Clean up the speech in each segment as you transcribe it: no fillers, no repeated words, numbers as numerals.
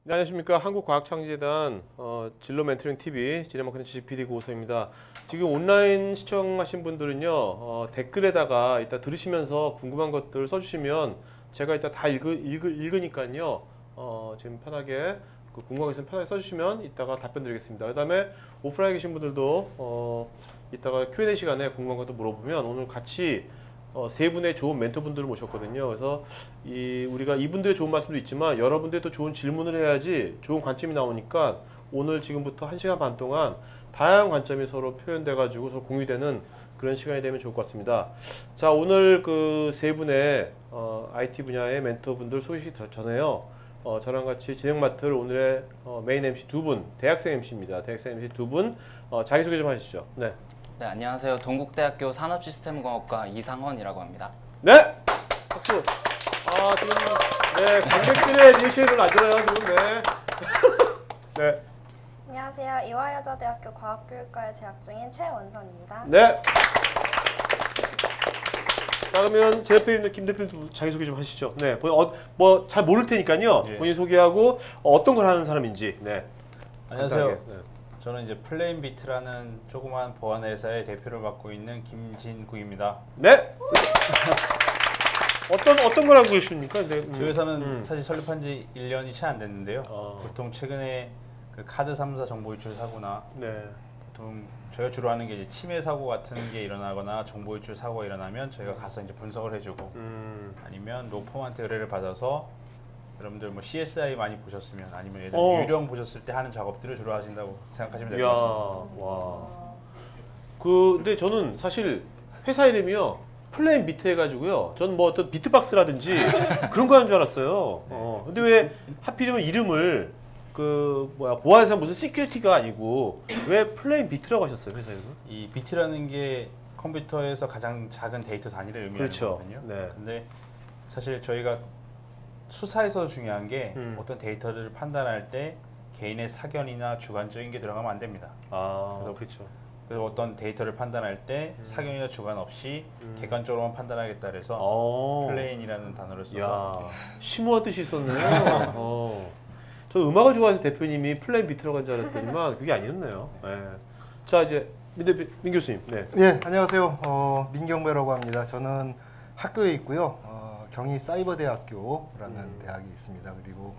네, 안녕하십니까. 한국과학창제단 진로 멘토링 TV 진행 맡은 지식 PD 고우서입니다. 지금 온라인 시청하신 분들은요, 댓글에다가 이따 들으시면서 궁금한 것들 써주시면 제가 이따 다 읽으니까요, 지금 편하게 궁금한 거 있으면 편하게 써주시면 이따가 답변 드리겠습니다. 그 다음에 오프라인에 계신 분들도 이따가 Q&A 시간에 궁금한 것도 물어보면 오늘 같이 세 분의 좋은 멘토분들을 모셨거든요. 그래서 우리가 이분들의 좋은 말씀도 있지만 여러분들의 또 좋은 질문을 해야지 좋은 관점이 나오니까 오늘 지금부터 1시간 반 동안 다양한 관점이 서로 표현돼 가지고 서로 공유되는 그런 시간이 되면 좋을 것 같습니다. 자, 오늘 그 세 분의 IT 분야의 멘토분들 소식 전해요. 저랑 같이 진행 맡을 오늘의 메인 MC 두 분, 대학생 MC입니다. 대학생 MC 두 분 자기소개 좀 하시죠. 네. 네, 안녕하세요. 동국대학교 산업시스템공학과 이상헌이라고 합니다. 네! 박수! 지금, 네, 관객들의 리액션을 안 들어요, 지금, 네. 네. 안녕하세요. 이화여자대학교 과학교육과에 재학 중인 최원선입니다. 네. 자, 그러면 제 옆에 있는 김 대표님도 자기소개 좀 하시죠. 네. 뭐, 잘 모를 테니까요. 예. 본인 소개하고 어떤 걸 하는 사람인지. 네. 안녕하세요. 간단하게. 네. 저는 이제 플레인비트라는 조그만 보안 회사의 대표를 맡고 있는 김진국입니다. 네. 어떤 걸 하고 계십니까? 네. 저희 회사는 사실 설립한 지 1년이 채 안 됐는데요. 보통 최근에 그 카드 3사 정보 유출 사고나 네. 보통 저희가 주로 하는 게 이제 침해 사고 같은 게 일어나거나 정보 유출 사고가 일어나면 저희가 가서 이제 분석을 해주고 아니면 로펌한테 의뢰를 받아서 여러분들 뭐 CSI 많이 보셨으면 아니면 예전에 유령 보셨을 때 하는 작업들을 주로 하신다고 생각하시면 될 것 같습니다. 와. 근데 저는 사실 회사 이름이요. 플레인 비트 해가지고요. 저는 뭐 어떤 비트박스라든지 그런 거 하는 줄 알았어요. 근데 왜 하필이면 이름을 보안회사 무슨 시큐리티가 아니고 왜 플레인 비트라고 하셨어요, 회사 이름? 이 비트라는 게 컴퓨터에서 가장 작은 데이터 단위를 의미하는 그렇죠. 거거든요. 네. 근데 사실 저희가 수사에서 중요한 게 어떤 데이터를 판단할 때 개인의 사견이나 주관적인 게 들어가면 안 됩니다. 그렇죠. 그래서 어떤 데이터를 판단할 때 사견이나 주관 없이 객관적으로만 판단하겠다 그래서 플레인이라는 단어를 써서 심오한 뜻이 있었네요. 저 음악을 좋아해서 대표님이 플레인 비트라고 한 줄 알았더니만 그게 아니었네요. 네. 자, 이제 민 교수님. 네. 네, 안녕하세요. 민경배라고 합니다. 저는 학교에 있고요. 경희사이버대학교라는 대학이 있습니다. 그리고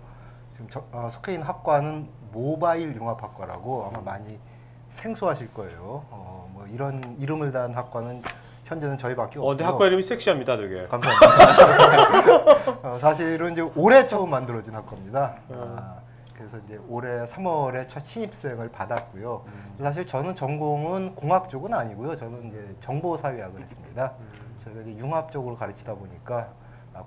지금 속해 있는 학과는 모바일 융합학과라고 아마 많이 생소하실 거예요. 뭐 이런 이름을 단 학과는 현재는 저희밖에 없고요. 근데 학과 이름이 섹시합니다, 되게. 감사합니다. 사실은 이제 올해 처음 만들어진 학과입니다. 그래서 이제 올해 3월에 첫 신입생을 받았고요. 사실 저는 전공은 공학 쪽은 아니고요. 저는 이제 정보사회학을 했습니다. 저희가 이제 융합 쪽으로 가르치다 보니까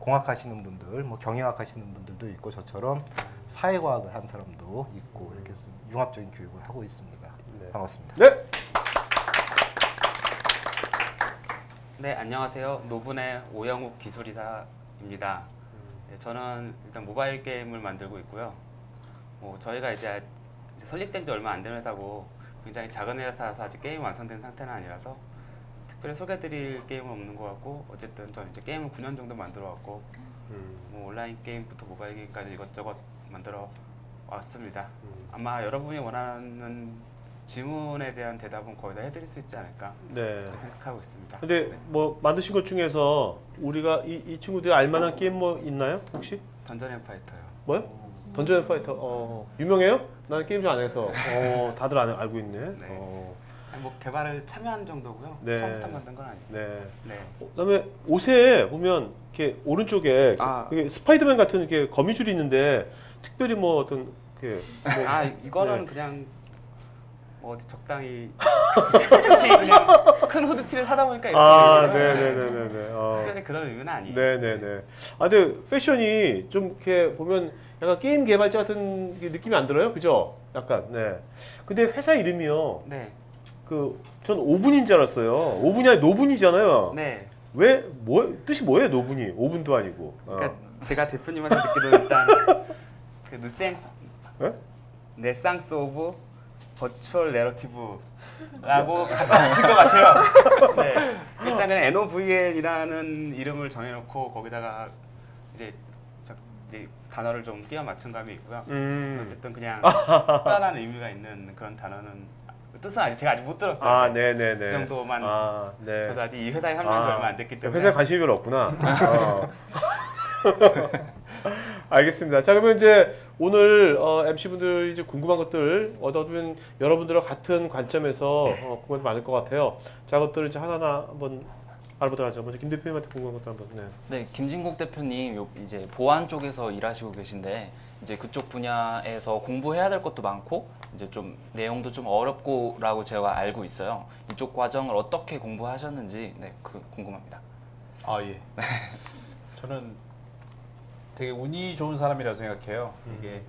공학 하시는 분들, 뭐 경영학 하시는 분들도 있고 저처럼 사회과학을 한 사람도 있고 이렇게 해서 융합적인 교육을 하고 있습니다. 네. 반갑습니다. 네. 네, 안녕하세요. 노분의 오영욱 기술이사입니다. 네, 저는 일단 모바일 게임을 만들고 있고요. 저희가 이제 설립된 지 얼마 안 된 회사고 굉장히 작은 회사라서 아직 게임이 완성된 상태는 아니라서 특별히 소개드릴 게임은 없는 것 같고 어쨌든 저는 이제 게임을 9년 정도 만들어 왔고 뭐 온라인 게임부터 모바일 게임까지 이것저것 만들어 왔습니다. 아마 여러분이 원하는 질문에 대한 대답은 거의 다 해드릴 수 있지 않을까 생각하고 있습니다. 근데 뭐 만드신 것 중에서 우리가 이 친구들이 알만한 게임 뭐 있나요? 혹시? 던전 앤 파이터요. 뭐요? 던전 앤 파이터. 유명해요? 나는 게임 좀 안 해서. 다들 알고 있네. 네. 아니, 뭐 개발을 참여한 정도고요. 네. 처음부터 만든 건 아니고. 네. 네. 그다음에 옷에 보면 이렇게 오른쪽에 이렇게 스파이더맨 같은 이렇게 거미줄이 있는데 특별히 뭐 어떤 이거는 그냥 어디 적당히 그냥 큰 후드티를 사다 보니까 이렇게 네네네네. 특별히 그런 의미는 아니에요. 네네네. 근데 패션이 좀 이렇게 보면 약간 게임 개발자 같은 느낌이 안 들어요? 그죠? 약간. 네. 근데 회사 이름이요. 네. 전 오븐인 줄 알았어요. 오븐이 아니라 노분이잖아요. 네. 뜻이 뭐예요, 노분이? 오븐도 아니고. 그러니까 제가 대표님한테 듣기로 일단 그 르상스 오브 버추얼 내러티브라고 붙인 것 같아요. 네. 일단은 NOVN이라는 이름을 정해놓고 거기다가 이제 이제 단어를 좀 끼워 맞춘 감이 있고요. 어쨌든 그냥 아. 특별한 의미가 있는 그런 단어는 뜻은 아직 제가 아직 못 들었어요. 아, 네네네. 그 정도만. 아, 네. 저도 아직 이 회사에 합류한 지 얼마 안 됐기 때문에. 회사에 관심이 별로 없구나. 알겠습니다. 자, 그러면 이제 오늘 MC분들이 이제 궁금한 것들 얻어두면 여러분들과 같은 관점에서 궁금한 게 많을 것 같아요. 자, 그것들을 이제 하나하나 한번 알아보도록 하죠. 먼저 김 대표님한테 궁금한 것들 한번. 네. 네, 김진국 대표님 이제 보안 쪽에서 일하시고 계신데 이제 그쪽 분야에서 공부해야 될 것도 많고 이제 좀 내용도 좀 어렵고라고 제가 알고 있어요. 이쪽 과정을 어떻게 공부하셨는지 네, 궁금합니다. 아 예. 저는 되게 운이 좋은 사람이라고 생각해요. 이게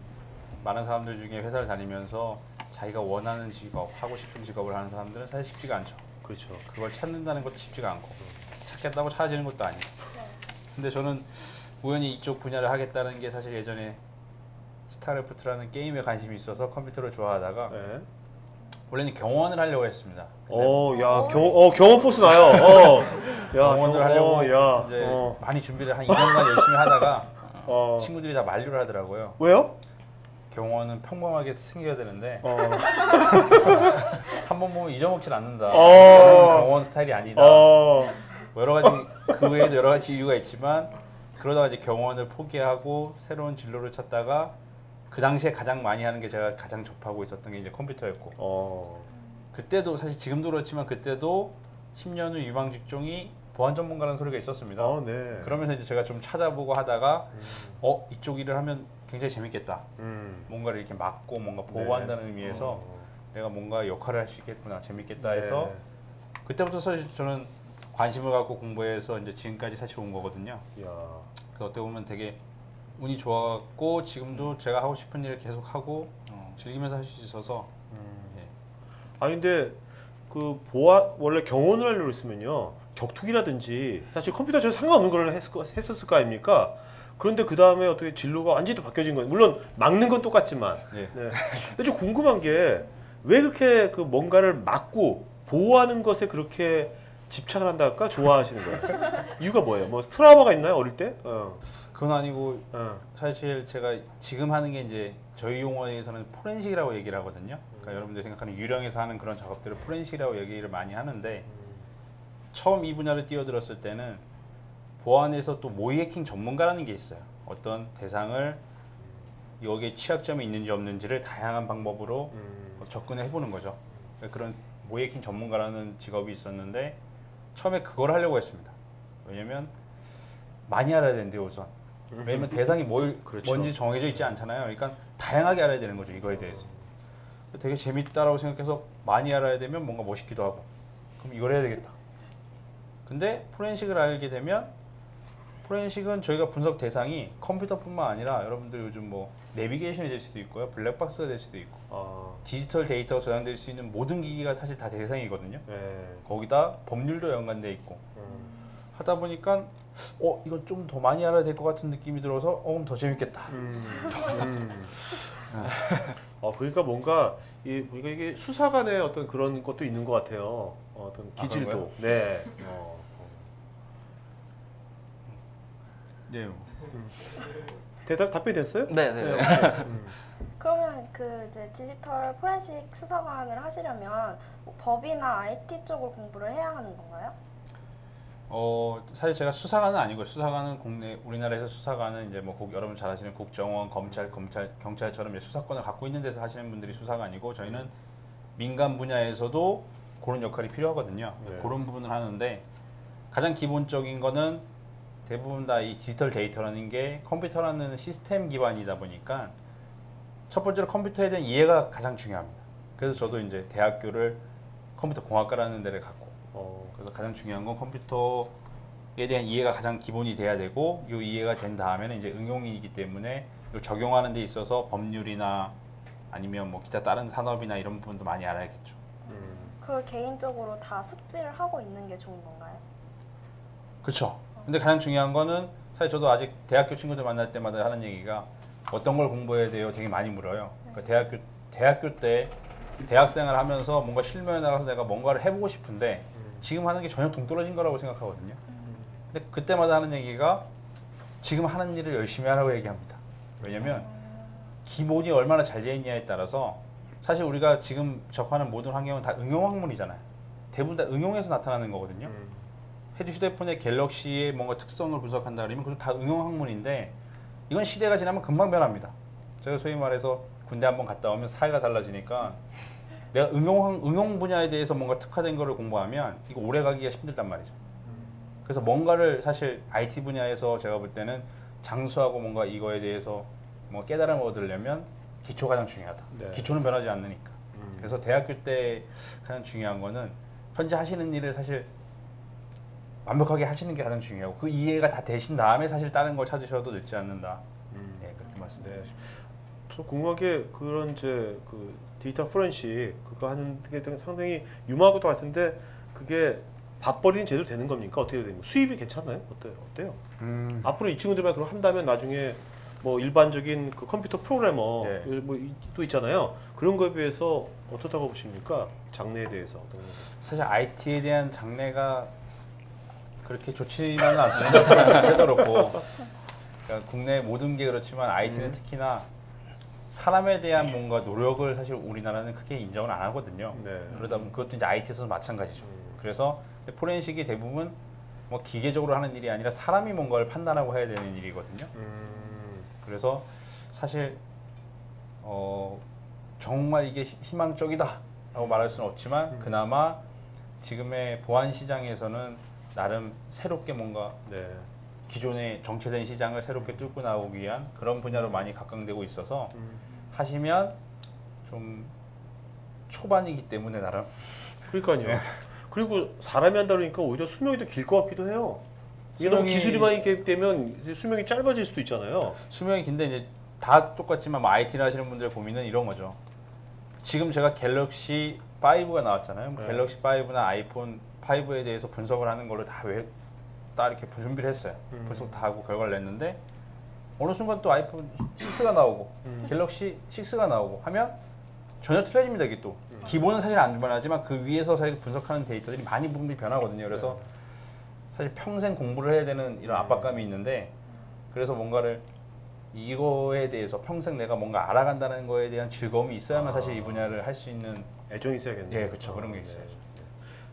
많은 사람들 중에 회사를 다니면서 자기가 원하는 직업, 하고 싶은 직업을 하는 사람들은 사실 쉽지가 않죠. 그렇죠. 그걸 찾는다는 것도 쉽지가 않고 찾겠다고 찾아지는 것도 아니고. 근데 저는 우연히 이쪽 분야를 하겠다는 게 사실 예전에 스타크래프트라는 게임에 관심이 있어서 컴퓨터를 좋아하다가 네. 원래는 경원을 하려고 했습니다. 야, 경험 포스 나요. 야, 경원을 하려고 이제 많이 준비를 한 2년간 열심히 하다가 친구들이 다 만류를 하더라고요. 왜요? 경원은 평범하게 생겨야 되는데 한 번 보면 잊어먹질 않는다. 경원 스타일이 아니다. 뭐 여러 가지 그 외에도 여러 가지 이유가 있지만 그러다가 이제 경원을 포기하고 새로운 진로를 찾다가 그 당시에 가장 많이 하는 게 제가 가장 접하고 있었던 게 이제 컴퓨터였고 그때도 사실 지금도 그렇지만 그때도 10년 후 유망 직종이 보안 전문가라는 소리가 있었습니다. 네. 그러면서 이제 제가 좀 찾아보고 하다가 이쪽 일을 하면 굉장히 재밌겠다. 뭔가를 이렇게 막고 뭔가 보호한다는 의미에서 내가 뭔가 역할을 할 수 있겠구나, 재밌겠다 해서 그때부터 사실 저는 관심을 갖고 공부해서 이제 지금까지 사실 온 거거든요. 그래서 어떻게 보면 되게 운이 좋았고 지금도 제가 하고 싶은 일을 계속 하고 즐기면서 할 수 있어서. 아니 근데 그 보안 원래 경원을 하려고 했으면요 격투기라든지 사실 컴퓨터 전혀 상관없는 걸 했었을 거 아닙니까? 그런데 그 다음에 어떻게 진로가 완전히 또 바뀌어진 거예요. 물론 막는 건 똑같지만. 네. 근데 좀 궁금한 게 왜 그렇게 그 뭔가를 막고 보호하는 것에 그렇게 집착을 한달까 좋아하시는 거예요? 이유가 뭐예요? 뭐 트라우마가 있나요 어릴 때? 그건 아니고 사실 제가 지금 하는 게 이제 저희 용어에서는 포렌식이라고 얘기를 하거든요. 그러니까 여러분들이 생각하는 유령에서 하는 그런 작업들을 포렌식이라고 얘기를 많이 하는데 처음 이 분야를 뛰어들었을 때는 보안에서 또 모의 해킹 전문가라는 게 있어요. 어떤 대상을 여기에 취약점이 있는지 없는지를 다양한 방법으로 접근을 해보는 거죠. 그런 모의 해킹 전문가라는 직업이 있었는데 처음에 그걸 하려고 했습니다. 왜냐면 많이 알아야 되는데 우선. 왜냐면 대상이 뭔지 정해져 있지 않잖아요. 그러니까 다양하게 알아야 되는 거죠. 이거에 대해서. 되게 재밌다라고 생각해서 많이 알아야 되면 뭔가 멋있기도 하고 그럼 이걸 해야 되겠다. 근데 포렌식을 알게 되면 포렌식은 저희가 분석 대상이 컴퓨터뿐만 아니라 여러분들 요즘 뭐 내비게이션이 될 수도 있고요. 블랙박스가 될 수도 있고 디지털 데이터가 저장될 수 있는 모든 기기가 사실 다 대상이거든요. 거기다 법률도 연관돼 있고 하다 보니까 이건 좀 더 많이 알아야 될 것 같은 느낌이 들어서 그럼 더 재밌겠다. 그러니까 뭔가 이게 수사관의 어떤 그런 것도 있는 것 같아요. 어떤 기질도. 네. 네. 답변이 됐어요? 네. 그러면 그 이제 디지털 포렌식 수사관을 하시려면 뭐 법이나 IT 쪽을 공부를 해야 하는 건가요? 사실 제가 수사관은 아니고 수사관은 우리나라에서 수사관은 이제 뭐 여러분 잘 아시는 국정원, 검찰, 경찰처럼 이제 수사권을 갖고 있는 데서 하시는 분들이 수사관이고 저희는 민간 분야에서도 그런 역할이 필요하거든요. 그런 부분을 하는데 가장 기본적인 거는 대부분 다 이 디지털 데이터라는 게 컴퓨터라는 시스템 기반이다 보니까 첫 번째로 컴퓨터에 대한 이해가 가장 중요합니다. 그래서 저도 이제 대학교를 컴퓨터 공학과라는 데를 갔고 그래서 가장 중요한 건 컴퓨터에 대한 이해가 가장 기본이 돼야 되고 이 이해가 된 다음에는 이제 응용이기 때문에 이걸 적용하는 데 있어서 법률이나 아니면 뭐 기타 다른 산업이나 이런 부분도 많이 알아야겠죠. 그걸 개인적으로 다 숙지를 하고 있는 게 좋은 건가요? 그렇죠. 근데 가장 중요한 거는 사실 저도 아직 대학교 친구들 만날 때마다 하는 얘기가 어떤 걸 공부해야 돼요? 되게 많이 물어요. 그러니까 대학교 때 대학생활 하면서 뭔가 실무에 나가서 내가 뭔가를 해보고 싶은데 지금 하는 게 전혀 동떨어진 거라고 생각하거든요. 근데 그때마다 하는 얘기가 지금 하는 일을 열심히 하라고 얘기합니다. 왜냐면 기본이 얼마나 잘 되어 있냐에 따라서 사실 우리가 지금 접하는 모든 환경은 다 응용 학문이잖아요. 대부분 다 응용해서 나타나는 거거든요. 헤드 휴대폰의 갤럭시의 뭔가 특성을 분석한다 그러면 그것도 다 응용 학문인데 이건 시대가 지나면 금방 변합니다. 제가 소위 말해서 군대 한번 갔다 오면 사회가 달라지니까 내가 응용 분야에 대해서 뭔가 특화된 거를 공부하면 이거 오래 가기가 힘들단 말이죠. 그래서 뭔가를 사실 IT 분야에서 제가 볼 때는 장수하고 뭔가 이거에 대해서 뭐 깨달음을 얻으려면 기초가 가장 중요하다. 네. 기초는 변하지 않으니까. 그래서 대학교 때 가장 중요한 거는 현재 하시는 일을 사실 완벽하게 하시는 게 가장 중요하고 그 이해가 다 되신 다음에 사실 다른 걸 찾으셔도 늦지 않는다. 예, 그렇게 말씀드립니다. 네. 저 궁금한 게 그런 이제 그 디지털 포렌식 그거 하는 게 상당히 유망한 것도 같은데 그게 밥벌이는 제대로 되는 겁니까? 어떻게 되는 거예요? 수입이 괜찮나요? 어때요? 앞으로 이 친구들만 그걸 한다면 나중에 뭐 일반적인 그 컴퓨터 프로그래머 네. 또 있잖아요. 그런 거에 비해서 어떻다고 보십니까? 장래에 대해서 어떤 거? 사실 IT에 대한 장래가 그렇게 좋지만은 않습니다. 제도 그렇고 그러니까 국내 모든 게 그렇지만 IT는 특히나 사람에 대한 뭔가 노력을 사실 우리나라는 크게 인정을 안 하거든요. 네. 그러다 보면 그것도 이제 IT에서도 마찬가지죠. 그래서 포렌식이 대부분 뭐 기계적으로 하는 일이 아니라 사람이 뭔가를 판단하고 해야 되는 일이거든요. 그래서 사실 정말 이게 희망적이다라고 말할 수는 없지만 그나마 지금의 보안 시장에서는 나름 새롭게 뭔가 네. 기존의 정체된 시장을 새롭게 뚫고 나오기 위한 그런 분야로 많이 각광되고 있어서 하시면 좀 초반이기 때문에 나름 그러니까요. 네. 그리고 사람이 한다 그러니까 오히려 수명이 더 길 것 같기도 해요. 이게 너무 기술이만 이렇게 되면 이제 수명이 짧아질 수도 있잖아요. 수명이 긴데 이제 다 똑같지만 뭐 IT를 하시는 분들의 고민은 이런 거죠. 지금 제가 갤럭시 5가 나왔잖아요. 네. 갤럭시 5나 아이폰 5에 대해서 분석을 하는 거를 다 이렇게 준비를 했어요. 분석 다 하고 결과를 냈는데 어느 순간 또 아이폰 6가 나오고 갤럭시 6가 나오고 하면 전혀 틀려집니다. 이게 또 기본은 사실 안 변하지만 그 위에서 사실 분석하는 데이터들이 많이 부분이 변하거든요. 그래서 사실 평생 공부를 해야 되는 이런 압박감이 있는데 그래서 뭔가를 이거에 대해서 평생 내가 뭔가 알아간다는 거에 대한 즐거움이 있어야만 사실 이 분야를 할 수 있는 애정이 있어야겠네요. 예, 그렇죠. 그런 게 있어야죠.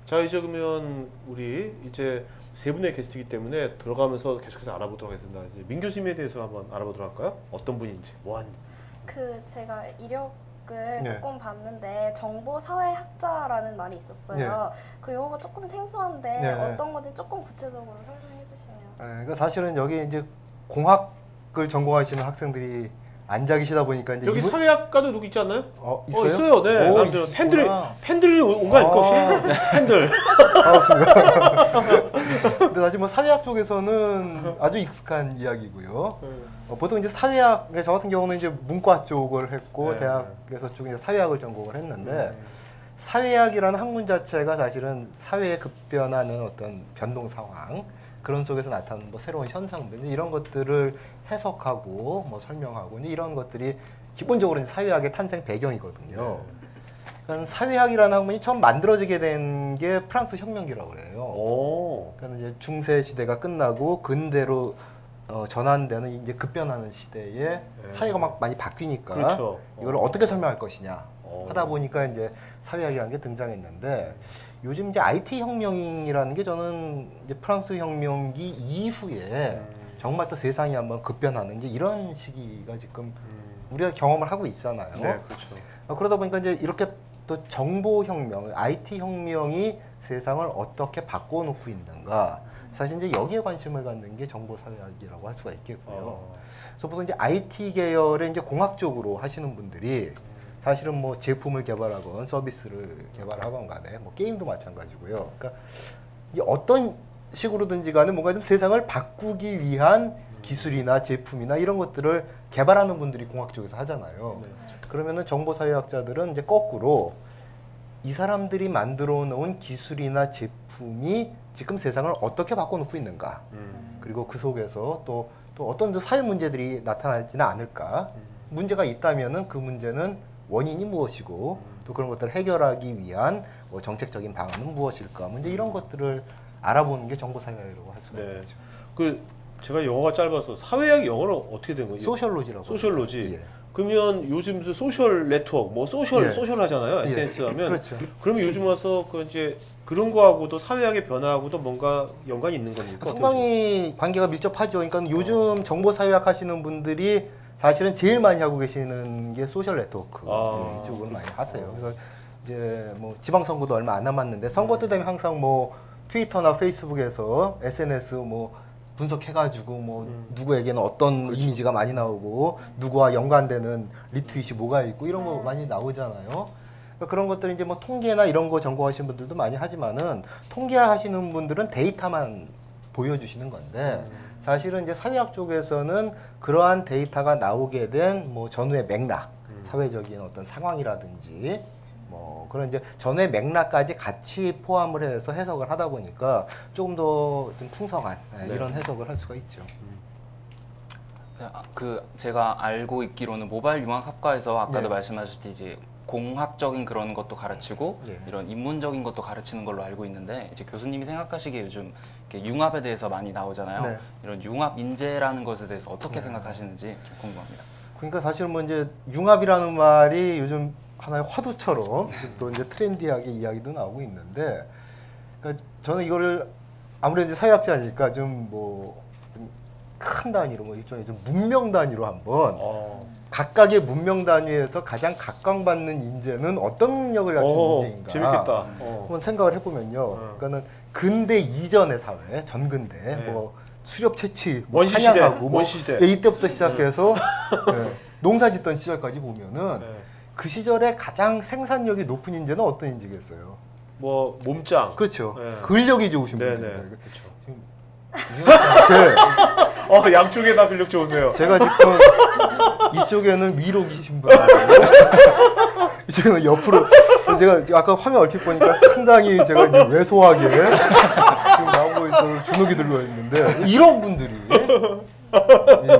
자, 이제 그러면 우리 이제 세 분의 게스트이기 때문에 들어가면서 계속해서 알아보도록 하겠습니다. 이제 민 교수님에 대해서 한번 알아보도록 할까요? 어떤 분인지, 뭐하는지. 제가 이력을 네. 조금 봤는데 정보사회학자라는 말이 있었어요. 그 용어가 조금 생소한데 네. 어떤 건지 조금 구체적으로 설명해 주시면. 그러니까 사실은 여기 이제 공학을 전공하시는 학생들이 앉아 계시다 보니까 이제 여기 사회학과도 누구 있지 않나요? 있어요? 있어요. 네. 오, 나름대로 있구나. 팬들이 온 거 아닐까 혹시? 팬들. 반갑습니다. 근데 사실 뭐 사회학 쪽에서는 아주 익숙한 이야기고요. 보통 이제 사회학, 저 같은 경우는 이제 문과 쪽을 했고 네. 대학에서 쪽 이제 사회학을 전공을 했는데 사회학이라는 학문 자체가 사실은 사회에 급변하는 어떤 변동 상황 그런 속에서 나타나는 뭐 새로운 현상들 이런 것들을 해석하고 뭐 설명하고 이런 것들이 기본적으로 이제 사회학의 탄생 배경이거든요. 그러니까 사회학이라는 학문이 처음 만들어지게 된 게 프랑스 혁명기라고 그래요. 오. 그러니까 이제 중세 시대가 끝나고 근대로 전환되는 이제 급변하는 시대에 사회가 막 많이 바뀌니까 그렇죠. 이걸 어떻게 설명할 것이냐 오. 하다 보니까 이제 사회학이라는 게 등장했는데 요즘 이제 IT 혁명이라는 게 저는 이제 프랑스 혁명기 이후에 정말 또 세상이 한번 급변하는 이제 이런 시기가 지금 우리가 경험을 하고 있잖아요. 네, 그렇죠. 그러다 보니까 이제 이렇게 또 정보혁명, IT 혁명이 세상을 어떻게 바꿔놓고 있는가. 사실 이제 여기에 관심을 갖는 게 정보사회학이라고 할 수가 있겠고요. 그래서 보통 이제 IT 계열의 이제 공학 쪽으로 하시는 분들이 사실은 뭐 제품을 개발하건 서비스를 개발하건 간에 뭐 게임도 마찬가지고요. 그러니까 이 어떤 식으로든지 간에 뭔가 좀 세상을 바꾸기 위한 기술이나 제품이나 이런 것들을 개발하는 분들이 공학 쪽에서 하잖아요. 그러면은 정보사회학자들은 이제 거꾸로 이 사람들이 만들어 놓은 기술이나 제품이 지금 세상을 어떻게 바꿔놓고 있는가. 그리고 그 속에서 또 어떤 사회 문제들이 나타나지는 않을까. 문제가 있다면은 그 문제는 원인이 무엇이고 또 그런 것들을 해결하기 위한 뭐 정책적인 방안은 무엇일까. 이제 이런 것들을 알아보는 게 정보사회라고 할 수가 네. 있죠. 그 제가 영어가 짧아서 사회학 영어는 어떻게 된 거예요? 소셜로지라고. 소셜로지. 예. 그러면 요즘 무슨 소셜 네트워크, 뭐 소셜 예. 소셜 하잖아요. 예. SNS 하면. 그렇죠. 그러면 요즘 와서 그 이제 그런 거하고도 사회학의 변화하고도 뭔가 연관이 있는 겁니까? 상당히 관계가 밀접하죠. 그러니까 요즘 정보사회학 하시는 분들이 사실은 제일 많이 하고 계시는 게 소셜 네트워크 이쪽을 많이 하세요. 그래서 이제 뭐 지방선거도 얼마 안 남았는데 선거 때 되면 항상 뭐 트위터나 페이스북에서 SNS 뭐 분석해가지고 뭐 누구에게는 어떤 이미지가 많이 나오고 누구와 연관되는 리트윗이 뭐가 있고 이런 거 많이 나오잖아요. 그러니까 그런 것들 이제 뭐 통계나 이런 거 전공하시는 분들도 많이 하지만은 통계하시는 분들은 데이터만 보여주시는 건데 사실은 이제 사회학 쪽에서는 그러한 데이터가 나오게 된 뭐 전후의 맥락, 사회적인 어떤 상황이라든지 뭐 그런 이제 전후의 맥락까지 같이 포함을 해서 해석을 하다 보니까 조금 더 좀 풍성한 이런 해석을 할 수가 있죠. 그 제가 알고 있기로는 모바일 융합학과에서 아까도 네. 말씀하셨듯이 이제 공학적인 그런 것도 가르치고 예. 이런 인문적인 것도 가르치는 걸로 알고 있는데 이제 교수님이 생각하시기에 요즘 이렇게 융합에 대해서 많이 나오잖아요. 네. 이런 융합 인재라는 것에 대해서 어떻게 생각하시는지 좀 궁금합니다. 그러니까 사실 뭐 이제 융합이라는 말이 요즘 하나의 화두처럼 또 이제 트렌디하게 이야기도 나오고 있는데, 그러니까 저는 이거를 아무래도 이제 사회학자니까 좀 뭐 큰 단위로 뭐 일종의 좀 문명 단위로 한번 각각의 문명 단위에서 가장 각광받는 인재는 어떤 능력을 갖춘 인재인가 재밌겠다. 한번 생각을 해보면요. 그러니까는 근대 이전의 사회, 전근대 네. 뭐 수렵 채취, 뭐 원시 사냥하고 시대, 뭐 원시 시대. 예, 이때부터 시작해서 농사 짓던 시절까지 보면은 네. 그 시절에 가장 생산력이 높은 인재는 어떤 인재겠어요? 뭐 몸짱. 그렇죠. 네. 근력이 좋으신 네네. 분들입니다. 그렇죠. 지금 이준석 양쪽에 다 근력 좋으세요. 제가 지금 이쪽에는 위로 계신 분이고 이쪽에는 옆으로. 제가 아까 화면 얼핏 보니까 상당히 제가 이제 왜소하게 지금 나오고 있어서 주눅이 들고 있는데 이런 분들이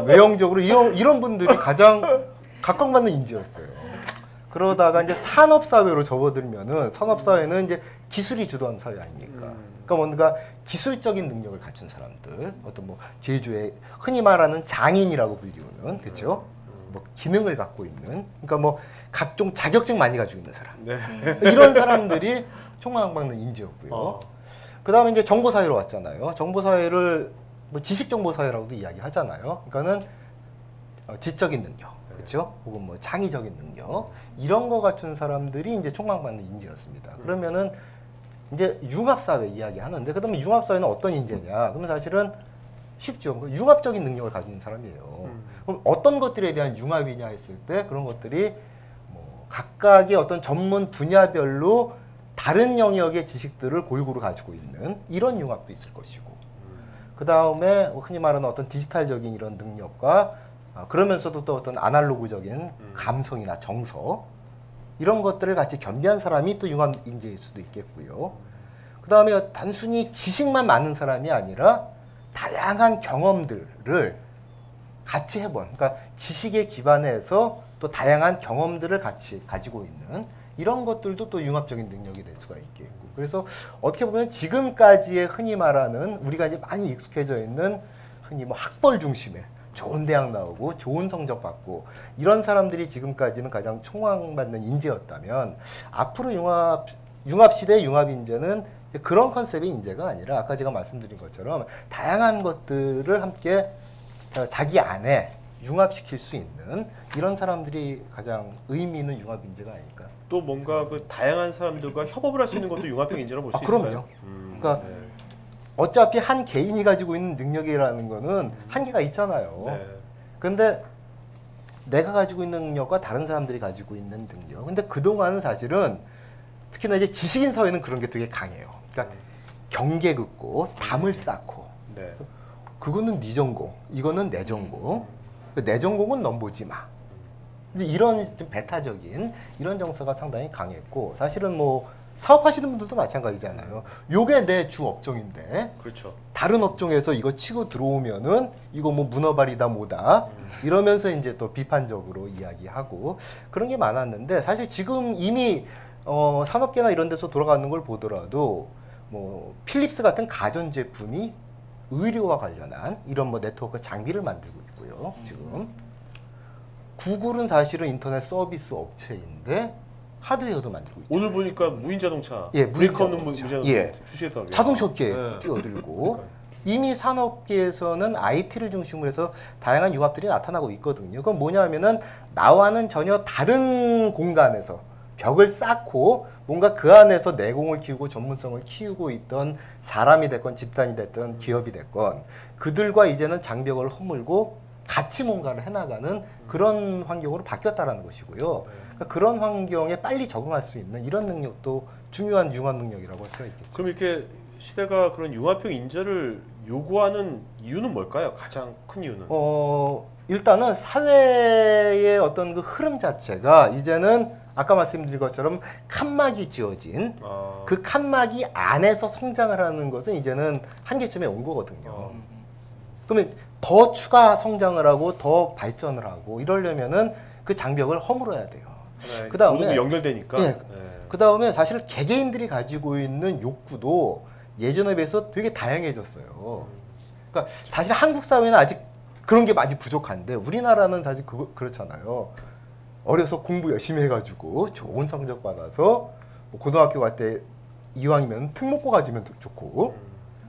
외형적으로 이런 분들이 가장 각광받는 인재였어요. 그러다가 이제 산업사회로 접어들면은 산업사회는 이제 기술이 주도한 사회 아닙니까? 그러니까 뭔가 기술적인 능력을 갖춘 사람들, 어떤 뭐 제조의 흔히 말하는 장인이라고 불리우는 그렇죠? 뭐 기능을 갖고 있는, 그러니까 뭐 각종 자격증 많이 가지고 있는 사람, 네. 이런 사람들이 총망받는 인재였고요. 그 다음에 이제 정보사회로 왔잖아요. 정보사회를 뭐 지식정보사회라고도 이야기하잖아요. 그러니까는 지적인 능력, 그렇죠? 혹은 뭐 창의적인 능력, 이런 거 갖춘 사람들이 이제 총망받는 인재였습니다. 그러면은 이제 융합사회 이야기하는데, 그다음에 융합사회는 어떤 인재냐? 그러면 사실은 쉽죠. 융합적인 능력을 가진 사람이에요. 그럼 어떤 것들에 대한 융합이냐 했을 때 그런 것들이 뭐 각각의 어떤 전문 분야별로 다른 영역의 지식들을 골고루 가지고 있는 이런 융합도 있을 것이고, 그 다음에 흔히 말하는 어떤 디지털적인 이런 능력과 그러면서도 또 어떤 아날로그적인 감성이나 정서, 이런 것들을 같이 겸비한 사람이 또 융합 인재일 수도 있겠고요. 그 다음에 단순히 지식만 많은 사람이 아니라 다양한 경험들을 같이 해본, 그러니까 지식에 기반해서 또 다양한 경험들을 같이 가지고 있는 이런 것들도 또 융합적인 능력이 될 수가 있겠고, 그래서 어떻게 보면 지금까지의 흔히 말하는 우리가 이제 많이 익숙해져 있는 흔히 뭐 학벌 중심의 좋은 대학 나오고 좋은 성적 받고 이런 사람들이 지금까지는 가장 총망받는 인재였다면, 앞으로 융합 시대 융합 인재는 그런 컨셉의 인재가 아니라 아까 제가 말씀드린 것처럼 다양한 것들을 함께 자기 안에 융합시킬 수 있는 이런 사람들이 가장 의미 있는 융합 인재가 아닐까. 또 뭔가 그 다양한 사람들과 협업을 할 수 있는 것도 융합형 인재라고 볼 수 있을까요? 그럼요. 그러니까 어차피 한 개인이 가지고 있는 능력이라는 거는 한계가 있잖아요. 네. 근데 내가 가지고 있는 능력과 다른 사람들이 가지고 있는 능력. 근데 그동안은 사실은 특히나 이제 지식인 사회는 그런 게 되게 강해요. 그러니까 경계 긋고 담을 쌓고. 네. 그거는 네 전공, 이거는 내 전공. 내 전공은 넌 보지 마. 이제 이런 좀 배타적인 이런 정서가 상당히 강했고, 사실은 뭐 사업하시는 분들도 마찬가지잖아요. 요게 내 주 업종인데 그렇죠. 다른 업종에서 이거 치고 들어오면은 이거 뭐 문어발이다 뭐다 이러면서 이제 또 비판적으로 이야기하고 그런 게 많았는데, 사실 지금 이미 산업계나 이런 데서 돌아가는 걸 보더라도 뭐 필립스 같은 가전 제품이 의료와 관련한 이런 뭐 네트워크 장비를 만들고 있고요. 지금 구글은 사실은 인터넷 서비스 업체인데 하드웨어도 만들고 있죠. 오늘 보니까 무인 자동차, 예, 브레이크 없는 무인 무인 자동차. 자동차 출시했다고요. 자동차 업계에 네. 뛰어들고 그러니까요. 이미 산업계에서는 IT를 중심으로 해서 다양한 융합들이 나타나고 있거든요. 그건 뭐냐면은 나와는 전혀 다른 공간에서 벽을 쌓고 뭔가 그 안에서 내공을 키우고 전문성을 키우고 있던 사람이 됐건 집단이 됐건 기업이 됐건 그들과 이제는 장벽을 허물고 같이 뭔가를 해나가는 그런 환경으로 바뀌었다라는 것이고요. 그러니까 그런 환경에 빨리 적응할 수 있는 이런 능력도 중요한 융합 능력이라고 할 수가 있겠죠. 그럼 이렇게 시대가 그런 융합형 인재를 요구하는 이유는 뭘까요? 가장 큰 이유는? 일단은 사회의 어떤 그 흐름 자체가 이제는 아까 말씀드린 것처럼 칸막이 지어진 그 칸막이 안에서 성장을 하는 것은 이제는 한계점에 온 거거든요. 그러면 더 추가 성장을 하고 더 발전을 하고 이러려면은 그 장벽을 허물어야 돼요. 네, 그다음에- 모든 게 연결되니까. 예. 네. 그 다음에 사실 개개인들이 가지고 있는 욕구도 예전에 비해서 되게 다양해졌어요. 그러니까 사실 한국 사회는 아직 그런 게 많이 부족한데 우리나라는 사실 그렇잖아요. 어려서 공부 열심히 해가지고 좋은 성적 받아서 뭐 고등학교 갈 때 이왕이면 특목고 가지면 좋고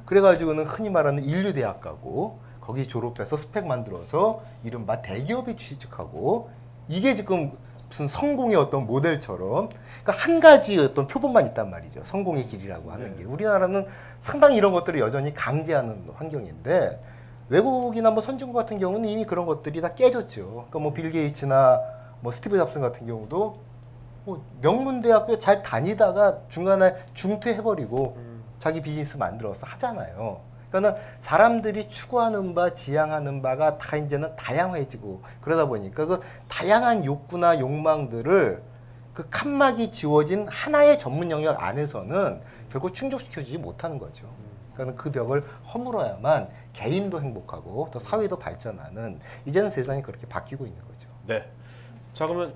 그래가지고는 흔히 말하는 인류대학 가고 거기 졸업해서 스펙 만들어서 이른바 대기업에 취직하고 이게 지금 무슨 성공의 어떤 모델처럼 그러니까 한 가지 어떤 표본만 있단 말이죠. 성공의 길이라고 하는 게 우리나라는 상당히 이런 것들을 여전히 강제하는 환경인데 외국이나 뭐 선진국 같은 경우는 이미 그런 것들이 다 깨졌죠. 그러니까 뭐 빌 게이츠나 뭐 스티브 잡슨 같은 경우도 뭐 명문 대학교 잘 다니다가 중간에 중퇴해버리고 자기 비즈니스 만들어서 하잖아요. 그러니까 사람들이 추구하는 바, 지향하는 바가 다 이제는 다양해지고 그러다 보니까 그 다양한 욕구나 욕망들을 그 칸막이 지워진 하나의 전문 영역 안에서는 결국 충족시켜주지 못하는 거죠. 그러니까 그 벽을 허물어야만 개인도 행복하고 또 사회도 발전하는 이제는 세상이 그렇게 바뀌고 있는 거죠. 네. 자 그러면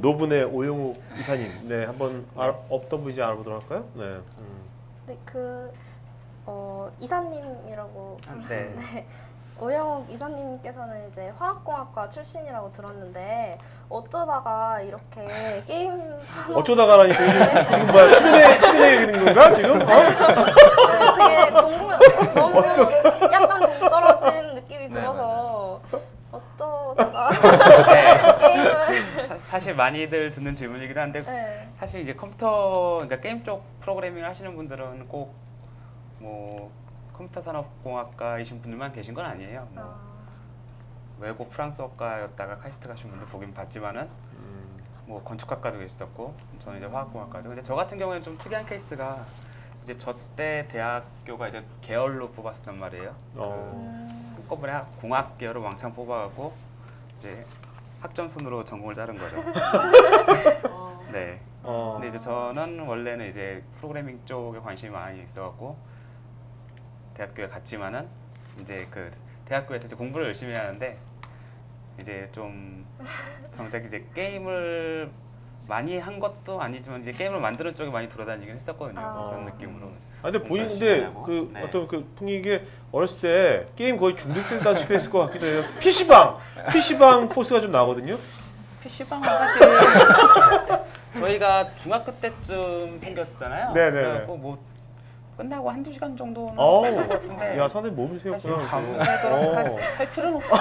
노분의 오영욱 이사님, 네 한번 어떤 분인지 알아보도록 할까요? 네. 네, 이사님이라고 네. 네. 오영욱 이사님께서는 이제 화학공학과 출신이라고 들었는데 어쩌다가 이렇게 게임 산업 어쩌다가라니까 이게 지금 뭐야 최근에 얘기는 건가 지금? 네, 되게 궁금해. 너무 약간 동떨어진 느낌이 들어서 어쩌다가 게임을 사실 많이들 듣는 질문이긴 한데 네. 사실 이제 그러니까 게임 쪽 프로그래밍을 하시는 분들은 꼭 뭐 컴퓨터 산업공학과이신 분들만 계신 건 아니에요. 뭐 외국 프랑스어과였다가 카이스트 가신 분들 보긴 봤지만은 뭐 건축학과도 계셨었고 저는 이제 화학공학과죠. 근데 저 같은 경우에는 좀 특이한 케이스가 이제 저 때 대학교가 이제 계열로 뽑았었단 말이에요. 한꺼번에 공학 계열을 왕창 뽑아갖고 이제 학점 순으로 전공을 자른 거죠. 네. 근데 이제 저는 원래는 이제 프로그래밍 쪽에 관심이 많이 있어갖고 대학교에 갔지만은 이제 그 대학교에서 이제 공부를 열심히 하는데 이제 좀 정작 이제 게임을 많이 한 것도 아니지만 이제 게임을 만드는 쪽에 많이 돌아다니긴 했었거든요. 그런 느낌으로. 근데 공부 본인인데 열심히 하고. 그 네. 어떤 그 풍이게 어렸을 때 게임 거의 중독된다시피 했을 것 같기도 해요. PC방 포스가 좀 나거든요. PC방은 사실 저희가 중학교 때쯤 생겼잖아요. 네네. 그래갖고 뭐 끝나고 한두 시간 정도는 어우, 했던 것 같은데 야 상당히 몸이 사실 세웠구나. 과거에도 할 필요는 없고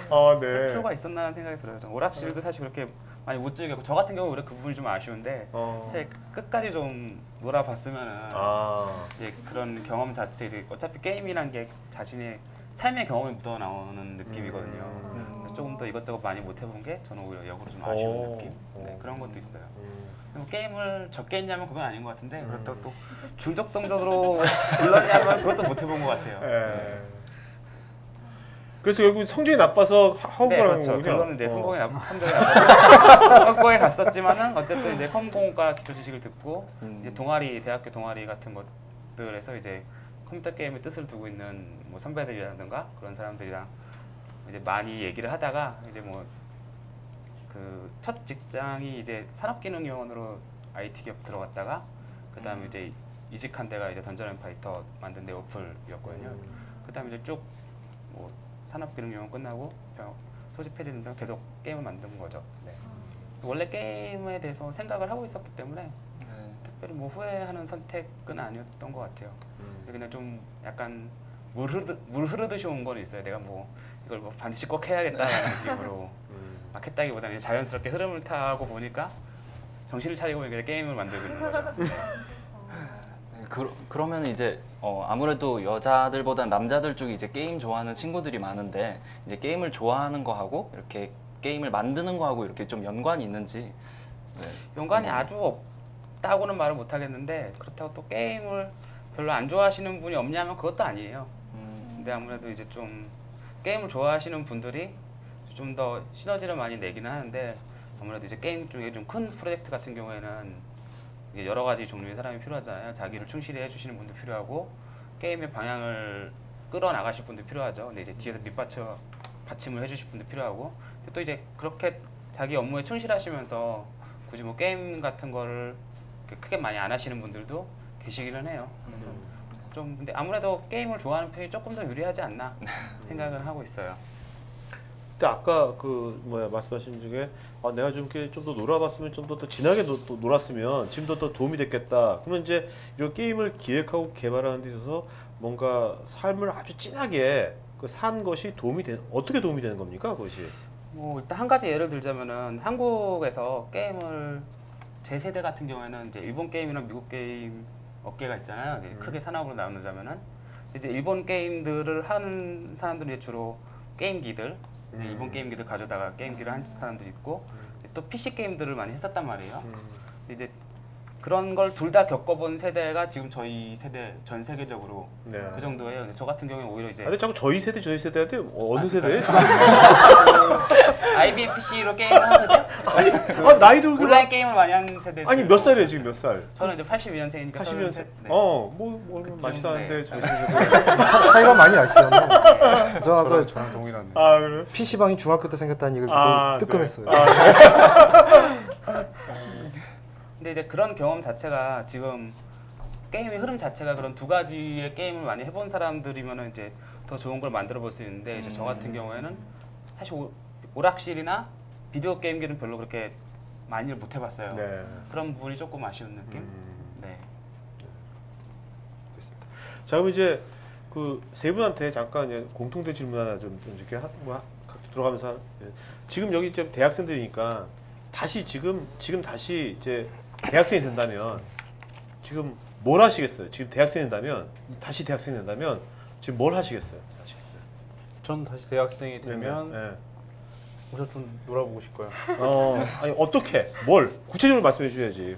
아 네. 필요가 있었나 하는 생각이 들어요. 오락실도 사실 그렇게 많이 못 즐겼고 저 같은 경우 오히려 그 부분이 좀 아쉬운데 사실 끝까지 좀 놀아봤으면은 이제 그런 경험 자체 이제 어차피 게임이란 게 자신의 삶의 경험이 묻어 나오는 느낌이거든요. 그래서 조금 더 이것저것 많이 못 해본 게 저는 오히려 역으로 좀 아쉬운 느낌. 네, 그런 것도 있어요. 뭐 게임을 적게 했냐면 그건 아닌 것 같은데 그렇다고 또 중독성적으로 질렀냐면 그것도 못 해본 것 같아요. 예. 그래서 결국 성적이 나빠서 네, 학원을 한 그렇죠. 거군요. 결론은 네, 성적이 나빠서 학과에 갔었지만은 어쨌든 이제 컴공과 기초 지식을 듣고 이제 대학교 동아리 같은 것들에서 이제 컴퓨터 게임의 뜻을 두고 있는 뭐 선배들이라든가 그런 사람들이랑 이제 많이 얘기를 하다가 이제 뭐 그 첫 직장이 이제 산업기능요원으로 IT 기업 들어갔다가 그 다음에 이제 이직한 데가 이제 던전 앤 파이터 만든 데 어플이었거든요. 그다음에 이제 쭉 뭐 산업기능용은 끝나고 소집해지는 데 계속 게임을 만든 거죠. 네. 원래 게임에 대해서 생각을 하고 있었기 때문에 네. 특별히 뭐 후회하는 선택은 아니었던 것 같아요. 그냥 좀 약간 물 흐르듯이 온 건 있어요. 내가 뭐 이걸 뭐 반드시 꼭 해야겠다라는 느낌으로 막 했다기보다는 자연스럽게 흐름을 타고 보니까 정신을 차리고 이제 게임을 만들고 있는 거죠. 네. 그러면 이제 아무래도 여자들보단 남자들 쪽이 이제 게임 좋아하는 친구들이 많은데 이제 게임을 좋아하는 거하고 이렇게 게임을 만드는 거하고 이렇게 좀 연관이 있는지. 네. 연관이 아주 없다고는 말을 못 하겠는데 그렇다고 또 게임을 별로 안 좋아하시는 분이 없냐면 그것도 아니에요. 근데 아무래도 이제 좀 게임을 좋아하시는 분들이 좀 더 시너지를 많이 내기는 하는데 아무래도 이제 게임 중에 좀 큰 프로젝트 같은 경우에는 이게 여러 가지 종류의 사람이 필요하잖아요. 자기를 충실히 해주시는 분도 필요하고 게임의 방향을 끌어나가실 분도 필요하죠. 근데 이제 뒤에서 받침을 해주실 분도 필요하고 근데 또 이제 그렇게 자기 업무에 충실하시면서 굳이 뭐 게임 같은 거를 크게 많이 안 하시는 분들도 계시기는 해요. 그래서 좀 근데 아무래도 게임을 좋아하는 편이 조금 더 유리하지 않나 생각을 하고 있어요. 근데 아까 그 말씀하신 중에 내가 좀 더 놀아봤으면 좀 더 진하게 놀았으면 지금 더 도움이 됐겠다. 그러면 이제 이런 게임을 기획하고 개발하는 데 있어서 뭔가 삶을 아주 진하게 산 것이 어떻게 도움이 되는 겁니까, 그것이? 뭐 일단 한 가지 예를 들자면은 한국에서 게임을 제 세대 같은 경우에는 이제 일본 게임이나 미국 게임 업계가 있잖아요. 이제 크게 산업으로 나누자면은 이제 일본 게임들을 하는 사람들이 주로 게임기들 일본 게임기들 가져다가 게임기를 하는 사람들이 있고 또 PC 게임들을 많이 했었단 말이에요. 이제 그런 걸 둘 다 겪어본 세대가 지금 저희 세대 전 세계적으로 네. 그 정도예요. 저 같은 경우에 오히려 이제 아니 자꾸 저희 세대한테 어느 세대에? IBM PC로 게임하는 세대? 나이도 온라인 게임을 많이 하는 세대. 아니 몇 살이에요 지금 몇 살? 저는 이제 82년생이니까 80년생. 네. 뭐 그쯤, 많지도 않은데 네. 저희 세대도. 차이가 많이 나시잖아요. 저 아까 저랑 동일한. 그래? PC방이 중학교 때 생겼다는 얘기를 아, 듣고 뜨끔했어요. 근데 이제 그런 경험 자체가 지금 게임의 흐름 자체가 그런 두 가지의 게임을 많이 해본 사람들이면은 이제 더 좋은 걸 만들어 볼 수 있는데 이제 저 같은 경우에는 사실 오락실이나 비디오 게임기는 별로 그렇게 많이를 못 해봤어요. 네. 그런 부분이 조금 아쉬운 느낌. 네. 됐습니다. 자 그럼 이제 그 세 분한테 잠깐 이제 공통된 질문 하나 좀 이렇게 들어가면서 지금 여기 좀 대학생들이니까 지금 다시 이제 대학생이 된다면 지금 뭘 하시겠어요? 지금 대학생이 된다면 다시 대학생이 된다면 지금 뭘 하시겠어요? 다시. 전 다시 대학생이 되면 네. 우선 좀 놀아보고 싶고요. 아니 어떻게 뭘 구체적으로 말씀해 주셔야지.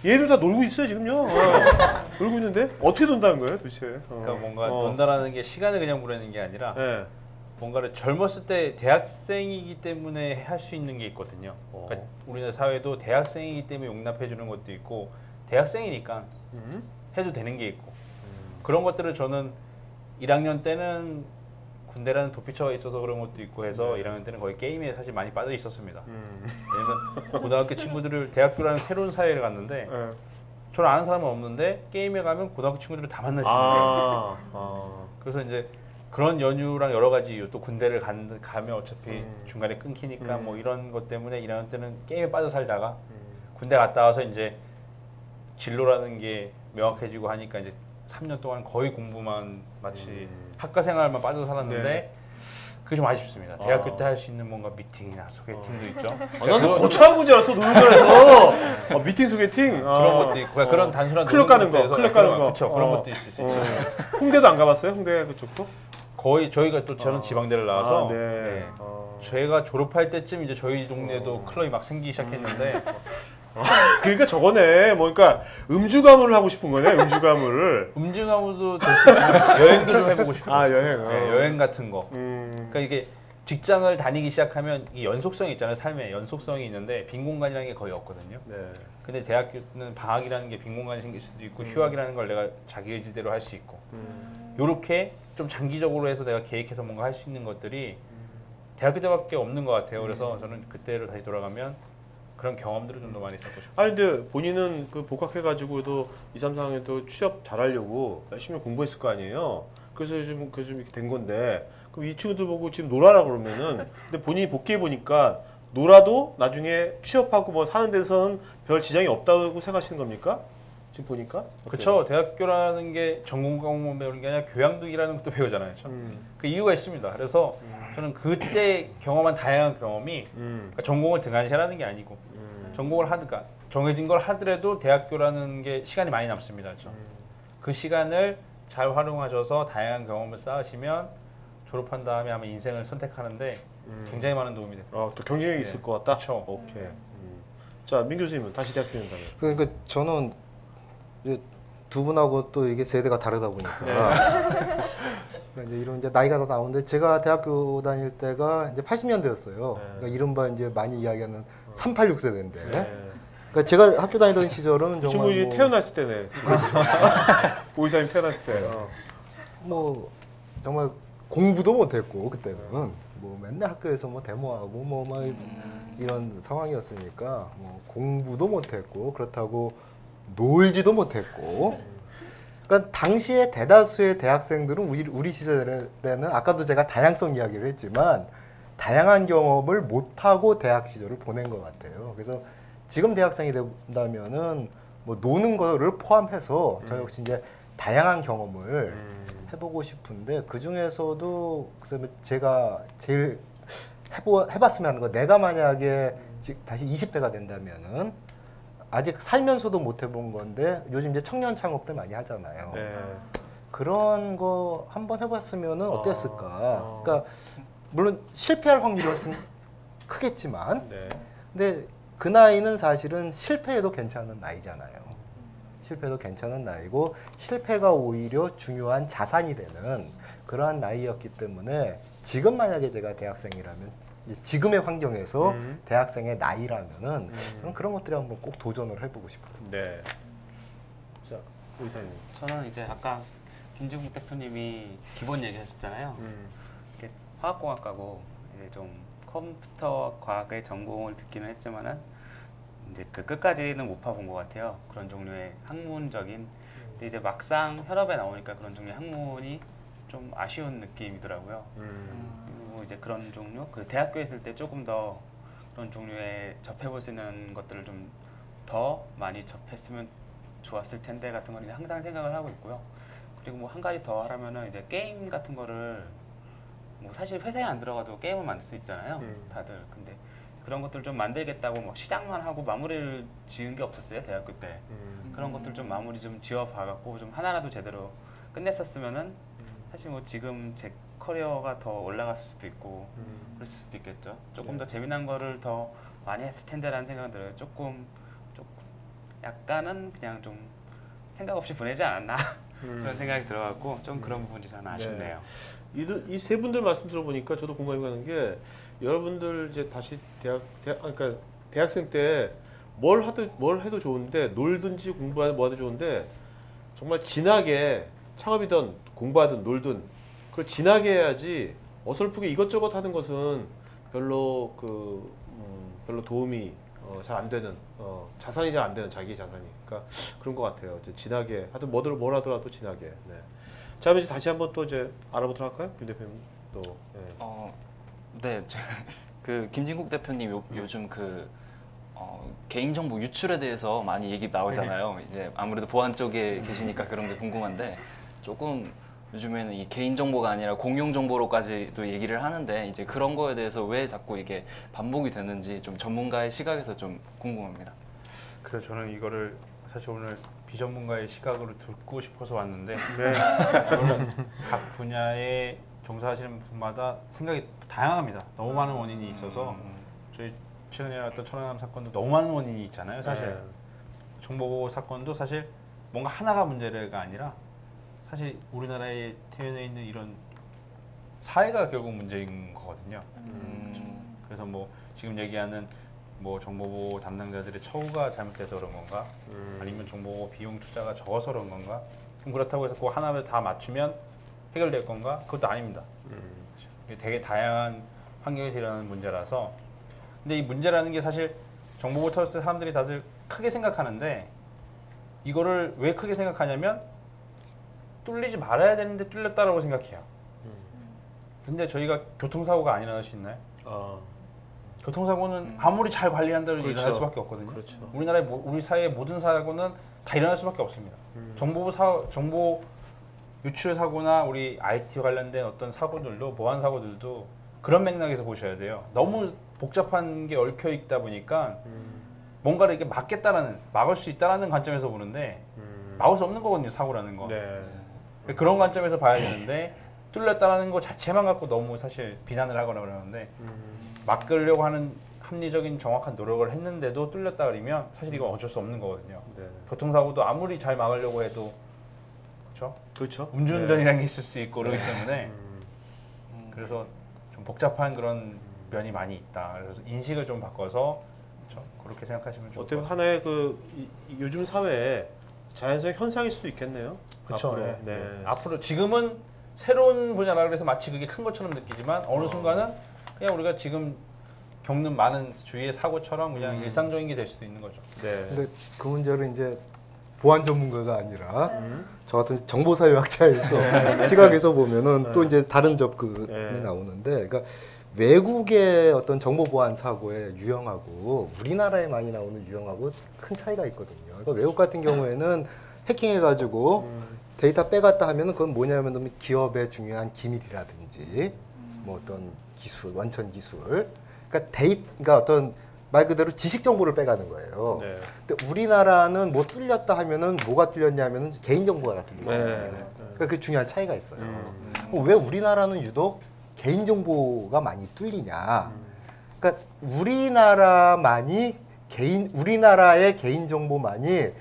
얘들 다 놀고 있어요 지금요. 놀고 있는데 어떻게 논다는 거예요 도대체? 그러니까 뭔가 논다라는 게 시간을 그냥 보내는 게 아니라 네. 뭔가를 젊었을 때 대학생이기 때문에 할 수 있는 게 있거든요. 그러니까 우리나라 사회도 대학생이기 때문에 용납해 주는 것도 있고 대학생이니까 해도 되는 게 있고 그런 것들을 저는 1학년 때는 군대라는 도피처가 있어서 그런 것도 있고 해서 1학년 때는 거의 게임에 사실 많이 빠져 있었습니다. 왜냐면 고등학교 친구들을 대학교라는 새로운 사회를 갔는데 저를 아는 사람은 없는데 게임에 가면 고등학교 친구들을 다 만날 수 있는 거예요. 그래서 이제 그런 연유랑 여러 가지 이유 또 군대를 가면 어차피 중간에 끊기니까 뭐 이런 것 때문에 1학년 때는 게임에 빠져 살다가 군대 갔다 와서 이제 진로라는 게 명확해지고 하니까 이제 3년 동안 거의 공부만 마치 학과 생활만 빠져 살았는데 네. 그게 좀 아쉽습니다. 대학교 때 할 수 있는 뭔가 미팅이나 소개팅도 있죠. 나는 거창한 문제 알았어 노는 거라서 미팅 소개팅 그런 것도 있고 그런 단순한 클럽 가는 거, 클럽 가는 거. 그렇죠. 그런 것도 있을 수 있죠. 홍대도 안 가봤어요? 홍대 그쪽도? 거의 저희가 또 저는 지방대를 나와서 네. 제가 졸업할 때쯤 이제 저희 동네도 클럽이 막 생기기 시작했는데 그러니까 저거네. 그러니까 음주 가물을 하고 싶은 거네. 음주 가물을. 음주가무도 될 수 있고 여행도 좀 해보고 싶고 여행. 네, 여행 같은 거. 그러니까 이게 직장을 다니기 시작하면 이 연속성이 있잖아요. 삶에 연속성이 있는데 빈 공간이라는 게 거의 없거든요. 네. 근데 대학교는 방학이라는 게 빈 공간이 생길 수도 있고 휴학이라는 걸 내가 자기 의지대로 할 수 있고 요렇게 좀 장기적으로 해서 내가 계획해서 뭔가 할 수 있는 것들이 대학교 때밖에 없는 것 같아요. 그래서 저는 그때로 다시 돌아가면 그런 경험들을 좀 더 많이 쌓고 싶어요. 아니 근데 본인은 그 복학해가지고도 2, 3, 4학년도 취업 잘하려고 열심히 공부했을 거 아니에요. 그래서 요즘 이렇게 된 건데 그럼 이 친구들 보고 지금 놀아라 그러면은 근데 본인이 복귀해 보니까 놀아도 나중에 취업하고 뭐 사는 데서는 별 지장이 없다고 생각하시는 겁니까? 지금 보니까? 그렇죠. 대학교라는 게 전공 과목만 배우는 게 아니라 교양학이라는 것도 배우잖아요. 그 이유가 있습니다. 그래서 저는 그때 경험한 다양한 경험이 그러니까 전공을 등한시하는 게 아니고 전공을 하든가 정해진 걸 하더라도 대학교라는 게 시간이 많이 남습니다. 그렇죠? 그 시간을 잘 활용하셔서 다양한 경험을 쌓으시면 졸업한 다음에 아마 인생을 선택하는데 굉장히 많은 도움이 됩니다. 또 경쟁력이 있을 것 같다? 그렇죠. 오케이. 자, 민 교수님은 다시 대학생 된다면? 그러니까 저는 이제 두 분하고 또 이게 세대가 다르다 보니까 그러니까 이제 이런 이제 나이가 더 나오는데 제가 대학교 다닐 때가 이제 80년대였어요. 그러니까 이른바 이제 많이 이야기하는 386 세대인데. 그러니까 제가 학교 다니던 시절은 지금 정말 이제 태어났을 때네. 오이사님 태어났을 때. 뭐 정말 공부도 못했고 그때는 뭐 맨날 학교에서 뭐 데모하고 뭐 막 이런 상황이었으니까 뭐 공부도 못했고 그렇다고 놀지도 못했고 그러니까 당시에 대다수의 대학생들은 우리 시절에는 아까도 제가 다양성 이야기를 했지만 다양한 경험을 못하고 대학 시절을 보낸 것 같아요. 그래서 지금 대학생이 된다면은 뭐 노는 거를 포함해서 저 역시 이제 다양한 경험을 해보고 싶은데 그 중에서도 그다음에 제가 제일 해봤으면 하는 거 내가 만약에 다시 20대가 된다면은 아직 살면서도 못 해본 건데 요즘 이제 청년 창업들 많이 하잖아요. 그런 거 한번 해봤으면은 어땠을까? 그러니까 물론 실패할 확률이 훨씬 크겠지만, 근데 그 나이는 사실은 실패해도 괜찮은 나이잖아요. 실패도 괜찮은 나이고 실패가 오히려 중요한 자산이 되는 그러한 나이였기 때문에 지금 만약에 제가 대학생이라면 지금의 환경에서 대학생의 나이라면은 그런 것들에 한번 꼭 도전을 해보고 싶어요. 네. 자, 의사님. 저는 이제 아까 김진국 대표님이 기본 얘기하셨잖아요. 이게 화학공학과고 이제 좀 컴퓨터 과학의 전공을 듣기는 했지만은 이제 그 끝까지는 못 파본 것 같아요. 그런 종류의 학문적인. 근데 이제 막상 혈업에 나오니까 그런 종류의 학문이 좀 아쉬운 느낌이더라고요. 그리고 이제 그런 종류, 그 대학교에 있을 때 조금 더 그런 종류의 접해볼 수 있는 것들을 좀 더 많이 접했으면 좋았을 텐데 같은 건 항상 생각을 하고 있고요. 그리고 뭐 한 가지 더 하라면은 이제 게임 같은 거를 뭐 사실 회사에 안 들어가도 게임을 만들 수 있잖아요. 다들. 근데 그런 것들 좀 만들겠다고 뭐 시작만 하고 마무리를 지은 게 없었어요. 대학교 때. 그런 것들 좀 마무리 좀 지어 봐갖고 좀 하나라도 제대로 끝냈었으면은 사실 뭐 지금 제 커리어가 더 올라갔을 수도 있고 그랬을 수도 있겠죠. 조금 더 재미난 거를 더 많이 했을 텐데라는 생각은 들어요. 조금 약간은 그냥 좀 생각 없이 보내지 않았나 그런 생각이 들어갖고 좀 그런 부분이 저는 아쉽네요. 이 세 분들 말씀 들어보니까 저도 공감이 가는 게 여러분들 이제 다시 그러니까 대학생 때 뭘 해도 좋은데 놀든지 공부하든 뭐 하든 좋은데 정말 진하게 창업이든 공부하든 놀든 그걸 진하게 해야지 어설프게 이것저것 하는 것은 별로 별로 도움이 잘 안 되는 자산이 잘 안 되는 자기 자산이 그러니까 그런 것 같아요. 이제 진하게 하여튼 뭘 하더라도 진하게. 네. 자, 그럼 이제 다시 한번 또 이제 알아보도록 할까요, 김 대표님 또. 네, 그 김진국 대표님 요즘 개인정보 유출에 대해서 많이 얘기 나오잖아요. 이제 아무래도 보안 쪽에 계시니까 그런 게 궁금한데 조금 요즘에는 이 개인정보가 아니라 공용정보로까지도 얘기를 하는데 이제 그런 거에 대해서 왜 자꾸 이게 반복이 되는지 좀 전문가의 시각에서 좀 궁금합니다. 그래서 저는 이거를 사실 오늘 비전문가의 시각으로 듣고 싶어서 왔는데 물론 각 분야에 종사하시는 분마다 생각이 다양합니다. 너무 많은 원인이 있어서 저희 최근에 났던 천안함 사건도 너무 많은 원인이 있잖아요. 사실 정보보호 사건도 사실 뭔가 하나가 문제가 아니라 사실 우리나라에 태어나 있는 이런 사회가 결국 문제인 거거든요. 그래서 뭐 지금 얘기하는 뭐 정보보호 담당자들의 처우가 잘못돼서 그런 건가? 아니면 정보보호 비용 투자가 적어서 그런 건가? 그럼 그렇다고 해서 그 하나를 다 맞추면 해결될 건가? 그것도 아닙니다. 되게 다양한 환경에서 일어나는 문제라서 근데 이 문제라는 게 사실 정보부 털었을 때 사람들이 다들 크게 생각하는데 이거를 왜 크게 생각하냐면 뚫리지 말아야 되는데 뚫렸다라고 생각해요. 근데 저희가 교통사고가 안 일어날 수 있나요? 교통사고는 아무리 잘 관리한다고 그렇죠. 일어날 수밖에 없거든요. 그렇죠. 우리 사회의 모든 사고는 다 일어날 수밖에 없습니다. 정보 유출 사고나 우리 IT 관련된 어떤 사고들도 보안 사고들도 그런 맥락에서 보셔야 돼요. 너무 복잡한 게 얽혀 있다 보니까 뭔가를 이렇게 막을 수 있다라는 관점에서 보는데 막을 수 없는 거거든요, 사고라는 거. 네. 그런 관점에서 봐야 되는데 뚫렸다라는 거 자체만 갖고 너무 사실 비난을 하거나 그러는데 막으려고 하는 합리적인 정확한 노력을 했는데도 뚫렸다 그러면 사실 이건 어쩔 수 없는 거거든요. 네. 교통사고도 아무리 잘 막으려고 해도 그렇죠? 그렇죠. 음주운전이라는 게 있을 수 있고 그렇기 때문에 그래서 좀 복잡한 그런 면이 많이 있다. 그래서 인식을 좀 바꿔서 그렇죠? 그렇게 생각하시면 좋을 어떻게 것 보면 하나의 요즘 사회에 자연스러운 현상일 수도 있겠네요. 그렇죠. 앞으로. 네. 네. 앞으로 지금은 새로운 분야라 그래서 마치 그게 큰 것처럼 느끼지만 어느 순간은 그냥 우리가 지금 겪는 많은 주위의 사고처럼 그냥 일상적인 게 될 수도 있는 거죠. 네. 근데 그 문제를 이제 보안 전문가가 아니라 저 같은 정보사회학자의 또 시각에서 보면은 또 이제 다른 접근이 네. 나오는데, 그러니까 외국의 어떤 정보 보안 사고의 유형하고 우리나라에 많이 나오는 유형하고 큰 차이가 있거든요. 그러니까 외국 같은 경우에는 해킹해가지고 데이터 빼갔다 하면은 그건 뭐냐면 기업의 중요한 기밀이라든지 뭐 어떤 기술, 원천 기술, 그러니까 어떤 말 그대로 지식 정보를 빼가는 거예요. 네. 근데 우리나라는 뭐 뚫렸다 하면은 뭐가 뚫렸냐면은 개인 정보가 다 뚫려요. 네. 그러니까 그 중요한 차이가 있어요. 왜 우리나라는 유독 개인 정보가 많이 뚫리냐? 그러니까 우리나라의 개인 정보만이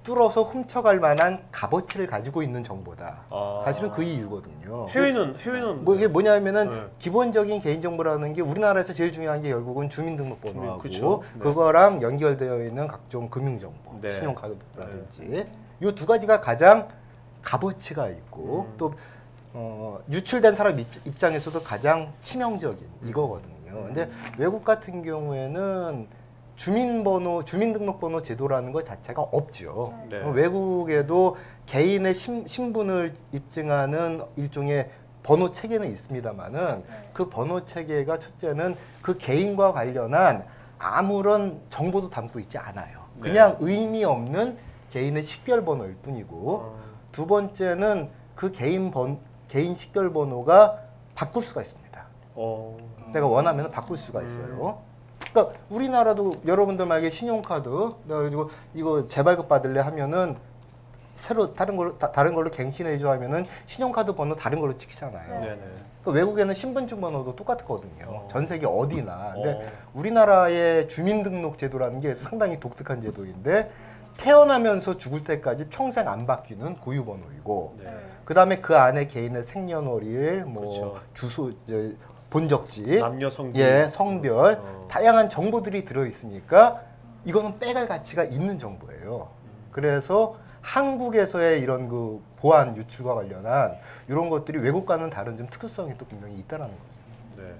뚫어서 훔쳐갈 만한 값어치를 가지고 있는 정보다. 사실은 그 이유거든요. 해외는 뭐 이게 뭐냐면은 네. 기본적인 개인 정보라는 게 우리나라에서 제일 중요한 게 결국은 주민등록번호하고 그쵸. 네. 그거랑 연결되어 있는 각종 금융정보, 네. 신용카드라든지 이 두 가지가 가장 값어치가 있고 또 유출된 사람 입장에서도 가장 치명적인 이거거든요. 근데 외국 같은 경우에는 주민등록번호 제도라는 것 자체가 없죠. 네. 외국에도 개인의 신분을 입증하는 일종의 번호 체계는 있습니다만은 그 번호 체계가 첫째는 그 개인과 관련한 아무런 정보도 담고 있지 않아요. 그냥 의미 없는 개인의 식별번호일 뿐이고, 두 번째는 그 개인 식별번호가 바꿀 수가 있습니다. 내가 원하면 바꿀 수가 있어요. 그러니까 우리나라도 여러분들 만약에 신용카드 그래가지고 이거 재발급 받을래 하면은 새로 다른 걸로 갱신해줘 하면은 신용카드 번호 다른 걸로 찍히잖아요. 네네. 그러니까 외국에는 신분증 번호도 똑같거든요. 전 세계 어디나. 근데 우리나라의 주민등록 제도라는 게 상당히 독특한 제도인데 태어나면서 죽을 때까지 평생 안 바뀌는 고유 번호이고, 네. 그다음에 그 안에 개인의 생년월일, 뭐 그렇죠. 주소, 본적지, 남녀 성별, 예, 성별, 다양한 정보들이 들어 있으니까 이거는 빼갈 가치가 있는 정보예요. 그래서 한국에서의 이런 그 보안 유출과 관련한 이런 것들이 외국과는 다른 좀 특수성이 또 분명히 있다라는 거죠. 네.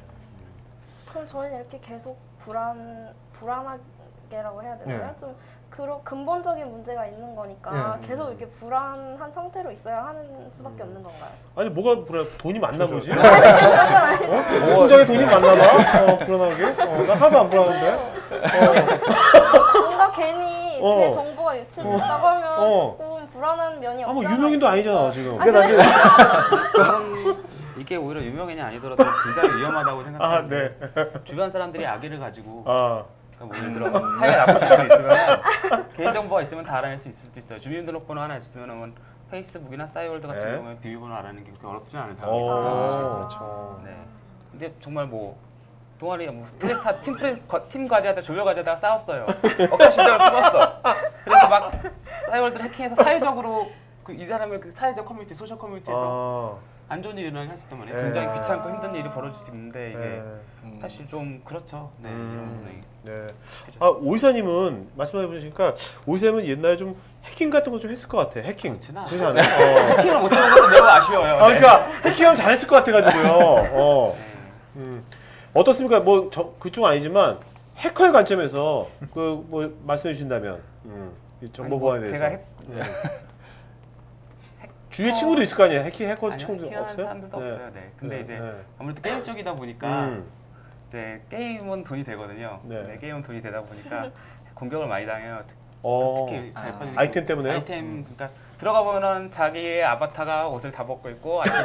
그럼 저희는 이렇게 계속 불안하게라고 해야 되나요? 네. 좀 그런 근본적인 문제가 있는 거니까 네. 계속 이렇게 불안한 상태로 있어야 하는 수밖에 없는 건가요? 아니 뭐가 돈이 많나 보지? 네. 통장에 돈이 많나 봐? 불안하게? 나 하나도 안 불안한데? 뭔가 괜히 제 정보가 유출됐다고 하면 조금 불안한 면이 뭐 없잖아요. 유명인도 아니잖아 지금. 그게 사실 저는 이게 오히려 유명인이 아니더라도 굉장히 위험하다고 생각하는데 네. 주변 사람들이 악의를 가지고 아, 뭐 예를 들어 사이가 나쁜 사람이 있으면 개인정보가 있으면 다 알아낼 수 있을 수도 있어요. 주민등록번호 하나 있으면 페이스북이나 싸이월드 같은 네. 경우에 비밀번호 알아내는 게 그렇게 어렵지 않은 상황이잖아요. 그렇죠. 네. 근데 정말 뭐 동아리 팀 과제하다 조별 과제하다가 싸웠어요. 억하 심정을 풀었어. 그래서 막 싸이월드 해킹해서 사회적으로 이 사람을 그 사회적 커뮤니티, 소셜 커뮤니티에서 안 좋은 일이 일어나게 했었단 말이에요. 네. 굉장히 귀찮고 힘든 일이 벌어질 수 있는데 이게 네. 사실 좀 그렇죠. 네. 이런 부분이. 네. 오이사님은 말씀해 보시니까 오이사님은 옛날에 좀 해킹 같은 거 좀 했을 것 같아. 해킹. 그렇진 않아요. 그렇지 않아요? 해킹을 못하는 것도 매우 아쉬워요. 네. 그러니까 해킹하면 잘했을 것 같아가지고요. 어떻습니까? 뭐 그쪽 아니지만 해커의 관점에서 그 뭐 말씀해 주신다면 이 정보 아니, 보안에 대해서 제가 주위에 친구도 있을 거 아니에요? 해커 아니요, 친구도 해킹하는 없어요? 사람들도 없어요. 네. 근데 네, 이제 네. 아무래도 게임 쪽이다 보니까 음. 이제 게임은 돈이 되거든요. 네. 네. 게임은 돈이 되다 보니까 공격을 많이 당해요. 특히 잘 아. 빠지는 아이템 때문에요? 아이템 그러니까 들어가 보면은 자기의 아바타가 옷을 다 벗고 있고 아이템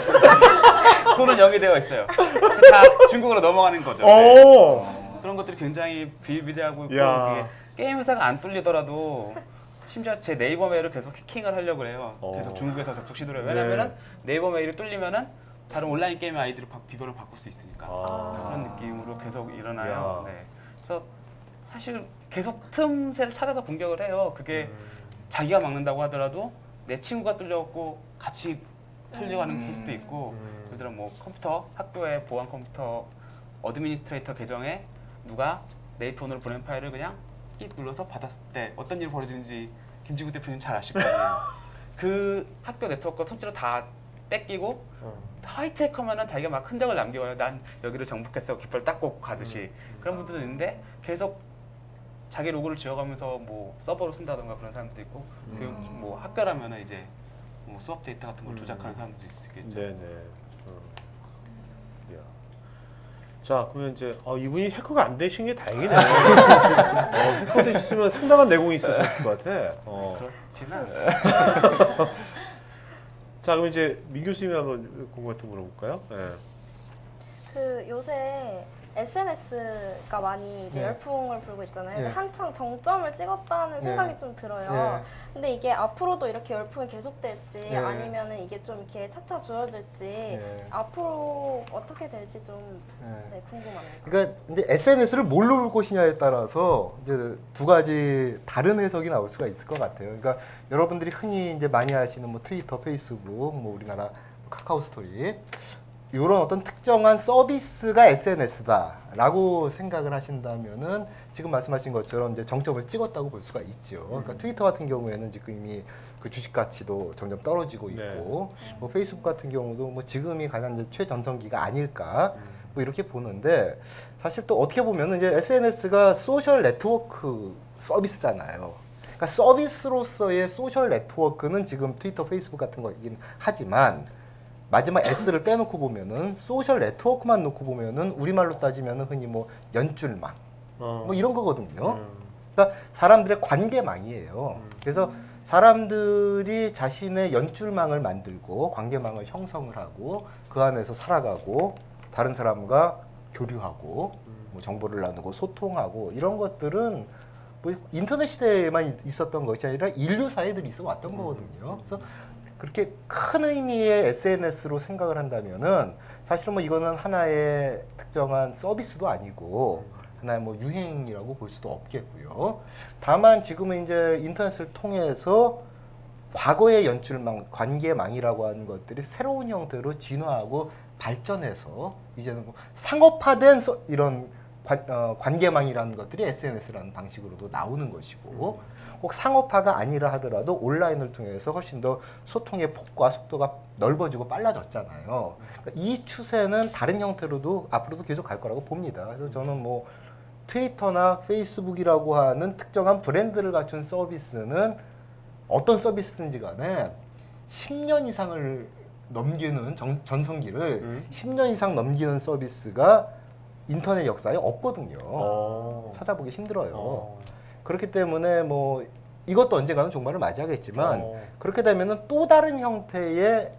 돈은 0이 되어 있어요. 다 중국으로 넘어가는 거죠. 네. 오. 그런 것들이 굉장히 비일비재하고 있고 야. 이게 게임 회사가 안 뚫리더라도 심지어 제 네이버 메일을 계속 해킹을 하려고 해요. 계속 중국에서 접속 시도를 해요. 왜냐면은 네이버 메일이 뚫리면은 다른 온라인 게임 아이디를 비번을 바꿀 수 있으니까 그런 느낌으로 계속 일어나요. 야. 네. 그래서 사실 계속 틈새를 찾아서 공격을 해요. 그게 자기가 막는다고 하더라도 내 친구가 뚫려갖고 같이 털려가는 케이스도 있고 예를 들어 뭐 컴퓨터 학교의 보안 컴퓨터 어드미니스트레이터 계정에 누가 내 돈으로 보낸 파일을 그냥 끽 눌러서 받았을 때 어떤 일이 벌어지는지 김지구 대표님 잘 아실 거예요. 그 학교 네트워크가 통째로 다 뺏기고 화이트 해커면은 자기가 막 흔적을 남겨요. 난 여기를 정복했어. 깃발 딱 꽂고 가듯이 그런 분들도 있는데 계속 자기 로고를 지어가면서 뭐 서버로 쓴다던가 그런 사람들도 있고 뭐 학교라면은 이제 뭐 수업 데이터 같은 걸 조작하는 사람들도 있겠죠. 네네. 야. 자, 그러면 이제 이분이 해커가 안 되신 게 다행이네요. 해커 되셨으면 상당한 내공이 있으셨을 것 같아. 그렇지는 않아요. 자, 그럼 이제 민 교수님이 한번 궁금한 거 물어볼까요? 네. 그 요새 SNS가 많이 이제 네. 열풍을 불고 있잖아요. 네. 근데 한창 정점을 찍었다는 생각이 네. 좀 들어요. 네. 근데 이게 앞으로도 이렇게 열풍이 계속될지 네. 아니면은 이게 좀 이렇게 차차 줄어들지 네. 앞으로 어떻게 될지 좀 네. 궁금합니다. 그러니까 이제 SNS를 뭘로 볼 것이냐에 따라서 이제 두 가지 다른 해석이 나올 수가 있을 것 같아요. 그러니까 여러분들이 흔히 이제 많이 하시는 뭐 트위터, 페이스북, 뭐 우리나라 카카오 스토리 이런 어떤 특정한 서비스가 SNS다라고 생각을 하신다면은 지금 말씀하신 것처럼 이제 정점을 찍었다고 볼 수가 있죠. 그러니까 트위터 같은 경우에는 지금 이미 그 주식 가치도 점점 떨어지고 있고, 네. 뭐 페이스북 같은 경우도 뭐 지금이 가장 이제 최전성기가 아닐까 뭐 이렇게 보는데 사실 또 어떻게 보면은 이제 SNS가 소셜 네트워크 서비스잖아요. 그러니까 서비스로서의 소셜 네트워크는 지금 트위터, 페이스북 같은 거이긴 하지만 마지막 S를 빼놓고 보면은 소셜 네트워크만 놓고 보면은 우리말로 따지면은 흔히 뭐 연줄망 뭐 이런 거거든요. 그러니까 사람들의 관계망이에요. 그래서 사람들이 자신의 연줄망을 만들고 관계망을 형성을 하고 그 안에서 살아가고 다른 사람과 교류하고 뭐 정보를 나누고 소통하고 이런 것들은 뭐 인터넷 시대에만 있었던 것이 아니라 인류사에 늘 있어 왔던 거거든요. 그래서 그렇게 큰 의미의 SNS로 생각을 한다면은 사실은 뭐 이거는 하나의 특정한 서비스도 아니고 하나의 뭐 유행이라고 볼 수도 없겠고요. 다만 지금은 이제 인터넷을 통해서 과거의 연출망, 관계망이라고 하는 것들이 새로운 형태로 진화하고 발전해서 이제는 뭐 상업화된 이런 관계망이라는 것들이 SNS라는 방식으로도 나오는 것이고 꼭 상업화가 아니라 하더라도 온라인을 통해서 훨씬 더 소통의 폭과 속도가 넓어지고 빨라졌잖아요. 그러니까 이 추세는 다른 형태로도 앞으로도 계속 갈 거라고 봅니다. 그래서 저는 뭐 트위터나 페이스북이라고 하는 특정한 브랜드를 갖춘 서비스는 어떤 서비스든지 간에 10년 이상을 넘기는 전성기를 10년 이상 넘기는 서비스가 인터넷 역사에 없거든요. 찾아보기 힘들어요. 그렇기 때문에 뭐 이것도 언젠가는 종말을 맞이하겠지만 그렇게 되면은 또 다른 형태의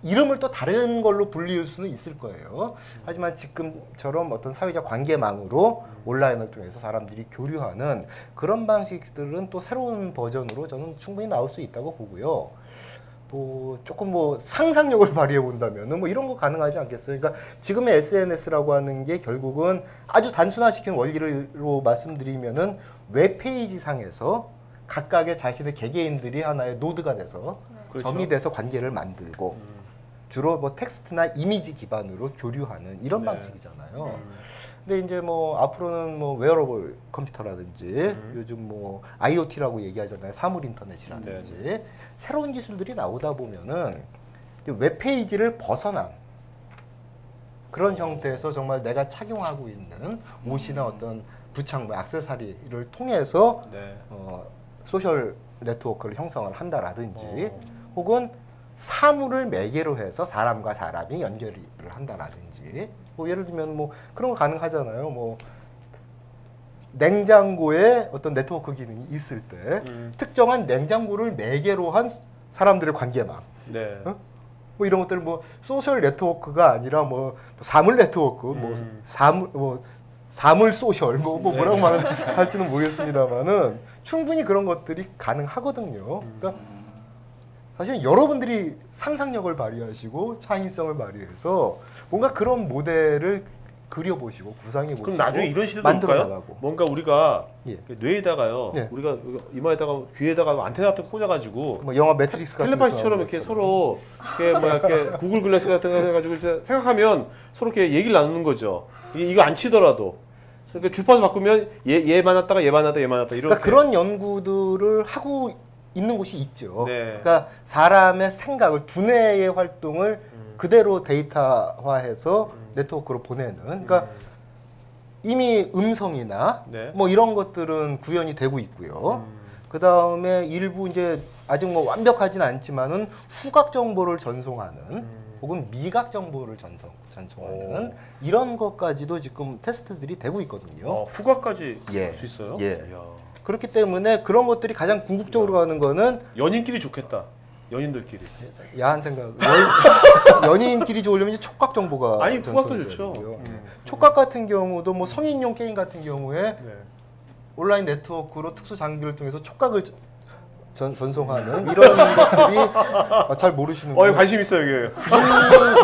이름을 또 다른 걸로 불릴 수는 있을 거예요. 하지만 지금처럼 어떤 사회적 관계망으로 온라인을 통해서 사람들이 교류하는 그런 방식들은 또 새로운 버전으로 저는 충분히 나올 수 있다고 보고요. 뭐 조금 뭐 상상력을 발휘해 본다면은 뭐 이런 거 가능하지 않겠어요? 그러니까 지금의 SNS라고 하는 게 결국은 아주 단순화시킨 원리로 말씀드리면은 웹페이지 상에서 각각의 자신의 개개인들이 하나의 노드가 돼서 그렇죠. 점이 돼서 관계를 만들고 주로 뭐 텍스트나 이미지 기반으로 교류하는 이런 방식이잖아요. 근데 이제 뭐 앞으로는 뭐 웨어러블 컴퓨터라든지 요즘 뭐 IoT라고 얘기하잖아요. 사물 인터넷이라든지 새로운 기술들이 나오다 보면은 웹페이지를 벗어난 그런 형태에서 정말 내가 착용하고 있는 옷이나 어떤 부착, 뭐 액세서리를 통해서 네. 소셜 네트워크를 형성을 한다라든지 혹은 사물을 매개로 해서 사람과 사람이 연결을 한다라든지 뭐 예를 들면 뭐 그런 거 가능하잖아요. 뭐 냉장고에 어떤 네트워크 기능이 있을 때 특정한 냉장고를 매개로 한 사람들의 관계망 네. 뭐 이런 것들 뭐 소셜 네트워크가 아니라 뭐 사물 네트워크 뭐 사물 소셜 뭐라고 말할지는 모르겠습니다만은 충분히 그런 것들이 가능하거든요. 그러니까 사실 여러분들이 상상력을 발휘하시고 창의성을 발휘해서 뭔가 그런 모델을 그려보시고 구상해보시고 그럼 나중에 이런 시대도 만들어 올까요? 나가고. 뭔가 우리가 예. 뇌에다가요, 예. 우리가 이마에다가 귀에다가 안테나 같은 거 꽂아가지고 뭐 영화 매트릭스 같은 텔레파시처럼 이렇게 서로 이렇게 뭐 이렇게 구글 글래스 같은 거 해가지고 이제 생각하면 서로 이렇게 얘기를 나누는 거죠. 이거 안 치더라도. 그러니까 주파수 바꾸면 얘 만났다가 얘 만났다 얘 만났다 이렇게. 그러니까 그런 연구들을 하고 있는 곳이 있죠. 네. 그러니까 사람의 생각을 두뇌의 활동을 그대로 데이터화해서 네트워크로 보내는. 그러니까 이미 음성이나 네. 뭐 이런 것들은 구현이 되고 있고요. 그 다음에 일부 이제 아직 뭐 완벽하진 않지만은 후각 정보를 전송하는 혹은 미각 정보를 전송하는 이런 것까지도 지금 테스트들이 되고 있거든요. 후각까지 예. 할 수 있어요? 예. 이야. 그렇기 때문에 그런 것들이 가장 궁극적으로 가는 거는 연인끼리 좋겠다. 연인들끼리. 야한 생각. 연인끼리 좋으려면 이제 촉각 정보가 아니, 후각도 전송이 좋죠. 되고요. 촉각 같은 경우도 뭐 성인용 게임 같은 경우에 네. 온라인 네트워크로 특수 장비를 통해서 촉각을 전송하는 이런 것들이 잘 모르시는군요. 관심 있어요, 이게.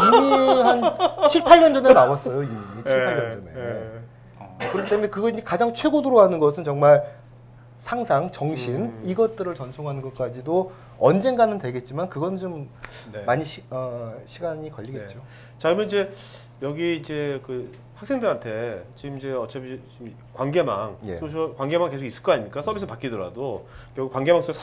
이미 한 7, 8년 전에 나왔어요. 이미 7, 8년 전에. 예. 그렇기 때문에 그거 이제 가장 최고도로 하는 것은 정말 상상, 정신 이것들을 전송하는 것까지도 언젠가는 되겠지만 그건 좀 네. 많이 시간이 걸리겠죠. 자, 그러면 이제 여기 이제 그 학생들한테 지금 이제 어차피 지금 관계망, 예. 소셜 관계망 계속 있을 거 아닙니까? 서비스 바뀌더라도 결국 관계망 속에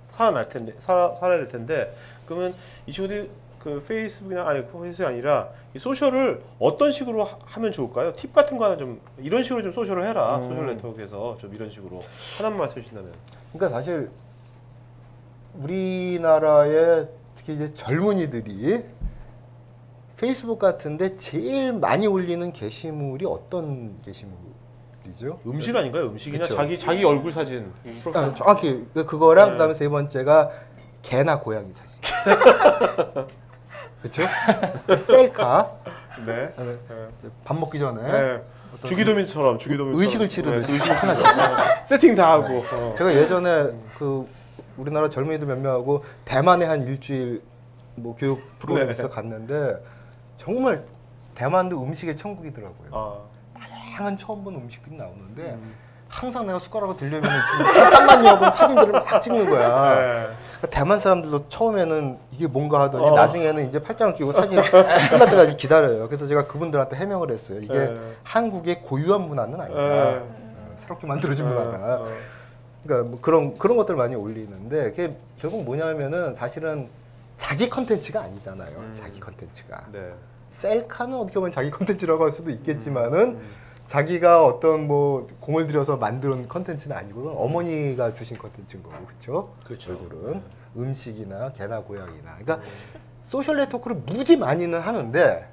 살아날 텐데 살아야 될 텐데 그러면 이 친구들이 그 페이스북이나 아니 페이스북이 아니라 이 소셜을 어떤 식으로 하면 좋을까요? 팁 같은 거 하나 좀 이런 식으로 좀 소셜을 해라. 소셜 네트워크에서 좀 이런 식으로 하나만 말씀해 주신다면. 그러니까 사실 우리나라의 특히 이제 젊은이들이 페이스북 같은데 제일 많이 올리는 게시물이 어떤 게시물이죠? 음식 아닌가요? 음식이나 그쵸. 자기 얼굴 사진. 아, 정확히 그거랑 네. 그다음에 세 번째가 개나 고양이 사진. 그렇죠? 셀카. 네. 밥 먹기 전에 네. 주기도민처럼 의식을 치르듯이 의식을 하나씩. 세팅 다 하고. 제가 예전에 그 우리나라 젊은이들 몇 명하고 대만에 한 일주일 뭐 교육 프로그램에서 갔는데 정말 대만도 음식의 천국이더라고요. 다양한 처음 본 음식들이 나오는데 항상 내가 숟가락을 들려면 지금 잠깐만요 하고 사진들을 막 찍는 거야. 네. 대만 사람들도 처음에는 이게 뭔가 하더니 나중에는 이제 팔짱을 끼고 사진 끝날 때까지 기다려요. 그래서 제가 그분들한테 해명을 했어요. 이게 네. 한국의 고유한 문화는 아니다. 네. 새롭게 만들어진 문화다. 그러니까 뭐 그런 것들 많이 올리는데 그게 결국 뭐냐면은 사실은 자기 컨텐츠가 아니잖아요. 자기 컨텐츠가. 네. 셀카는 어떻게 보면 자기 컨텐츠라고 할 수도 있겠지만은 자기가 어떤 뭐 공을 들여서 만든 컨텐츠는 아니고 어머니가 주신 컨텐츠인 거고 그렇죠? 얼굴은 음식이나 개나 고양이나 그러니까 소셜 네트워크를 무지 많이는 하는데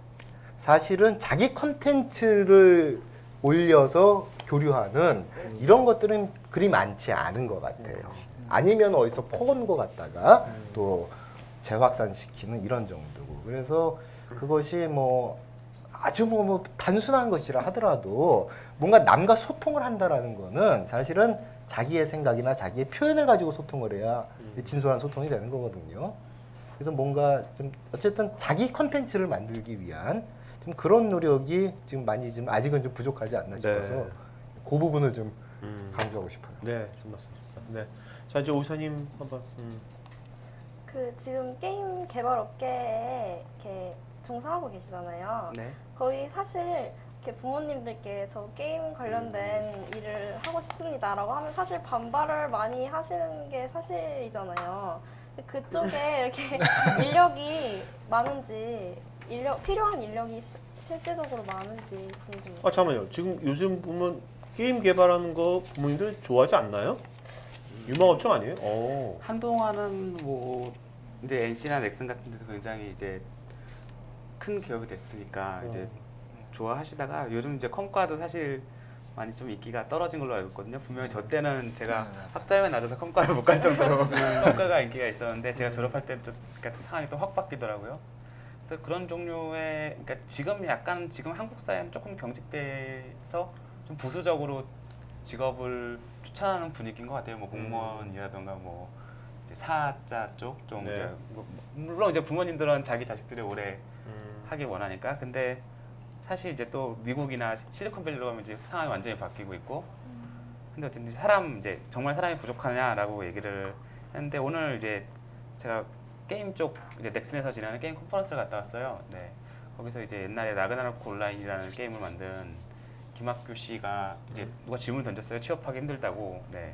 사실은 자기 컨텐츠를 올려서 교류하는 이런 것들은 그리 많지 않은 것 같아요. 아니면 어디서 퍼온 것 같다가 또 재확산시키는 이런 정도고 그래서 그것이 뭐 아주 뭐 단순한 것이라 하더라도 뭔가 남과 소통을 한다라는 거는 사실은 자기의 생각이나 자기의 표현을 가지고 소통을 해야 진솔한 소통이 되는 거거든요. 그래서 뭔가 좀 어쨌든 자기 컨텐츠를 만들기 위한 좀 그런 노력이 지금 많이 좀 아직은 좀 부족하지 않나 싶어서 네. 그 부분을 좀 강조하고 싶어요. 네, 좀 맞습니다. 네. 자, 이제 오사님 한번. 그 지금 게임 개발 업계에 이렇게 종사하고 계시잖아요. 네. 거의 사실 이렇게 부모님들께 저 게임 관련된 일을 하고 싶습니다라고 하면 사실 반발을 많이 하시는 게 사실이잖아요. 그쪽에 이렇게 인력이 많은지 필요한 인력이 실제적으로 많은지 궁금해요. 잠깐만요. 지금 요즘 보면 게임 개발하는 거 부모님들 좋아하지 않나요? 유망업종 아니에요? 한동안은 뭐 이제 NC나 넥슨 같은 데서 굉장히 이제 큰 기업이 됐으니까 이제 좋아하시다가 요즘 이제 컴과도 사실 많이 좀 인기가 떨어진 걸로 알고 있거든요. 분명히 저 때는 제가 삽자에 낮아서 컴과를 못 갈 정도로 컴과가 인기가 있었는데 제가 졸업할 때 같은 상황이 또 확 바뀌더라고요. 그래서 그런 종류의 그러니까 지금 한국 사회는 조금 경직돼서 좀 보수적으로 직업을 추천하는 분위기인 것 같아요. 뭐 공무원이라던가 뭐 이제 사자 쪽 좀 네. 이제 물론 이제 부모님들은 자기 자식들이 오래 하길 원하니까. 근데 사실 이제 또 미국이나 실리콘밸리로 가면 이제 상황이 완전히 바뀌고 있고. 근데 어쨌든 이제 정말 사람이 부족하냐라고 얘기를 했는데 오늘 이제 제가 게임 쪽 이제 넥슨에서 진행하는 게임 컨퍼런스를 갔다 왔어요. 네. 거기서 이제 옛날에 라그나로크 온라인이라는 게임을 만든 김학규 씨가 이제 누가 질문을 던졌어요. 취업하기 힘들다고. 네.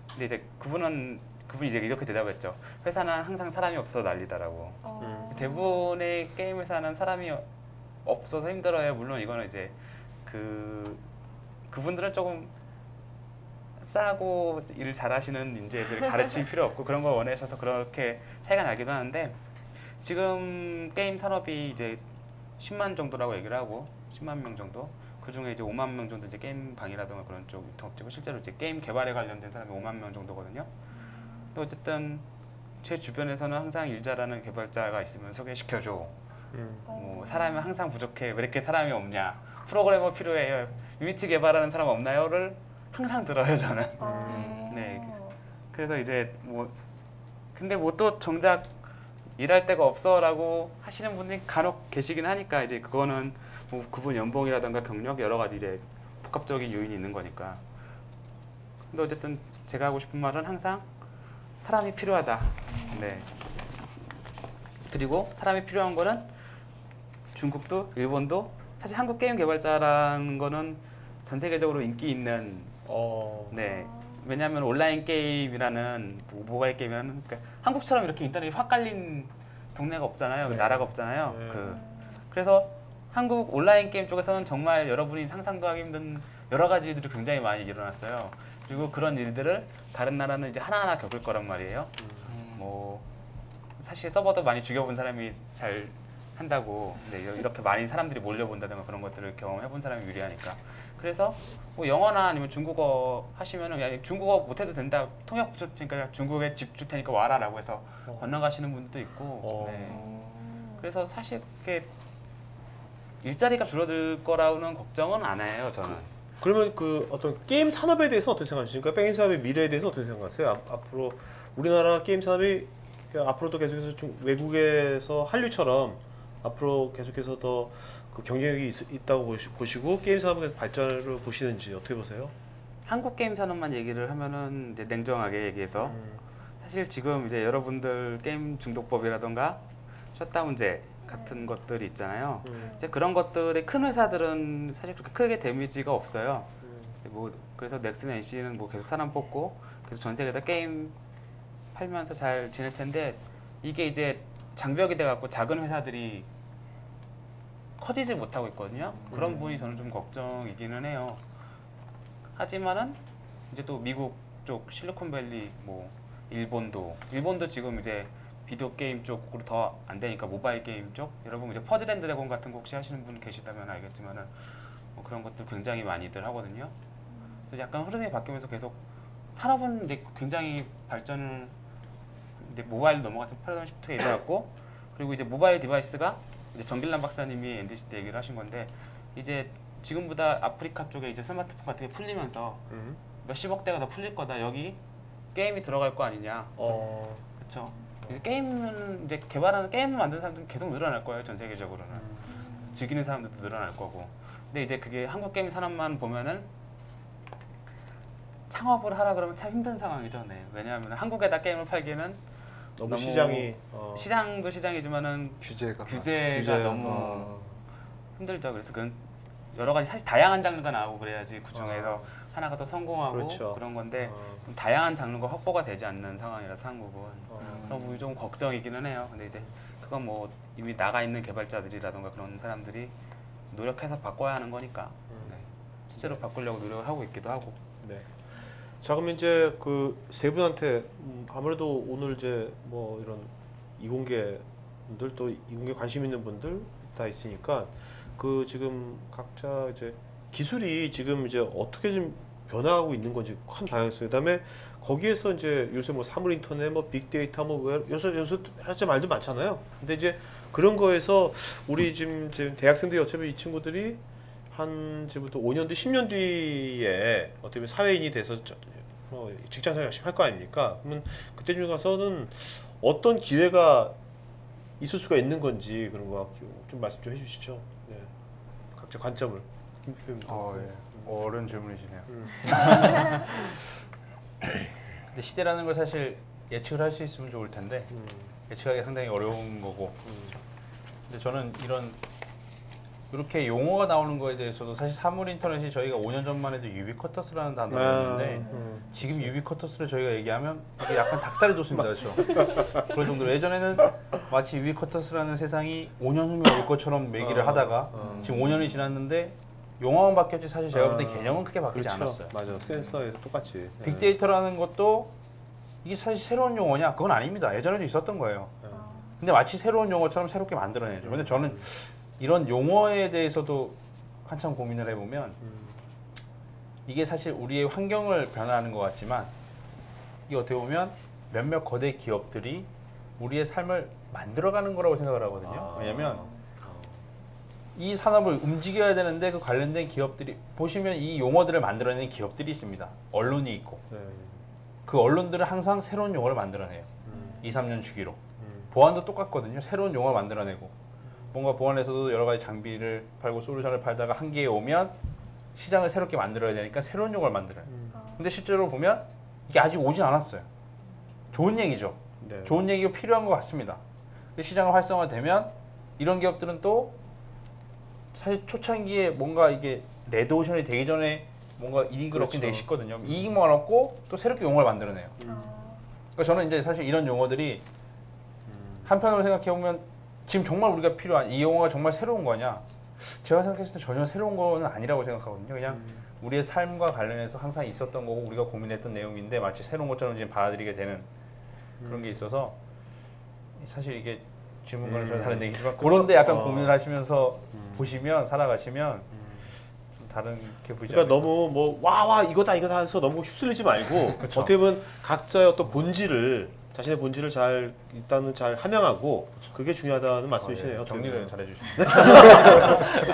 근데 이제 그분이 이제 이렇게 대답했죠. 회사는 항상 사람이 없어서 난리다라고. 대부분의 게임 회사는 사람이 없어서 힘들어요. 물론 이거는 이제 그분들은 조금 싸고 일 잘하시는 인재들 가르칠 필요 없고 그런 걸 원하셔서 그렇게 차이가 나기도 하는데 지금 게임 산업이 이제 10만 정도라고 얘기를 하고 10만 명 정도. 그 중에 이제 5만 명 정도 이제 게임 방이라든가 그런 쪽 유통업체고 실제로 이제 게임 개발에 관련된 사람이 5만 명 정도거든요. 또 어쨌든 제 주변에서는 항상 일 잘하는 개발자가 있으면 소개시켜줘. 뭐 사람이 항상 부족해. 왜 이렇게 사람이 없냐? 프로그래머 필요해요. 유니티 개발하는 사람 없나요?를 항상 들어요 저는. 네. 그래서 이제 뭐 근데 뭐 또 정작 일할 데가 없어라고 하시는 분이 간혹 계시긴 하니까 이제 그거는 뭐 그분 연봉이라든가 경력 여러 가지 이제 복합적인 요인이 있는 거니까. 근데 어쨌든 제가 하고 싶은 말은 항상 사람이 필요하다. 네. 그리고 사람이 필요한 거는 중국도 일본도 사실 한국 게임 개발자라는 거는 전 세계적으로 인기 있는 네. 왜냐하면 온라인 게임이라는 모바일 게임이라는 그러니까 한국처럼 이렇게 인터넷이 확 깔린 동네가 없잖아요. 네. 나라가 없잖아요. 네. 그래서 한국 온라인 게임 쪽에서는 정말 여러분이 상상도 하기 힘든 여러 가지 일들이 굉장히 많이 일어났어요. 그리고 그런 일들을 다른 나라는 이제 하나하나 겪을 거란 말이에요. 뭐 사실 서버도 많이 죽여본 사람이 잘 한다고. 근데 이렇게 많은 사람들이 몰려본다든가 그런 것들을 경험해본 사람이 유리하니까. 그래서 뭐 영어나 아니면 중국어 하시면은 야, 중국어 못해도 된다. 통역 붙였으니까 중국에 집 줄 테니까 와라라고 해서 건너가시는 분들도 있고. 네. 그래서 사실 그게 일자리가 줄어들 거라고는 걱정은 안 해요, 저는. 그러면 그 어떤 게임 산업에 대해서 어떻게 생각하십니까? 게임 산업의 미래에 대해서 어떻게 생각하세요? 앞으로 우리나라 게임 산업이 앞으로도 계속해서 외국에서 한류처럼 앞으로 계속해서 더 그 경쟁력이 있다고 보시고 게임 산업의 발전을 보시는지 어떻게 보세요? 한국 게임 산업만 얘기를 하면은 이제 냉정하게 얘기해서 사실 지금 이제 여러분들 게임 중독법이라던가 셧다운제 같은 것들이 있잖아요. 이제 그런 것들이 큰 회사들은 사실 그렇게 크게 데미지가 없어요. 뭐 그래서 넥슨 NC는 뭐 계속 사람 뽑고 계속 전 세계에다 게임 팔면서 잘 지낼 텐데 이게 이제 장벽이 돼 갖고 작은 회사들이 커지지 못하고 있거든요. 그런 부분이 저는 좀 걱정이기는 해요. 하지만은 이제 또 미국 쪽 실리콘밸리 뭐 일본도 지금 이제 비디오 게임 쪽으로 더 안 되니까 모바일 게임 쪽 여러분 이제 퍼즐 앤 드래곤 같은 거 혹시 하시는 분 계시다면 알겠지만은 뭐 그런 것들 굉장히 많이들 하거든요. 그래서 약간 흐름이 바뀌면서 계속 산업은 이제 굉장히 발전을 이제 모바일 넘어가서 패러다임 시프트가 일어났고 그리고 이제 모바일 디바이스가 이제 정길남 박사님이 NDC 때 얘기를 하신 건데 이제 지금보다 아프리카 쪽에 이제 스마트폰 같은 게 풀리면서 몇십억 대가 더 풀릴 거다. 여기 게임이 들어갈 거 아니냐. 그렇죠. 게임은 이제 개발하는 게임을 만드는 사람들은 계속 늘어날 거예요. 전 세계적으로는 즐기는 사람들도 늘어날 거고. 근데 이제 그게 한국 게임 산업만 보면은 창업을 하라 그러면 참 힘든 상황이죠. 네. 왜냐하면 한국에다 게임을 팔기에는 너무 시장이 시장도 시장이지만은 규제가 너무 힘들죠. 그래서 그런 여러 가지 사실 다양한 장르가 나오고 그래야지 그 중에서 하나가 더 성공하고 그렇죠. 그런 건데 좀 다양한 장르가 확보가 되지 않는 상황이라서 한국은 그런 부분이 좀 걱정이기는 해요. 근데 이제 그건 뭐 이미 나가 있는 개발자들이라던가 그런 사람들이 노력해서 바꿔야 하는 거니까. 네. 실제로 바꾸려고 노력을 하고 있기도 하고. 네. 자, 그럼 이제 그 세 분한테 아무래도 오늘 이제 뭐 이런 이공계분들 또 이공계 관심 있는 분들 다 있으니까 그 지금 각자 이제 기술이 지금 이제 어떻게 좀 변화하고 있는 건지 큰 다양성이. 그다음에 거기에서 이제 요새 뭐 사물 인터넷, 뭐 빅데이터, 뭐 요새 여러 말도 많잖아요. 근데 이제 그런 거에서 우리 지금 대학생들이 어차피 이 친구들이 한 지금부터 5년 뒤, 10년 뒤에 어떻게 보면 사회인이 돼서 뭐 직장생활 열심히 할 거 아닙니까? 그러면 그때쯤 가서는 어떤 기회가 있을 수가 있는 건지 그런 거 좀 말씀 좀 해주시죠. 네. 각자 관점을. 김 대표님부터. 예. 어려운 질문이시네요. 근데 시대라는 걸 사실 예측을 할 수 있으면 좋을 텐데 예측하기 상당히 어려운 거고. 근데 저는 이렇게 용어가 나오는 거에 대해서도 사실 사물 인터넷이 저희가 5년 전만 해도 유비쿼터스라는 단어였는데 지금 유비쿼터스를 저희가 얘기하면 이게 약간 닭살이 돋습니다. 그렇죠? 그런 정도로 예전에는 마치 유비쿼터스라는 세상이 5년 후면 올 것처럼 매기를 하다가 지금 5년이 지났는데 용어만 바뀌었지 사실 제가 볼 때 개념은 크게 바뀌지 그렇죠. 않았어요. 맞아. 센서에서 똑같이. 빅데이터라는 것도 이게 사실 새로운 용어냐? 그건 아닙니다. 예전에도 있었던 거예요. 근데 마치 새로운 용어처럼 새롭게 만들어내죠. 근데 저는 이런 용어에 대해서도 한참 고민을 해보면 이게 사실 우리의 환경을 변화하는 것 같지만 이게 어떻게 보면 몇몇 거대 기업들이 우리의 삶을 만들어가는 거라고 생각을 하거든요. 왜냐면 이 산업을 움직여야 되는데 그 관련된 기업들이 보시면 이 용어들을 만들어내는 기업들이 있습니다. 언론이 있고 그 언론들은 항상 새로운 용어를 만들어내요. 2, 3년 주기로. 보안도 똑같거든요. 새로운 용어를 만들어내고 뭔가 보안에서도 여러 가지 장비를 팔고 솔루션을 팔다가 한계에 오면 시장을 새롭게 만들어야 되니까 새로운 용어를 만들어요. 근데 실제로 보면 이게 아직 오진 않았어요. 좋은 얘기죠. 네. 좋은 얘기가 필요한 것 같습니다. 근데 시장을 활성화되면 이런 기업들은 또 사실 초창기에 뭔가 이게 레드오션이 되기 전에 뭔가 이익을 얻긴 되게 쉽거든요. 이익만 얻고 또 새롭게 용어를 만들어내요. 그러니까 저는 이제 사실 이런 용어들이 한편으로 생각해보면 지금 정말 우리가 필요한 이 용어가 정말 새로운 거냐? 제가 생각했을 때 전혀 새로운 거는 아니라고 생각하거든요. 그냥 우리의 삶과 관련해서 항상 있었던 거고 우리가 고민했던 내용인데 마치 새로운 것처럼 지금 받아들이게 되는 그런 게 있어서 사실 이게 질문과는 전혀 다른 얘기지만 그런데 약간 고민을 하시면서 보시면 살아가시면 좀 다른 게 보이지 그러니까 않을까. 너무 뭐 와 이거다 해서 너무 휩쓸리지 말고 그쵸. 어떻게 보면 각자의 어떤 본질을 자신의 본질을 일단은 잘 함양하고 그게 중요하다는 말씀이시네요. 정리를 잘해주시네요.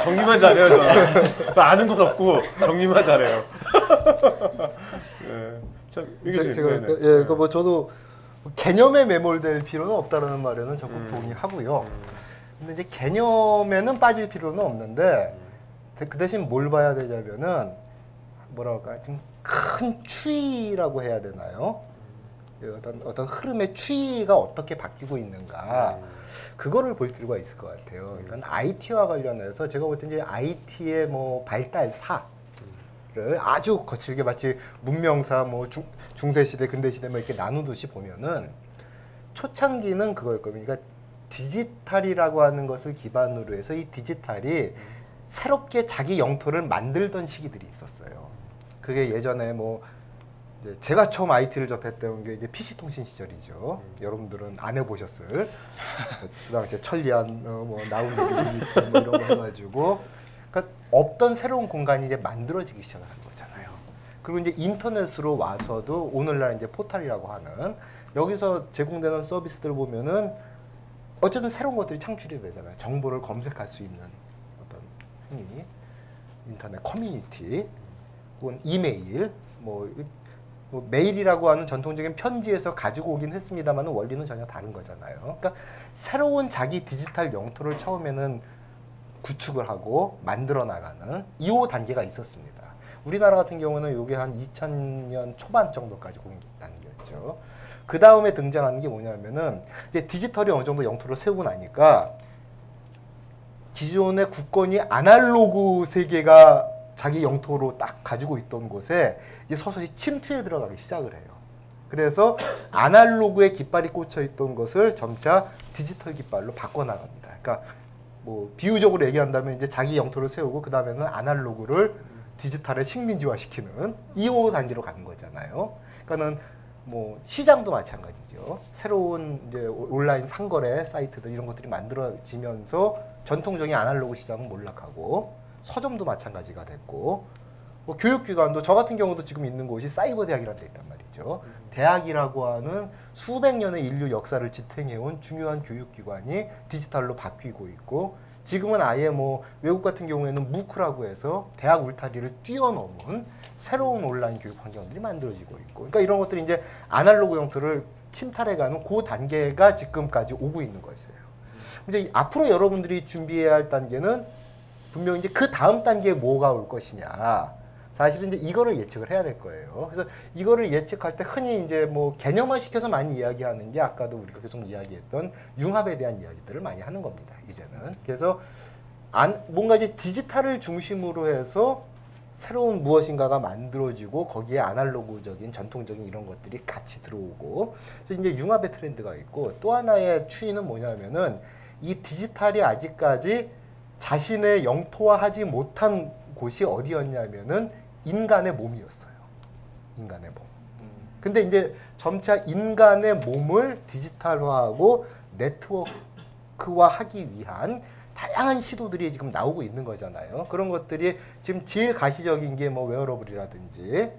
정리만 잘해요. 저 아는 건 없고 정리만 잘해요. 네. 참, 제가 뭐 저도 개념에 매몰될 필요는 없다는 말에는 적극 동의하고요. 근데 이제 개념에는 빠질 필요는 없는데 그 대신 뭘 봐야 되냐면은 뭐랄까 좀 큰 추이라고 해야 되나요? 어떤 흐름의 추이가 어떻게 바뀌고 있는가 그거를 볼 필요가 있을 것 같아요. 그러니까 IT와 관련해서 제가 볼 때 이제 IT의 뭐 발달사를 아주 거칠게 마치 문명사 뭐 중세 시대 근대 시대 뭐 이렇게 나누듯이 보면은 초창기는 그거일 겁니다. 그러니까 디지털이라고 하는 것을 기반으로 해서 이 디지털이 새롭게 자기 영토를 만들던 시기들이 있었어요. 그게 예전에 뭐 제가 처음 IT를 접했던 게 이제 PC 통신 시절이죠. 여러분들은 안 해보셨을. 그 당시에 천리안 뭐 나온 뭐 이런 거 해가지고, 그러니까 없던 새로운 공간이 이제 만들어지기 시작한 거잖아요. 그리고 이제 인터넷으로 와서도 오늘날 이제 포털이라고 하는 여기서 제공되는 서비스들을 보면은 어쨌든 새로운 것들이 창출이 되잖아요. 정보를 검색할 수 있는 어떤 흔히 인터넷 커뮤니티, 혹은 이메일, 뭐 메일이라고 하는 전통적인 편지에서 가지고 오긴 했습니다만 원리는 전혀 다른 거잖아요. 그러니까 새로운 자기 디지털 영토를 처음에는 구축을 하고 만들어 나가는 2호 단계가 있었습니다. 우리나라 같은 경우는 이게 한 2000년 초반 정도까지 공인 단계였죠. 그 다음에 등장하는 게 뭐냐면은 이제 디지털이 어느 정도 영토를 세우고 나니까 기존의 국권이 아날로그 세계가 자기 영토로 딱 가지고 있던 곳에 이제 서서히 침투해 들어가기 시작을 해요. 그래서 아날로그에 깃발이 꽂혀 있던 것을 점차 디지털 깃발로 바꿔나갑니다. 그러니까 뭐 비유적으로 얘기한다면 이제 자기 영토를 세우고 그 다음에는 아날로그를 디지털을 식민지화시키는 2호 단계로 가는 거잖아요. 그러니까는 뭐 시장도 마찬가지죠. 새로운 이제 온라인 상거래 사이트들 이런 것들이 만들어지면서 전통적인 아날로그 시장은 몰락하고 서점도 마찬가지가 됐고 뭐 교육기관도 저 같은 경우도 지금 있는 곳이 사이버 대학이라는 데 있단 말이죠. 대학이라고 하는 수백 년의 인류 역사를 지탱해온 중요한 교육기관이 디지털로 바뀌고 있고 지금은 아예 뭐 외국 같은 경우에는 무크라고 해서 대학 울타리를 뛰어넘은 새로운 온라인 교육 환경들이 만들어지고 있고 그러니까 이런 것들이 이제 아날로그 형태를 침탈해가는 그 단계가 지금까지 오고 있는 것이에요. 이제 앞으로 여러분들이 준비해야 할 단계는 분명 이제 그 다음 단계에 뭐가 올 것이냐. 사실은 이제 이거를 예측을 해야 될 거예요. 그래서 이거를 예측할 때 흔히 이제 뭐 개념화 시켜서 많이 이야기하는 게 아까도 우리가 계속 이야기했던 융합에 대한 이야기들을 많이 하는 겁니다. 이제는. 그래서 뭔가 이제 디지털을 중심으로 해서 새로운 무엇인가가 만들어지고 거기에 아날로그적인 전통적인 이런 것들이 같이 들어오고 그래서 이제 융합의 트렌드가 있고 또 하나의 추이는 뭐냐면은 이 디지털이 아직까지 자신의 영토화하지 못한 곳이 어디였냐면은 인간의 몸이었어요. 인간의 몸. 근데 이제 점차 인간의 몸을 디지털화하고 네트워크화하기 위한 다양한 시도들이 지금 나오고 있는 거잖아요. 그런 것들이 지금 제일 가시적인 게 뭐 웨어러블이라든지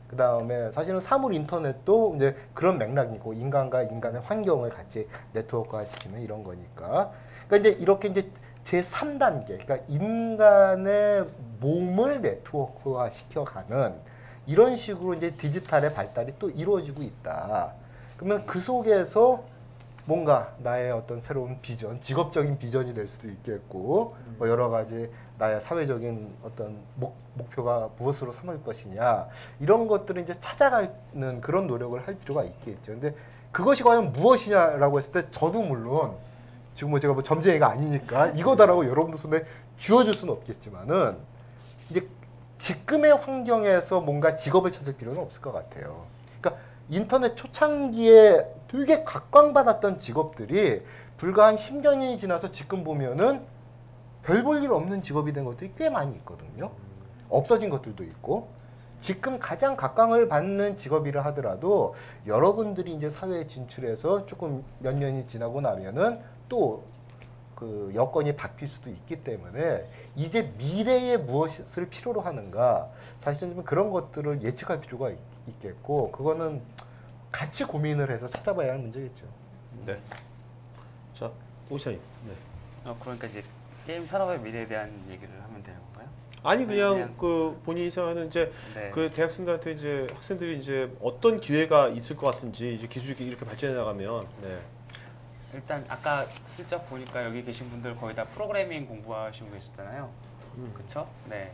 그 다음에 사실은 사물 인터넷도 이제 그런 맥락이고 인간과 인간의 환경을 같이 네트워크화시키는 이런 거니까. 그러니까 이제 이렇게 이제 제3단계, 그러니까 인간의 몸을 네트워크화 시켜가는 이런 식으로 이제 디지털의 발달이 또 이루어지고 있다. 그러면 그 속에서 뭔가 나의 어떤 새로운 비전, 직업적인 비전이 될 수도 있겠고, 뭐 여러 가지 나의 사회적인 어떤 목표가 무엇으로 삼을 것이냐, 이런 것들을 이제 찾아가는 그런 노력을 할 필요가 있겠죠. 근데 그것이 과연 무엇이냐라고 했을 때 저도 물론 지금 뭐 제가 뭐 점쟁이가 아니니까 이거다라고 여러분들 손에 쥐어줄 수는 없겠지만은 이제 지금의 환경에서 뭔가 직업을 찾을 필요는 없을 것 같아요. 그러니까 인터넷 초창기에 되게 각광받았던 직업들이 불과 한 10년이 지나서 지금 보면은 별 볼 일 없는 직업이 된 것들이 꽤 많이 있거든요. 없어진 것들도 있고 지금 가장 각광을 받는 직업이라 하더라도 여러분들이 이제 사회에 진출해서 조금 몇 년이 지나고 나면은 또 그 여건이 바뀔 수도 있기 때문에 이제 미래에 무엇을 필요로 하는가 사실은 좀 그런 것들을 예측할 필요가 있겠고 그거는 같이 고민을 해서 찾아봐야 할 문제겠죠. 네. 자, 오샤님. 네. 그러니까 이제 게임 산업의 미래에 대한 얘기를 하면 되는 건가요? 아니 그냥 그 본인이 생각하는 이제 네. 그 대학생들한테 이제 학생들이 이제 어떤 기회가 있을 것 같은지 이제 기술이 이렇게 발전해 나가면 네. 일단 아까 슬쩍 보니까 여기 계신 분들 거의 다 프로그래밍 공부하시고 계셨잖아요. 그렇죠? 네.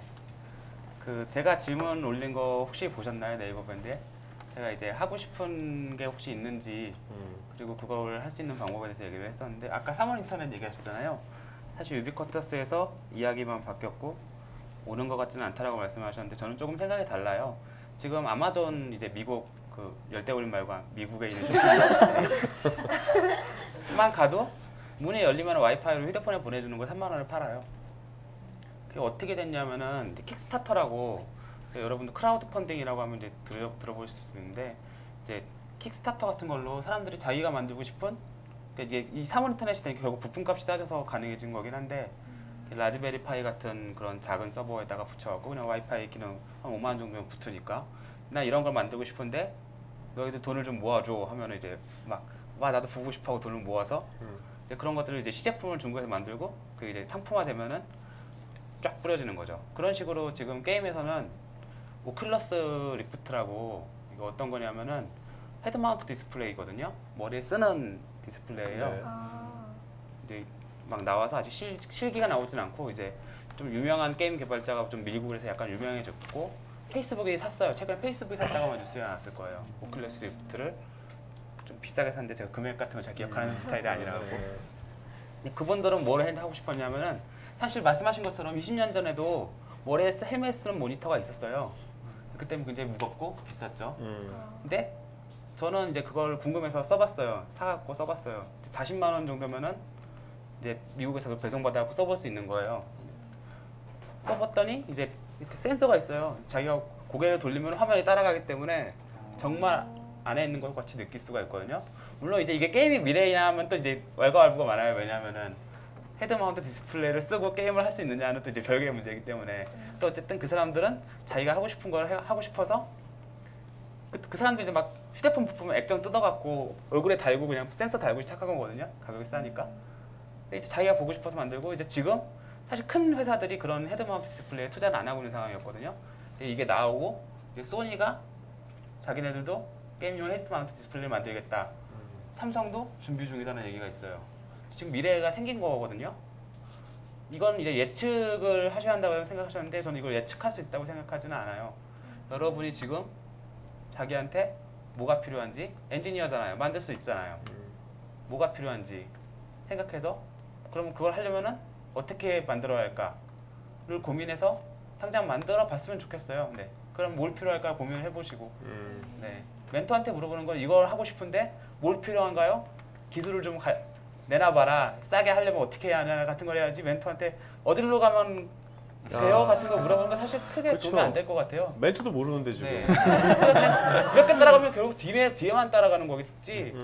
그 제가 질문 올린 거 혹시 보셨나요? 네이버 밴드에? 제가 이제 하고 싶은 게 혹시 있는지 그리고 그걸 할 수 있는 방법에 대해서 얘기를 했었는데 아까 3월 인터넷 얘기하셨잖아요. 사실 유비쿼터스에서 이야기만 바뀌었고 오는 것 같지는 않다라고 말씀하셨는데 저는 조금 생각이 달라요. 지금 아마존 이제 미국 그 열대우림 말고 미국에 있는 만 가도 문이 열리면 와이파이로 휴대폰에 보내주는 거 3만 원을 팔아요. 그게 어떻게 됐냐면은 킥스타터라고 여러분들 크라우드 펀딩이라고 하면 이제 들어보실 수 있는데 이제 킥스타터 같은 걸로 사람들이 자기가 만들고 싶은 그러니까 이게 이 3월 인터넷이 되니까 결국 부품값이 싸져서 가능해진 거긴 한데 라즈베리 파이 같은 그런 작은 서버에다가 붙여갖고 그냥 와이파이 기능 한 5만 원 정도면 붙으니까 나 이런 걸 만들고 싶은데 너희들 돈을 좀 모아줘 하면 이제 와 나도 보고 싶어하고 돈을 모아서 이제 그런 것들을 이제 시제품을 중국에서 만들고 그 이제 상품화 되면은 쫙 뿌려지는 거죠. 그런 식으로 지금 게임에서는 오큘러스 리프트라고 이거 어떤 거냐면은 헤드 마운트 디스플레이거든요. 머리에 쓰는 디스플레이예요. 네. 이제 막 나와서 아직 실기가 나오진 않고 이제 좀 유명한 게임 개발자가 좀 밀고 그래서 약간 유명해졌고 페이스북이 샀어요. 최근에 페이스북이 샀다가 뉴스에 나왔을 거예요. 오큘러스 리프트를 좀 비싸게 샀는데 제가 금액 같은 거 잘 기억하는 스타일이 아니라고. 그분들은 뭘 하고 싶었냐면은 사실 말씀하신 것처럼 20년 전에도 머리에 헬멧 쓰는 모니터가 있었어요. 그때는 굉장히 무겁고 비쌌죠. 근데 저는 이제 그걸 궁금해서 써봤어요. 사갖고 써봤어요. 40만 원 정도면은 이제 미국에서 배송받아갖고 써볼 수 있는 거예요. 써봤더니 이제 센서가 있어요. 자기가 고개를 돌리면 화면이 따라가기 때문에 정말 안에 있는 것 같이 느낄 수가 있거든요. 물론 이제 이게 게임이 미래냐 하면 또 이제 왈가왈부가 많아요. 왜냐하면은 헤드 마운트 디스플레이를 쓰고 게임을 할 수 있느냐는 또 이제 별개의 문제이기 때문에 또 어쨌든 그 사람들은 자기가 하고 싶은 걸 하고 싶어서 그 사람들이 이제 막 휴대폰 부품을 액정 뜯어갖고 얼굴에 달고 그냥 센서 달고 시작한 거거든요. 가격이 싸니까. 근데 이제 자기가 보고 싶어서 만들고 이제 지금 사실 큰 회사들이 그런 헤드 마운트 디스플레이에 투자를 안 하고 있는 상황이었거든요. 근데 이게 나오고 이제 소니가 자기네들도 게임용 헤드 마운트 디스플레이를 만들겠다. 삼성도 준비 중이라는 얘기가 있어요. 지금 미래가 생긴 거거든요. 이건 이제 예측을 하셔야 한다고 생각하셨는데 저는 이걸 예측할 수 있다고 생각하지는 않아요. 여러분이 지금 자기한테 뭐가 필요한지 엔지니어잖아요. 만들 수 있잖아요. 뭐가 필요한지 생각해서 그럼 그걸 하려면은 어떻게 만들어야 할까를 고민해서 당장 만들어 봤으면 좋겠어요. 네. 그럼 뭘 필요할까 고민을 해보시고 네. 멘토한테 물어보는 건 이걸 하고 싶은데 뭘 필요한가요? 기술을 좀 내놔봐라. 싸게 하려면 어떻게 해야 하나 같은 걸 해야지 멘토한테 어디로 가면 돼요? 같은 거 물어보는 건 사실 크게 그렇죠. 도움이 안 될 것 같아요. 멘토도 모르는데 지금. 네. 그렇게 따라가면 결국 뒤에만 따라가는 거겠지.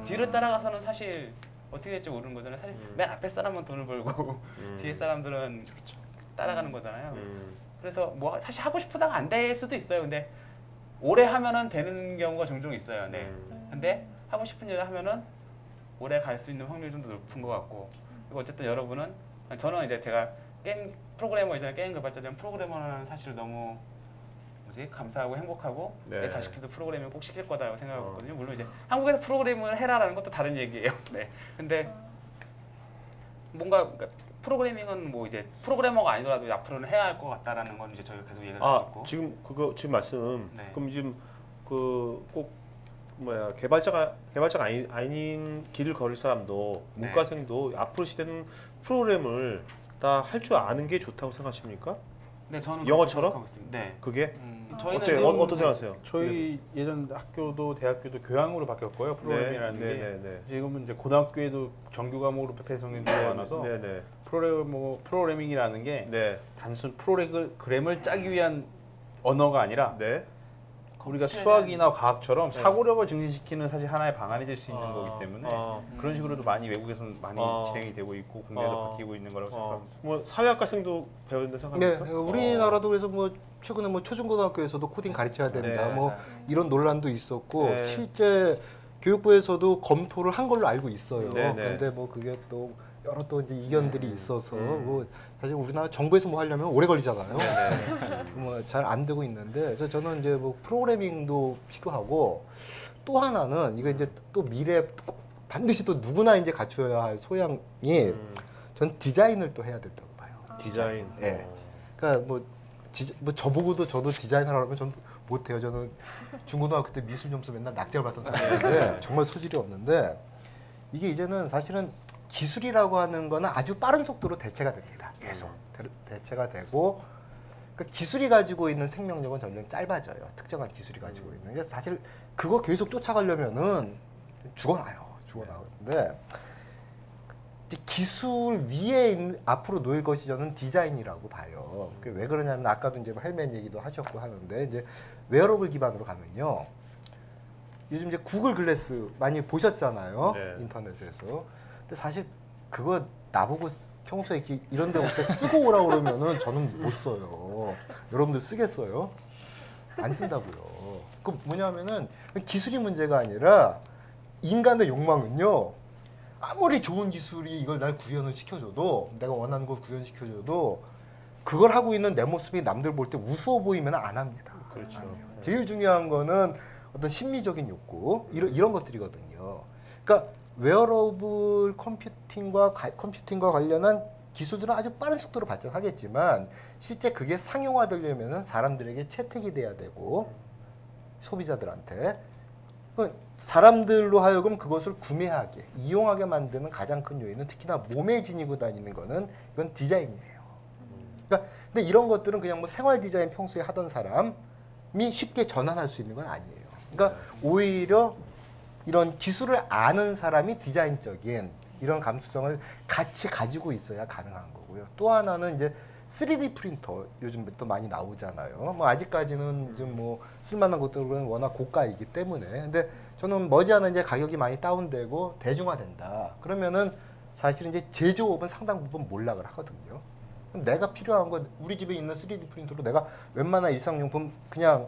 뒤를 따라가서는 사실 어떻게 될지 모르는 거잖아요. 사실 맨 앞에 사람은 돈을 벌고 뒤에 사람들은 따라가는 거잖아요. 그래서 뭐 사실 하고 싶다가 안 될 수도 있어요. 근데 오래 하면은 되는 경우가 종종 있어요. 네. 근데 하고 싶은 일을 하면은 오래 갈 수 있는 확률이 좀 더 높은 것 같고 그리고 어쨌든 여러분은 저는 이제 제가 게임 프로그래머 이전에 게임 개발자전 프로그래머라는 사실을 너무 감사하고 행복하고 네. 내 자식들도 프로그래밍을 꼭 시킬 거다라고 생각하거든요. 물론 이제 한국에서 프로그래밍을 해라라는 것도 다른 얘기예요. 네. 근데 뭔가 그러니까 프로그래밍은 뭐 이제 프로그래머가 아니더라도 앞으로는 해야 할 것 같다라는 건 이제 저희가 계속 얘기를 하고 있고. 지금 지금 말씀. 네. 그럼 지금 꼭 개발자가 아닌 길을 걸을 사람도 네. 문과생도 앞으로 시대는 프로그램을 다 할 줄 아는 게 좋다고 생각하십니까? 네, 저는 영어처럼? 그렇게 생각하고 있습니다. 네. 그게 저희는 어떻게 지금 어떻게 생각하세요? 저희 예전 학교도 대학교도 교양으로 바뀌었고요. 프로그래밍이라는 게 네. 지금은 이제 고등학교에도 정규 과목으로 배정된 게 많아서 네. 프로그래밍이라는 게 네. 단순 프로그램을 짜기 위한 언어가 아니라 네. 우리가 수학이나 과학처럼 사고력을 증진시키는 사실 하나의 방안이 될 수 있는 거기 때문에 그런 식으로도 많이 외국에서는 많이 진행이 되고 있고 국내에서 바뀌고 있는 거라고 생각합니다. 뭐 사회학과생도 배우는데 생각합니까? 네, 우리나라도 그래서 뭐 최근에 뭐 초중고등학교에서도 코딩 가르쳐야 된다, 네, 뭐 이런 논란도 있었고 네. 실제 교육부에서도 검토를 한 걸로 알고 있어요. 네, 네. 그런데 뭐 그게 또 여러 또 이제 이견들이 있어서 뭐 사실 우리나라 정부에서 뭐 하려면 오래 걸리잖아요. 뭐 잘 안 되고 있는데 그래서 저는 이제 뭐 프로그래밍도 필요하고 또 하나는 이거 이제 또 미래 꼭 반드시 또 누구나 이제 갖춰야 할 소양이 전 디자인을 또 해야 된다고 봐요. 디자인. 네. 그러니까 뭐 저보고도 저도 디자인하라고 하면 전 못해요. 저는 중고등학교 때 미술 점수 맨날 낙제를 받던 사람인데 정말 소질이 없는데 이게 이제는 사실은 기술이라고 하는 거는 아주 빠른 속도로 대체가 됩니다. 계속 대체가 되고 그러니까 기술이 가지고 있는 생명력은 점점 짧아져요. 특정한 기술이 가지고 있는. 그래서 사실 그거 계속 쫓아가려면은 죽어나오는데 기술 위에 앞으로 놓일 것이 저는 디자인이라고 봐요. 그게 왜 그러냐면 아까도 이제 헬멧 얘기도 하셨고 하는데 이제 웨어러블 기반으로 가면요. 요즘 이제 구글 글래스 많이 보셨잖아요. 네. 인터넷에서. 근데 사실 그거 나보고 평소에 이런 데 올 때 쓰고 오라고 그러면은 저는 못 써요. 여러분들 쓰겠어요? 안 쓴다고요. 그 뭐냐면은 기술이 문제가 아니라 인간의 욕망은요. 아무리 좋은 기술이 이걸 날 구현을 시켜줘도 내가 원하는 걸 구현시켜줘도 그걸 하고 있는 내 모습이 남들 볼 때 우스워 보이면 안 합니다. 그렇죠. 안 해요. 제일 중요한 거는 어떤 심미적인 욕구 이런 것들이거든요. 그러니까 웨어러블 컴퓨팅과 관련한 기술들은 아주 빠른 속도로 발전하겠지만 실제 그게 상용화되려면 사람들에게 채택이 돼야 되고 소비자들한테 사람들로 하여금 그것을 구매하게 이용하게 만드는 가장 큰 요인은 특히나 몸에 지니고 다니는 거는 이건 디자인이에요. 그러니까 근데 이런 것들은 그냥 뭐 생활 디자인 평소에 하던 사람이 쉽게 전환할 수 있는 건 아니에요. 그러니까 오히려 이런 기술을 아는 사람이 디자인적인 이런 감수성을 같이 가지고 있어야 가능한 거고요. 또 하나는 이제 3D 프린터 요즘 또 많이 나오잖아요. 뭐 아직까지는 좀 뭐 쓸만한 것들은 워낙 고가이기 때문에. 근데 저는 머지않아 이제 가격이 많이 다운되고 대중화된다. 그러면은 사실은 이제 제조업은 상당 부분 몰락을 하거든요. 그럼 내가 필요한 건 우리 집에 있는 3D 프린터로 내가 웬만한 일상용품 그냥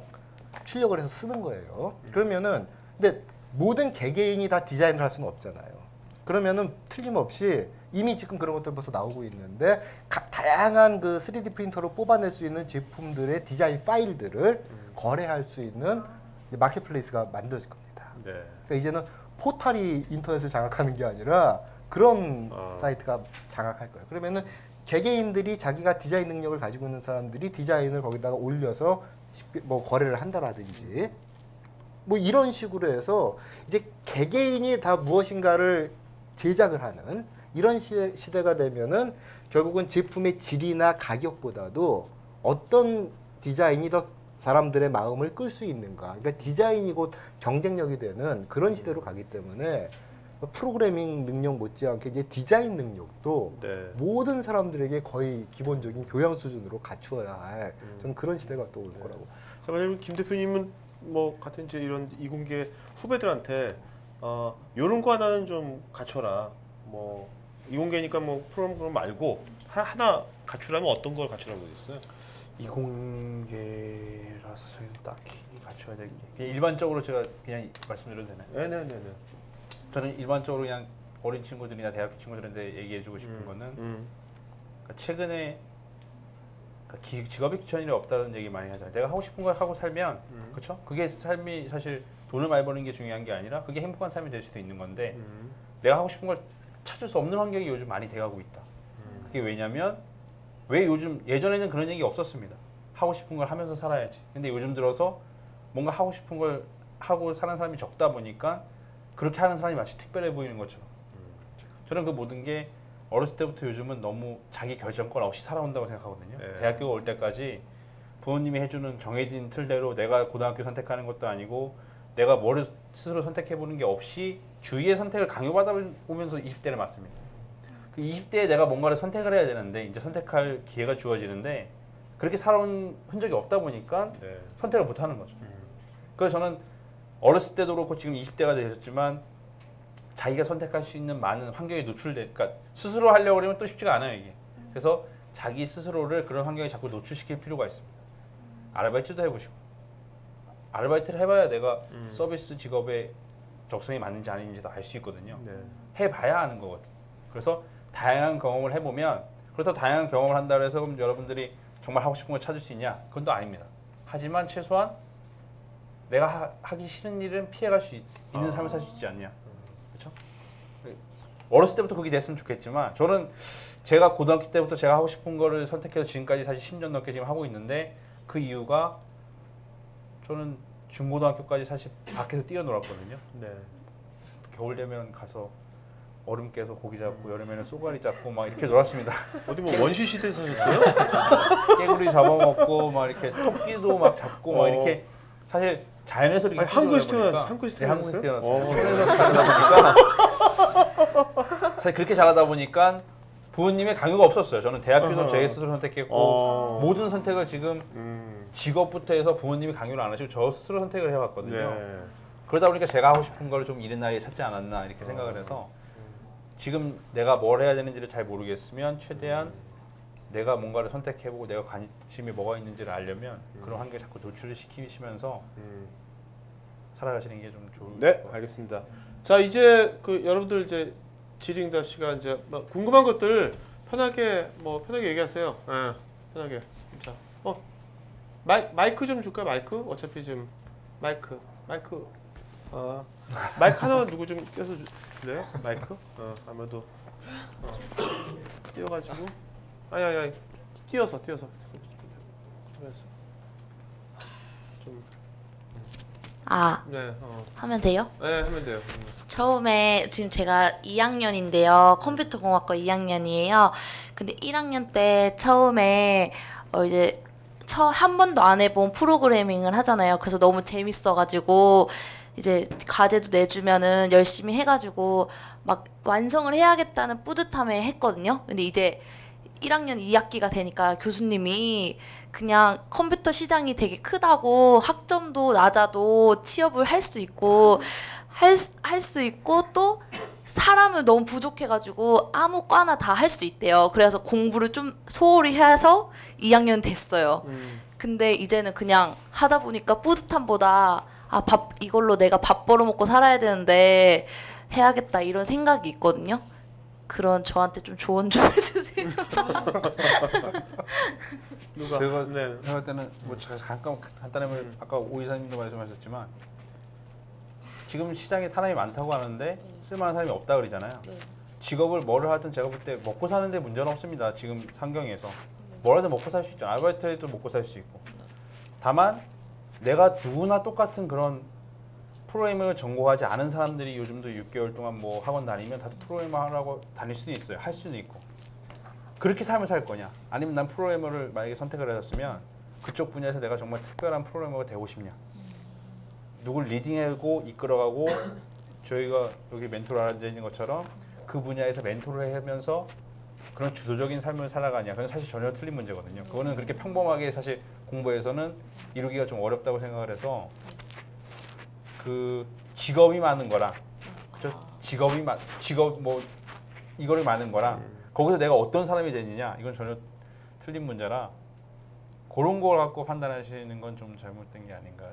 출력을 해서 쓰는 거예요. 그러면은 근데 모든 개개인이 다 디자인을 할 수는 없잖아요. 그러면은 틀림없이 이미 지금 그런 것들 벌써 나오고 있는데 다양한 그 3D 프린터로 뽑아낼 수 있는 제품들의 디자인 파일들을 거래할 수 있는 이제 마켓플레이스가 만들어질 겁니다. 네. 그러니까 이제는 포털이 인터넷을 장악하는 게 아니라 그런 사이트가 장악할 거예요. 그러면은 개개인들이 자기가 디자인 능력을 가지고 있는 사람들이 디자인을 거기다가 올려서 뭐 거래를 한다라든지 뭐 이런 식으로 해서 이제 개개인이 다 무엇인가를 제작을 하는 이런 시대가 되면은 결국은 제품의 질이나 가격보다도 어떤 디자인이 더 사람들의 마음을 끌 수 있는가. 그러니까 디자인이 곧 경쟁력이 되는 그런 시대로 가기 때문에 프로그래밍 능력 못지않게 이제 디자인 능력도 네. 모든 사람들에게 거의 기본적인 교양 수준으로 갖추어야 할 저는 그런 시대가 또 올 거라고. 자, 만약에 김 대표님은 뭐 같은 이제 이런 이공계 후배들한테 요런 거 하나는 좀 갖춰라. 뭐 이공계니까 뭐 프로그램 말고 하나 갖추라면 어떤 걸 갖추라고 있어요? 이공계라서 저희는 딱히 갖춰야 될 게 그냥 일반적으로 제가 그냥 말씀드려도 되나요? 네네네네. 저는 일반적으로 그냥 어린 친구들이나 대학교 친구들한테 얘기해주고 싶은 거는 그러니까 최근에 그러니까 직업의 귀천일이 없다는 얘기 많이 하잖아요. 내가 하고 싶은 걸 하고 살면 그렇죠? 그게 삶이 사실 돈을 많이 버는 게 중요한 게 아니라 그게 행복한 삶이 될 수도 있는 건데 내가 하고 싶은 걸 찾을 수 없는 환경이 요즘 많이 돼가고 있다. 그게 왜냐면 왜 요즘 예전에는 그런 얘기 없었습니다. 하고 싶은 걸 하면서 살아야지. 근데 요즘 들어서 뭔가 하고 싶은 걸 하고 사는 사람이 적다 보니까 그렇게 하는 사람이 마치 특별해 보이는 것처럼. 저는 그 모든 게 어렸을 때부터 요즘은 너무 자기 결정권 없이 살아온다고 생각하거든요. 네. 대학교 올 때까지 부모님이 해주는 정해진 틀대로 내가 고등학교 선택하는 것도 아니고 내가 뭐를 스스로 선택해보는 게 없이 주위의 선택을 강요받아 오면서 20대를 맞습니다. 그 20대에 내가 뭔가를 선택을 해야 되는데 이제 선택할 기회가 주어지는데 그렇게 살아온 흔적이 없다 보니까 네. 선택을 못하는 거죠. 그래서 저는 어렸을 때도 그렇고 지금 20대가 되셨지만 자기가 선택할 수 있는 많은 환경에 노출돼, 그러니까 스스로 하려고 그러면 또 쉽지가 않아요 이게. 그래서 자기 스스로를 그런 환경에 자꾸 노출시킬 필요가 있습니다. 아르바이트도 해보시고, 아르바이트를 해봐야 내가 서비스 직업에 적성이 맞는지 아닌지도 알 수 있거든요. 네. 해봐야 아는 거거든. 그래서 다양한 경험을 해보면, 그렇다고 다양한 경험을 한다고 해서 그럼 여러분들이 정말 하고 싶은 걸 찾을 수 있냐? 그건 또 아닙니다. 하지만 최소한 내가 하기 싫은 일은 피해갈 수 있는 삶을 살 수 있지 않냐? 그렇죠? 어렸을 때부터 그게 됐으면 좋겠지만 저는 제가 고등학교 때부터 제가 하고 싶은 거를 선택해서 지금까지 사실 10년 넘게 지금 하고 있는데 그 이유가 저는 중고등학교까지 사실 밖에서 뛰어놀았거든요. 네. 겨울 되면 가서 얼음 깨서 고기 잡고 여름에는 쏘가리 잡고 막 이렇게 놀았습니다. 어디 뭐 원시 시대 사셨어요? 깨구리 잡아먹고 막 이렇게 토끼도 막 잡고 막 이렇게 사실 자연에서 이렇게 아니, 한국에서 뛰어놀다 태어났어요? 보니까 한국에서 네, 한국에서 태어났어요? 태어났어요. 손에서 자라다 보니까 사실 그렇게 자라다 보니까 부모님의 강요가 없었어요. 저는 대학교도 제 스스로 선택했고 모든 선택을 지금 직업부터 해서 부모님이 강요를 안 하시고 저 스스로 선택을 해왔거든요. 네. 그러다 보니까 제가 하고 싶은 걸 좀 이른 나이에 찾지 않았나 이렇게 생각을 해서 지금 내가 뭘 해야 되는지를 잘 모르겠으면 최대한 내가 뭔가를 선택해보고 내가 관심이 뭐가 있는지를 알려면 그런 환경에 자꾸 노출을 시키시면서 살아가시는 게 좀 좋을 것 네, 같아요. 알겠습니다. 자, 이제 그 여러분들 이제 지링답 시간 이제 뭐 궁금한 것들 편하게 얘기하세요. 예, 편하게. 자, 마이크 좀 줄까요? 마이크? 어차피 지금 마이크. 마이크 하나 누구 좀 껴서 줄래요? 마이크? 아마도 띄워가지고. 아니, 띄어서. 좀. 네, 하면 돼요? 네, 하면 돼요. 처음에 지금 제가 2학년인데요. 컴퓨터공학과 2학년이에요. 근데 1학년 때 처음에 이제 한 번도 안 해본 프로그래밍을 하잖아요. 그래서 너무 재밌어가지고 이제 과제도 내주면은 열심히 해가지고 막 완성을 해야겠다는 뿌듯함에 했거든요. 근데 이제 1학년 2학기가 되니까 교수님이 그냥 컴퓨터 시장이 되게 크다고 학점도 낮아도 취업을 할 수 있고 할 수 있고 또 사람을 너무 부족해가지고 아무 과나 다 할 수 있대요. 그래서 공부를 좀 소홀히 해서 2학년 됐어요. 근데 이제는 그냥 하다 보니까 뿌듯함보다 아, 이걸로 내가 밥 벌어먹고 살아야 되는데 해야겠다 이런 생각이 있거든요. 그런 저한테 좀 조언 좀 해주세요. 제가 네. 생각할 때는 뭐 제가 간단하게 아까 오 이사님도 말씀하셨지만 지금 시장에 사람이 많다고 하는데 쓸만한 사람이 없다 그러잖아요. 직업을 뭐를 하든 제가 볼 때 먹고 사는데 문제는 없습니다. 지금 상경에서 뭘 하든 먹고 살 수 있죠. 아르바이트해도 먹고 살 수 있고. 다만 내가 누구나 똑같은 그런 프로그래밍을 전공하지 않은 사람들이 요즘도 6개월 동안 뭐 학원 다니면 다들 프로그래머 하라고 다닐 수도 있어요. 할 수도 있고. 그렇게 삶을 살 거냐? 아니면 난 프로그래머를 만약에 선택을 하셨으면 그쪽 분야에서 내가 정말 특별한 프로그래머가 되고 싶냐? 누굴 리딩하고 이끌어가고 저희가 여기 멘토로 앉아 있는 것처럼 그 분야에서 멘토를 하면서 그런 주도적인 삶을 살아가냐? 그건 사실 전혀 틀린 문제거든요. 그거는 그렇게 평범하게 사실 공부에서는 이루기가 좀 어렵다고 생각을 해서 그 직업이 많은 거랑 그죠? 직업 뭐 이거를 많은 거랑 거기서 내가 어떤 사람이 되느냐 이건 전혀 틀린 문제라 그런 걸 갖고 판단하시는 건 좀 잘못된 게 아닌가.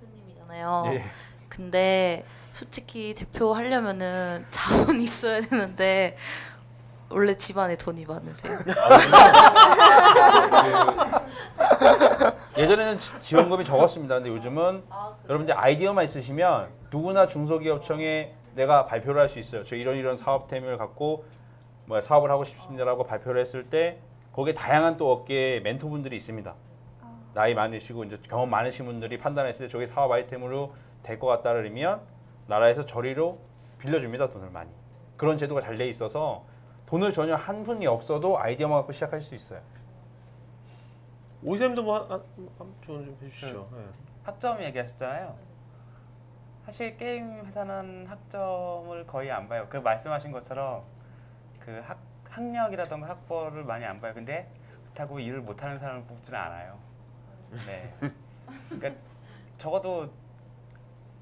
대표님이잖아요. 예. 근데 솔직히 대표 하려면은 자원이 있어야 되는데 원래 집안에 돈이 많으세요? 예전에는 지원금이 적었습니다. 근데 요즘은 여러분들 아이디어만 있으시면 누구나 중소기업청에 내가 발표를 할 수 있어요. 저 이런 사업템을 갖고 뭐 사업을 하고 싶습니다라고 발표를 했을 때 거기에 다양한 또 업계의 멘토분들이 있습니다. 나이 많으시고 이제 경험 많으신 분들이 판단했을 때 저게 사업 아이템으로 될 것 같다 그러면 나라에서 저리로 빌려줍니다. 돈을 많이. 그런 제도가 잘 돼 있어서 돈을 전혀 한 푼이 없어도 아이디어만 갖고 시작할 수 있어요. 오이쌤도 뭐 조언 좀 해주시죠. 네. 학점 얘기하셨잖아요. 사실 게임 회사는 학점을 거의 안 봐요. 그 말씀하신 것처럼 그 학력이라던가 학벌을 많이 안 봐요. 근데 그렇다고 일을 못하는 사람을 뽑지는 않아요. 네. 그러니까 적어도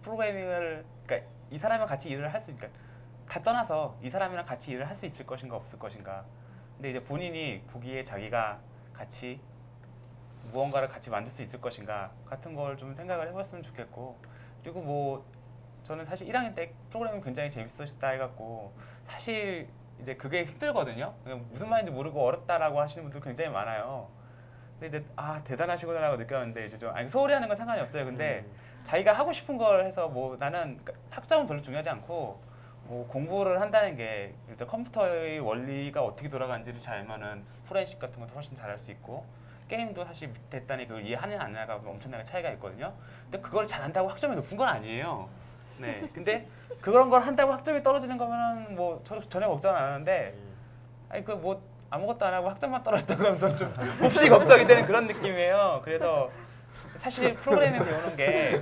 프로그래밍을 그러니까 이 사람이랑 같이 일을 할 수 그러니까 다 떠나서 이 사람이랑 같이 일을 할 수 있을 것인가 없을 것인가. 근데 이제 본인이 보기에 자기가 같이 무언가를 같이 만들 수 있을 것인가 같은 걸 좀 생각을 해봤으면 좋겠고 그리고 뭐 저는 사실 1학년 때 프로그래밍 굉장히 재밌었다 해갖고 사실 이제 그게 힘들거든요. 무슨 말인지 모르고 어렵다라고 하시는 분들 굉장히 많아요. 근데 이제 아 대단하시구나라고 느꼈는데 이제 좀 아니 소홀히 하는 건 상관이 없어요. 근데 자기가 하고 싶은 걸 해서 뭐 나는 학점은 별로 중요하지 않고 뭐 공부를 한다는 게 일단 컴퓨터의 원리가 어떻게 돌아가는지를 잘 알면은 포렌식 같은 것도 훨씬 잘할 수 있고 게임도 사실 밑에 단이 그걸 이해하느냐 안 하느냐가 엄청나게 차이가 있거든요. 근데 그걸 잘한다고 학점이 높은 건 아니에요. 네. 근데 그런 걸 한다고 학점이 떨어지는 거면은 뭐 전혀 걱정 안 하는데 아니 그 뭐 아무것도 안 하고 학점만 떨어졌다 그러면 좀 몹시 걱정이 되는 그런 느낌이에요. 그래서 사실 프로그래밍 배우는 게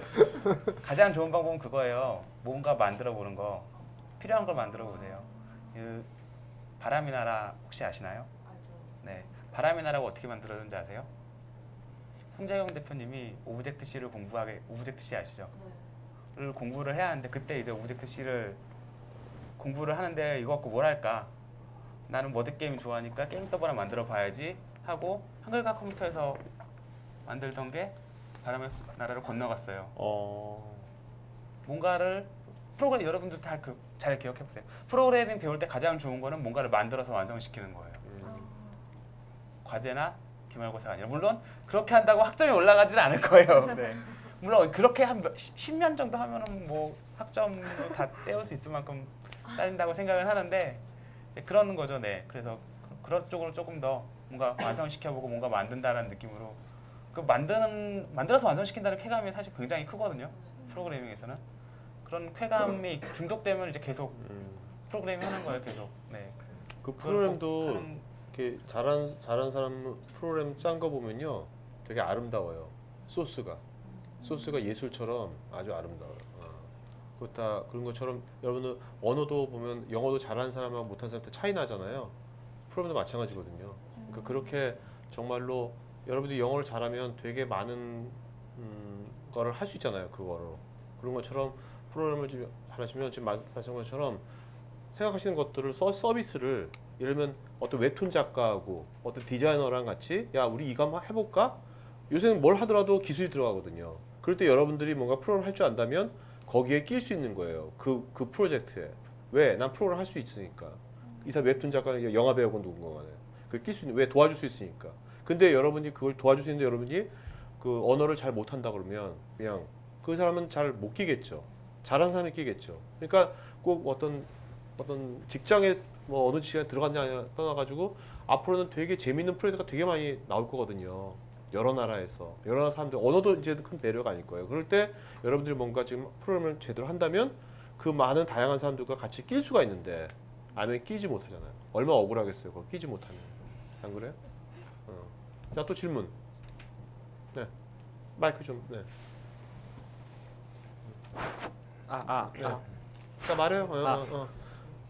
가장 좋은 방법은 그거예요. 뭔가 만들어 보는 거. 필요한 걸 만들어 보세요. 그 바람의 나라 혹시 아시나요? 네. 바람의 나라가 어떻게 만들어졌는지 아세요? 송재경 대표님이 오브젝트 C를 오브젝트 C 아시죠? 네. 를 공부를 해야 하는데 그때 이제 오브젝트 C를 공부를 하는데 이거 갖고 뭘 할까? 나는 머드 게임 좋아하니까 게임 서버를 만들어 봐야지 하고 한글과 컴퓨터에서 만들던 게 바람의 나라로 건너갔어요. 뭔가를 프로그램 여러분들 다 잘 기억해 보세요. 프로그래밍 배울 때 가장 좋은 거는 뭔가를 만들어서 완성시키는 거예요. 과제나 기말고사가 아니라 물론 그렇게 한다고 학점이 올라가지는 않을 거예요. 네. 물론 그렇게 한 10년 정도 하면은 뭐 학점도 다 떼올 수 있을 만큼 쌓인다고 생각은 하는데 그러는 거죠. 네. 그래서 그런 쪽으로 조금 더 뭔가 완성시켜보고 뭔가 만든다라는 느낌으로 그 만들어서 완성시킨다는 쾌감이 사실 굉장히 크거든요. 프로그래밍에서는 그런 쾌감이 중독되면 이제 계속 프로그래밍 하는 거예요. 계속. 네. 그 프로그램도 이렇게 잘한 사람 프로그램 짠 거 보면요, 되게 아름다워요. 소스가 예술처럼 아주 아름다워요. 그렇다 그런 것처럼 여러분들 언어도 보면 영어도 잘하는 사람하고 못하는 사람한테 차이 나잖아요. 프로그램도 마찬가지거든요. 그러니까 그렇게 정말로 여러분들이 영어를 잘하면 되게 많은 거를 할 수 있잖아요. 그거로. 그런 것처럼 프로그램을 좀 잘하시면 지금 말씀하신 것처럼 생각하시는 것들을 서비스를 예를 들면 어떤 웹툰 작가하고 어떤 디자이너랑 같이 야 우리 이거 한번 해볼까? 요새는 뭘 하더라도 기술이 들어가거든요. 그럴 때 여러분들이 뭔가 프로그램 할 줄 안다면 거기에 낄 수 있는 거예요. 그 프로젝트에. 왜? 난 프로그램 할 수 있으니까. 이 사람 웹툰 작가, 영화 배우건 누군가 간에. 그 낄 수 있는, 왜? 도와줄 수 있으니까. 근데 여러분이 그걸 도와줄 수 있는데 여러분이 그 언어를 잘 못한다 그러면 그냥 그 사람은 잘 못 끼겠죠. 잘하는 사람이 끼겠죠. 그러니까 꼭 어떤 직장에 뭐 어느 직장에 들어갔냐 떠나가지고 앞으로는 되게 재밌는 프로젝트가 되게 많이 나올 거거든요. 여러 나라에서 여러 나라 사람들 언어도 이제 큰 배려가 아닐 거예요. 그럴 때 여러분들이 뭔가 지금 프로그램을 제대로 한다면 그 많은 다양한 사람들과 같이 낄 수가 있는데 아니면 끼지 못하잖아요. 얼마나 억울하겠어요. 그거 끼지 못하면. 안 그래요? 자, 또 질문. 네. 마이크 좀. 네. 네. 자, 말해요.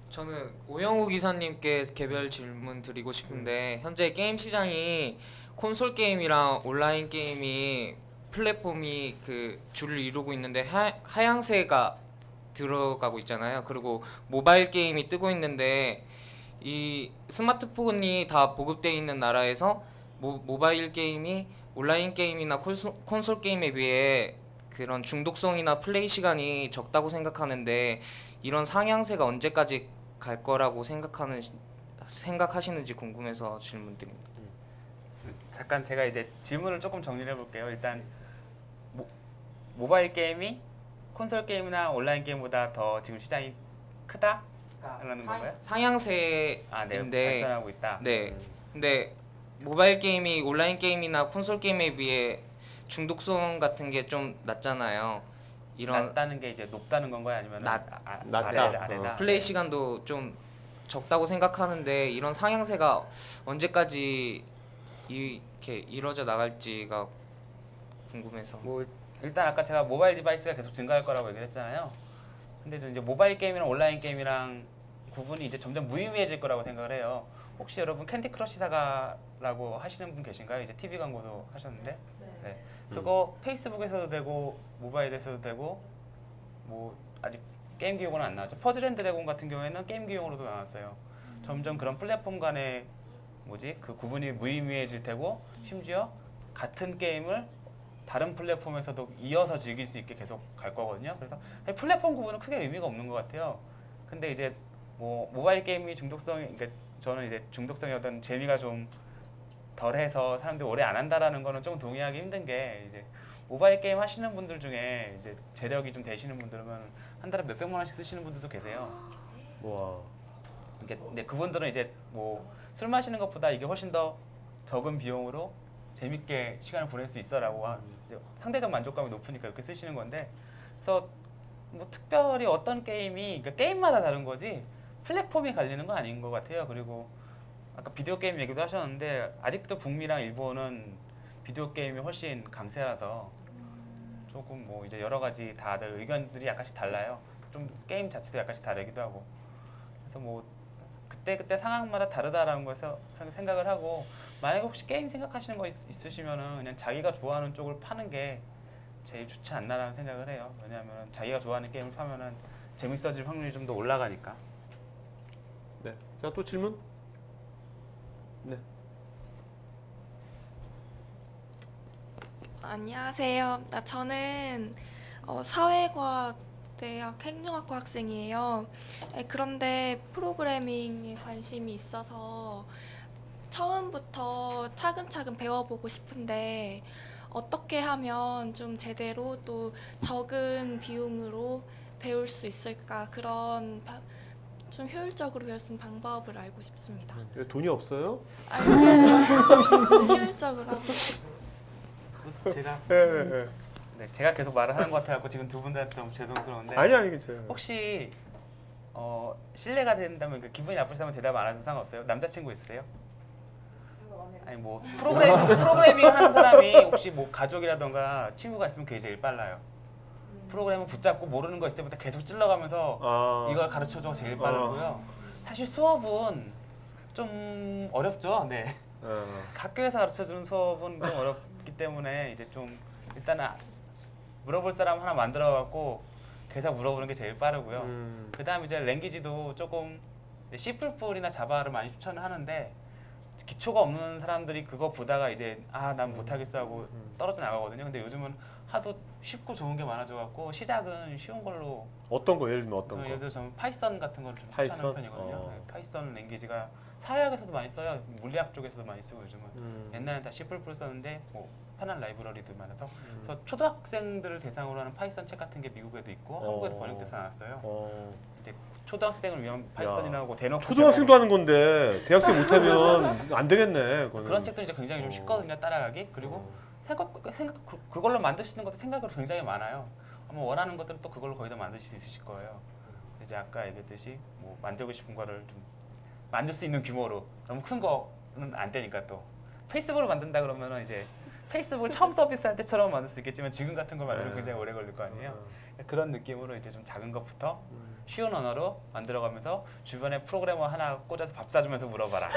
저는 오영우 기사님께 개별 질문 드리고 싶은데 현재 게임 시장이 콘솔 게임이랑 온라인 게임이 플랫폼이 그 줄을 이루고 있는데 하향세가 들어가고 있잖아요. 그리고 모바일 게임이 뜨고 있는데 이 스마트폰이 다 보급되어 있는 나라에서 모바일 게임이 온라인 게임이나 콘솔 게임에 비해 그런 중독성이나 플레이 시간이 적다고 생각하는데 이런 상향세가 언제까지 갈 거라고 생각하시는지 궁금해서 질문드립니다. 잠깐 제가 이제 질문을 조금 정리해 볼게요. 일단 모바일 게임이 콘솔 게임이나 온라인 게임보다 더 지금 시장이 크다라는 건가요? 상향세인데 발전하고 있다. 네. 근데 모바일 게임이 온라인 게임이나 콘솔 게임에 비해 중독성 같은 게 좀 낮잖아요. 이런 낮다는 게 이제 높다는 건가요? 아니면 낮다. 아래다? 플레이 시간도 좀 적다고 생각하는데 이런 상향세가 언제까지 이렇게 이루어져 나갈지가 궁금해서. 뭐 일단 아까 제가 모바일 디바이스가 계속 증가할 거라고 얘기를 했잖아요. 근데 저 이제 모바일 게임이랑 온라인 게임이랑 구분이 이제 점점 무의미해질 거라고 생각을 해요. 혹시 여러분 캔디 크러쉬 사가라고 하시는 분 계신가요? 이제 TV 광고도 하셨는데. 네. 그거 페이스북에서도 되고 모바일에서도 되고 뭐 아직 게임 기용으로는 안 나왔죠. 퍼즐 앤 드래곤 같은 경우에는 게임 기용으로도 나왔어요. 점점 그런 플랫폼 간의 그 구분이 무의미해질 테고 심지어 같은 게임을 다른 플랫폼에서도 이어서 즐길 수 있게 계속 갈 거거든요. 그래서 사실 플랫폼 구분은 크게 의미가 없는 것 같아요. 근데 이제 뭐 모바일 게임이 중독성이, 그러니까 저는 이제 중독성이 어떤 재미가 좀 덜해서 사람들이 오래 안 한다라는 거는 좀 동의하기 힘든 게, 이제 모바일 게임 하시는 분들 중에 이제 재력이 좀 되시는 분들은 한 달에 몇백만 원씩 쓰시는 분들도 계세요. 와. 근데 그분들은 이제 뭐 술 마시는 것보다 이게 훨씬 더 적은 비용으로 재밌게 시간을 보낼 수 있어라고 이제 상대적 만족감이 높으니까 이렇게 쓰시는 건데, 그래서 뭐 특별히 어떤 게임이, 그러니까 게임마다 다른 거지 플랫폼이 갈리는 건 아닌 것 같아요. 그리고 아까 비디오 게임 얘기도 하셨는데 아직도 북미랑 일본은 비디오 게임이 훨씬 강세라서 조금 뭐 이제 여러 가지 다들 의견들이 약간씩 달라요. 좀 게임 자체도 약간씩 다르기도 하고. 그래서 뭐 그때 상황마다 다르다라는 거에서 생각을 하고, 만약에 혹시 게임 생각하시는 거 있으시면은 그냥 자기가 좋아하는 쪽을 파는 게 제일 좋지 않나라는 생각을 해요. 왜냐하면 자기가 좋아하는 게임을 파면은 재밌어질 확률이 좀 더 올라가니까. 네. 자, 또 질문? 네. 안녕하세요. 저는 사회과학 대학 행정학과 학생이에요. 그런데 프로그래밍에 관심이 있어서 처음부터 차근차근 배워보고 싶은데 어떻게 하면 좀 제대로 또 적은 비용으로 배울 수 있을까, 그런 좀 효율적으로 배울 수 있는 방법을 알고 싶습니다. 왜 돈이 없어요? 좀 효율적으로 하고 제가 네. 네, 제가 계속 말을 하는 것 같아갖고 지금 두 분한테 너무 죄송스러운데, 아니 괜찮아요. 혹시 실례가 된다면 기분이 나쁘시다면 대답 안 하셔도 상관없어요? 남자친구 있으세요? 아니 뭐 프로그래밍 하는 사람이 혹시 뭐 가족이라던가 친구가 있으면 그게 제일 빨라요. 프로그램을 붙잡고 모르는 거 있을 때부터 계속 찔러가면서 이걸 가르쳐줘 제일 빠르고요. 사실 수업은 좀 어렵죠. 네. 학교에서 가르쳐주는 수업은 좀 어렵기 때문에 이제 좀 일단은 물어볼 사람 하나 만들어갖고 계속 물어보는 게 제일 빠르고요. 그다음 이제 랭귀지도 조금 C++이나 자바를 많이 추천을 하는데 기초가 없는 사람들이 그거 보다가 이제 난 못하겠어 하고 떨어져 나가거든요. 근데 요즘은 하도 쉽고 좋은 게 많아져갖고 시작은 쉬운 걸로. 어떤 거 예를 들면 어떤 거? 예를 들어 저는 파이썬 같은 걸 좀 파이썬? 추천하는 편이거든요. 네, 파이썬 랭귀지가 사회학에서도 많이 써요. 물리학 쪽에서도 많이 쓰고 요즘은. 옛날엔 다 C++ 썼는데 뭐 편한 라이브러리도 많아서 그래서 초등학생들을 대상으로 하는 파이썬 책 같은 게 미국에도 있고 한국에도 번역돼서 나왔어요. 이제 초등학생을 위한 파이썬이라고 대놓고 초등학생도 하는 건데 대학생 못하면 안 되겠네. 그거는. 그런 책들이 이제 굉장히 좀 쉽거든요 따라가기. 그리고 그걸로 만들 수 있는 것도 생각으로 굉장히 많아요. 아마 원하는 것들은 또 그걸로 거의 다 만들 수 있으실 거예요. 이제 아까 얘기했듯이 뭐 만들고 싶은 거를 좀 만들 수 있는 규모로 너무 큰 거는 안 되니까 또 페이스북을 만든다 그러면은 이제 페이스북을 처음 서비스할 때처럼 만들 수 있겠지만 지금 같은 걸 만들면 굉장히 오래 걸릴 거 아니에요. 그런 느낌으로 이제 좀 작은 것부터 쉬운 언어로 만들어가면서 주변에 프로그래머 하나 꽂아서 밥 사주면서 물어봐라.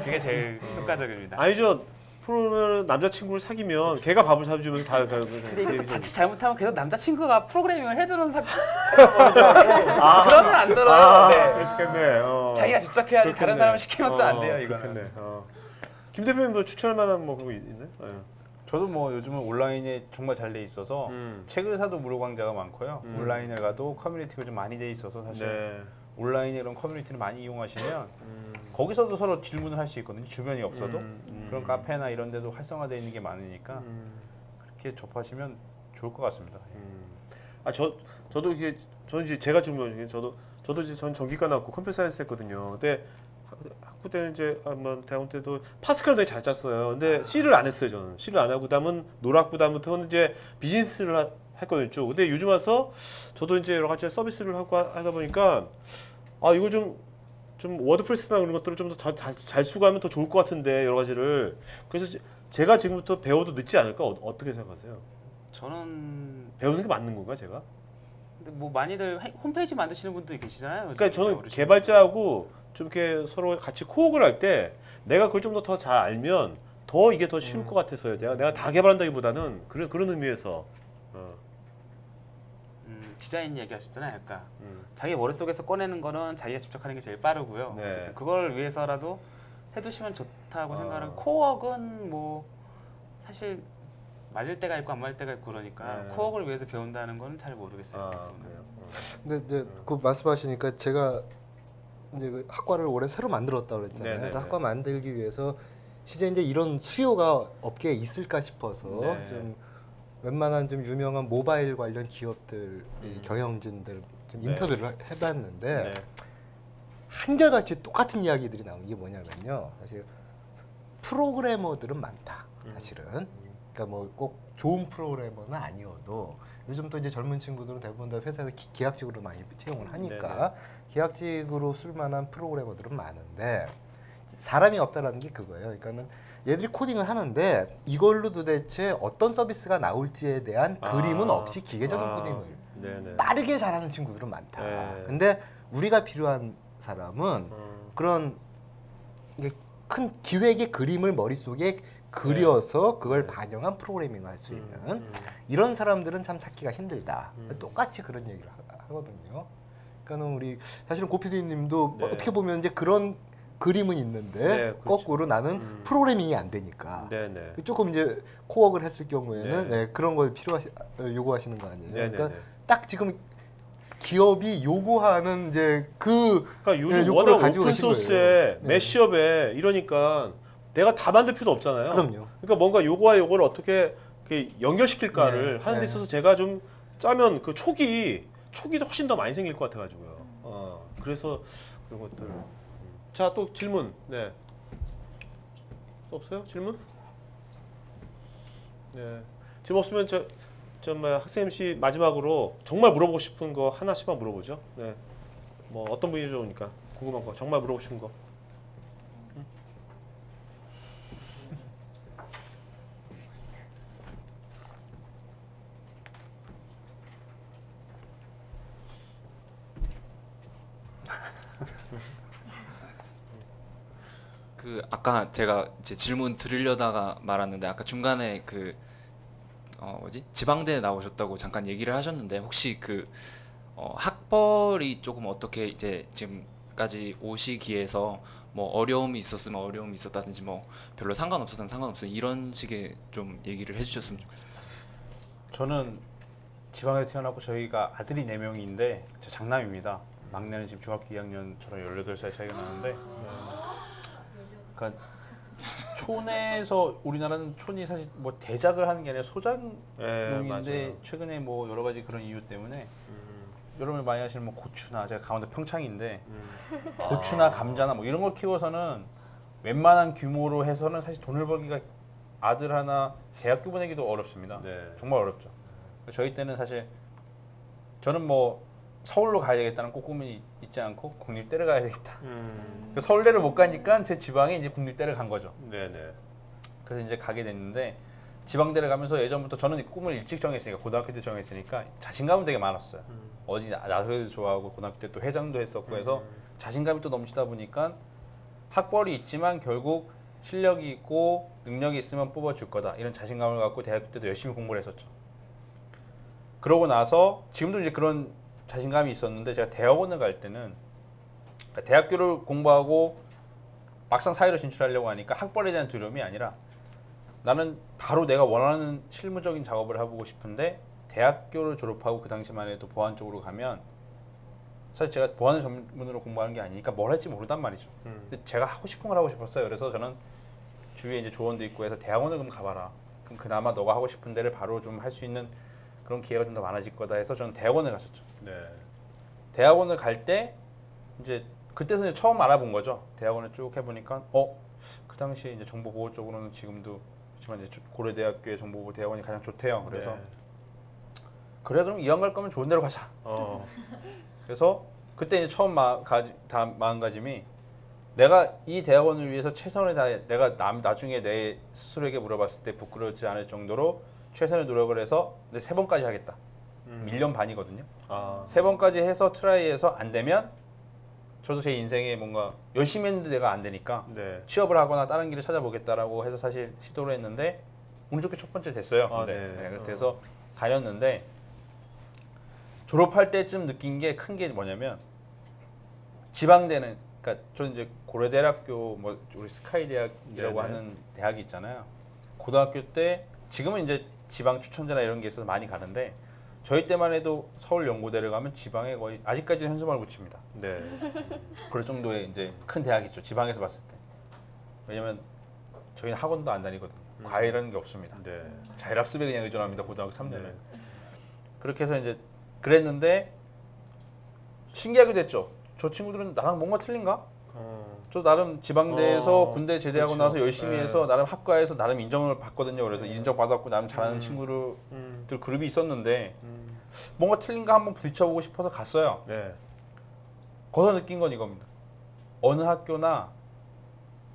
그게 제일 효과적입니다. 아니죠. 프로그래머 남자친구를 사귀면 걔가 밥을 사주면 다. 근데 자칫 잘못하면 계속 남자친구가 프로그래밍을 해주는 그러면 안 들어요. 네. 그러시겠네. 자기가 직접 해야지 그렇겠네. 다른 사람을 시키면 또 안 돼요. 이거는. 그렇겠네. 김 대표님도 추천할 만한 뭐 그런 거 있나요? 저도 뭐 요즘은 온라인에 정말 잘 돼 있어서 책을 사도 무료 강좌가 많고요. 온라인에 가도 커뮤니티가 좀 많이 돼 있어서 사실 네. 온라인에 그런 커뮤니티를 많이 이용하시면 거기서도 서로 질문을 할 수 있거든요. 주변이 없어도 그런 카페나 이런 데도 활성화되어 있는 게 많으니까 그렇게 접하시면 좋을 것 같습니다. 저도 이게 저는 이제 제가 질문 저도 이제 전 전기과 나왔고 컴퓨터 사이언스 했거든요. 근데 학부 때는 이제 한번 대학원 때도 파스칼을 되게 잘 짰어요. 근데 C를 안 했어요. 저는 C를 안 하고 그다음은 노락부다음부터는 이제 비즈니스를 했거든요. 쭉. 근데 요즘 와서 저도 이제 여러 가지 서비스를 하고 하다 보니까 이거 좀 워드프레스나 그런 것들을 좀 더 잘 수고하면 더 좋을 것 같은데 여러 가지를. 그래서 제가 지금부터 배워도 늦지 않을까? 어떻게 생각하세요? 저는 배우는 게 맞는 건가 제가? 근데 뭐 많이들 홈페이지 만드시는 분들이 계시잖아요. 그러니까 저는 개발자하고 좀 이렇게 서로 같이 코웍을 할 때 내가 그걸 좀 더 잘 알면 더 이게 더 쉬울 것 같아서요. 내가 다 개발한다기보다는 그런 의미에서. 디자인 얘기하셨잖아요. 아까 자기 머릿속에서 꺼내는 거는 자기가 직접 하는 게 제일 빠르고요. 네. 어쨌든 그걸 위해서라도 해두시면 좋다고 생각하는 코웍은 뭐 사실 맞을 때가 있고 안 맞을 때가 있고 그러니까 코웍을 위해서 배운다는 건 잘 모르겠어요. 그래요. 근데 이제 그 말씀하시니까 제가 이제 그 학과를 올해 새로 만들었다고 그랬잖아요. 네네네. 그래서 학과 만들기 위해서 이제 이런 수요가 업계에 있을까 싶어서 네. 좀 웬만한 좀 유명한 모바일 관련 기업들 경영진들 좀 인터뷰를 해봤는데 네. 한결같이 똑같은 이야기들이 나온 게 뭐냐면요. 사실 프로그래머들은 많다. 사실은. 그러니까 뭐 꼭 좋은 프로그래머는 아니어도 요즘 또 이제 젊은 친구들은 대부분 다 회사에서 계약직으로 많이 채용을 하니까 계약직으로 쓸만한 프로그래머들은 많은데 사람이 없다라는 게 그거예요. 그러니까는 얘들이 코딩을 하는데 이걸로 도대체 어떤 서비스가 나올지에 대한 그림은 없이 기계적인 코딩을 빠르게 잘하는 친구들은 많다. 근데 우리가 필요한 사람은 그런 큰 기획의 그림을 머릿속에 그려서 그걸 반영한 프로그래밍을 할 수 있는 이런 사람들은 참 찾기가 힘들다. 똑같이 그런 얘기를 하거든요. 그러니까 우리 사실은 고피디님도 어떻게 보면 이제 그런 그림은 있는데 그렇죠. 거꾸로 나는 프로그래밍이 안 되니까 조금 이제 코웍을 했을 경우에는 그런 걸 요구하시는 거 아니에요. 그러니까 딱 지금 기업이 요구하는 이제 그러니까 요즘 워낙 오픈소스에 매시업에 이러니까 내가 다 만들 필요도 없잖아요. 그럼요. 그러니까 뭔가 요거와 요거를 어떻게 연결시킬까를 하는 데 있어서 제가 좀 짜면 그 촉이도 훨씬 더 많이 생길 것 같아가지고요. 그래서 그런 것들. 자, 또 질문. 네. 또 없어요? 질문? 네. 질문 없으면 학생 MC 마지막으로 정말 물어보고 싶은 거 하나씩만 물어보죠. 네. 뭐 어떤 분이 좋으니까 궁금한 거 정말 물어보고 싶은 거. 그 아까 제가 이제 질문 드리려다가 말았는데 아까 중간에 그 뭐지 지방대에 나오셨다고 잠깐 얘기를 하셨는데 혹시 그 학벌이 조금 어떻게 이제 지금까지 오시기에서 뭐 어려움이 있었으면 어려움이 있었다든지 뭐 별로 상관없었으면 상관없으면 이런 식의 좀 얘기를 해주셨으면 좋겠습니다. 저는 지방에 태어났고 저희가 아들이 4명인데 제 장남입니다. 막내는 지금 중학교 2학년, 저랑 18살 차이가 나는데 그러니까 촌에서 우리나라는 촌이 사실 뭐 대작을 하는 게 아니라 소작용인데 최근에 뭐 여러 가지 그런 이유 때문에 여러분이 많이 하시는 뭐 고추나 제가 강원도 평창인데 고추나 감자나 뭐 이런 걸 키워서는 웬만한 규모로 해서는 사실 돈을 벌기가 아들 하나 대학교 보내기도 어렵습니다. 네. 정말 어렵죠. 저희 때는 사실 저는 뭐 서울로 가야 되겠다는 꼭 꿈이 있지 않고 국립대를 가야 되겠다. 서울대를 못 가니까 제 지방에 이제 국립대를 간 거죠. 네네. 그래서 이제 가게 됐는데 지방대를 가면서 예전부터 저는 꿈을 일찍 정했으니까 고등학교 때 정했으니까 자신감은 되게 많았어요. 어디 나서도 좋아하고 고등학교 때 또 회장도 했었고 해서 자신감이 또 넘치다 보니까 학벌이 있지만 결국 실력이 있고 능력이 있으면 뽑아줄 거다 이런 자신감을 갖고 대학교 때도 열심히 공부를 했었죠. 그러고 나서 지금도 이제 그런 자신감이 있었는데 제가 대학원을 갈 때는 그러니까 대학교를 공부하고 막상 사회로 진출하려고 하니까 학벌에 대한 두려움이 아니라 나는 바로 내가 원하는 실무적인 작업을 해보고 싶은데 대학교를 졸업하고 그 당시만 해도 보안 쪽으로 가면 사실 제가 보안을 전문으로 공부하는 게 아니니까 뭘 할지 모르단 말이죠. 근데 제가 하고 싶은 걸 하고 싶었어요. 그래서 저는 주위에 이제 조언도 있고 해서 대학원을 그럼 가봐라. 그럼 그나마 너가 하고 싶은 데를 바로 좀 할 수 있는 그런 기회가 좀 더 많아질 거다 해서 저는 대학원을 갔었죠. 네. 대학원을 갈 때 이제 그때서 이제 처음 알아본 거죠. 대학원을 쭉 해보니까 그 당시에 이제 정보보호 쪽으로는 지금도 그렇지만 이제 고려대학교의 정보보호 대학원이 가장 좋대요. 그래서 네. 그래 그럼 이왕 갈 거면 좋은 데로 가자. 그래서 그때 이제 처음 마음가짐이 내가 이 대학원을 위해서 최선을 다해 내가 나중에 내 스스로에게 물어봤을 때 부끄럽지 않을 정도로 최선의 노력을 해서 3번까지 하겠다. 1년 반이거든요. 3번까지 해서 트라이해서 안 되면 저도 제 인생에 뭔가 열심히 했는데 내가 안 되니까 네. 취업을 하거나 다른 길을 찾아보겠다라고 해서 사실 시도를 했는데 운 좋게 첫 번째 됐어요. 네, 그래서 다녔는데 졸업할 때쯤 느낀 게 큰 게 뭐냐면 지방대는 그러니까 저는 이제 고려대학교 뭐 우리 스카이 대학이라고 네네. 하는 대학이 있잖아요. 고등학교 때 지금은 이제 지방 추천제나 이런 게 있어서 많이 가는데 저희 때만 해도 서울 연고대를 가면 지방에 거의 아직까지는 현수막을 붙입니다. 네. 그럴 정도의 이제 큰 대학이죠. 지방에서 봤을 때. 왜냐면 저희는 학원도 안 다니거든요. 과외라는 게 없습니다. 네. 자율학습에 그냥 의존합니다. 고등학교 3년에. 네. 그렇게 해서 이제 그랬는데 신기하게 됐죠. 저 친구들은 나랑 뭔가 틀린가? 저 나름 지방대에서 군대 제대하고 그렇죠. 나서 열심히 네. 해서 나름 학과에서 나름 인정을 받거든요. 그래서 인정받았고 나름 잘하는 친구들 그룹이 있었는데 뭔가 틀린가 한번 부딪혀보고 싶어서 갔어요. 네. 거기서 느낀 건 이겁니다. 어느 학교나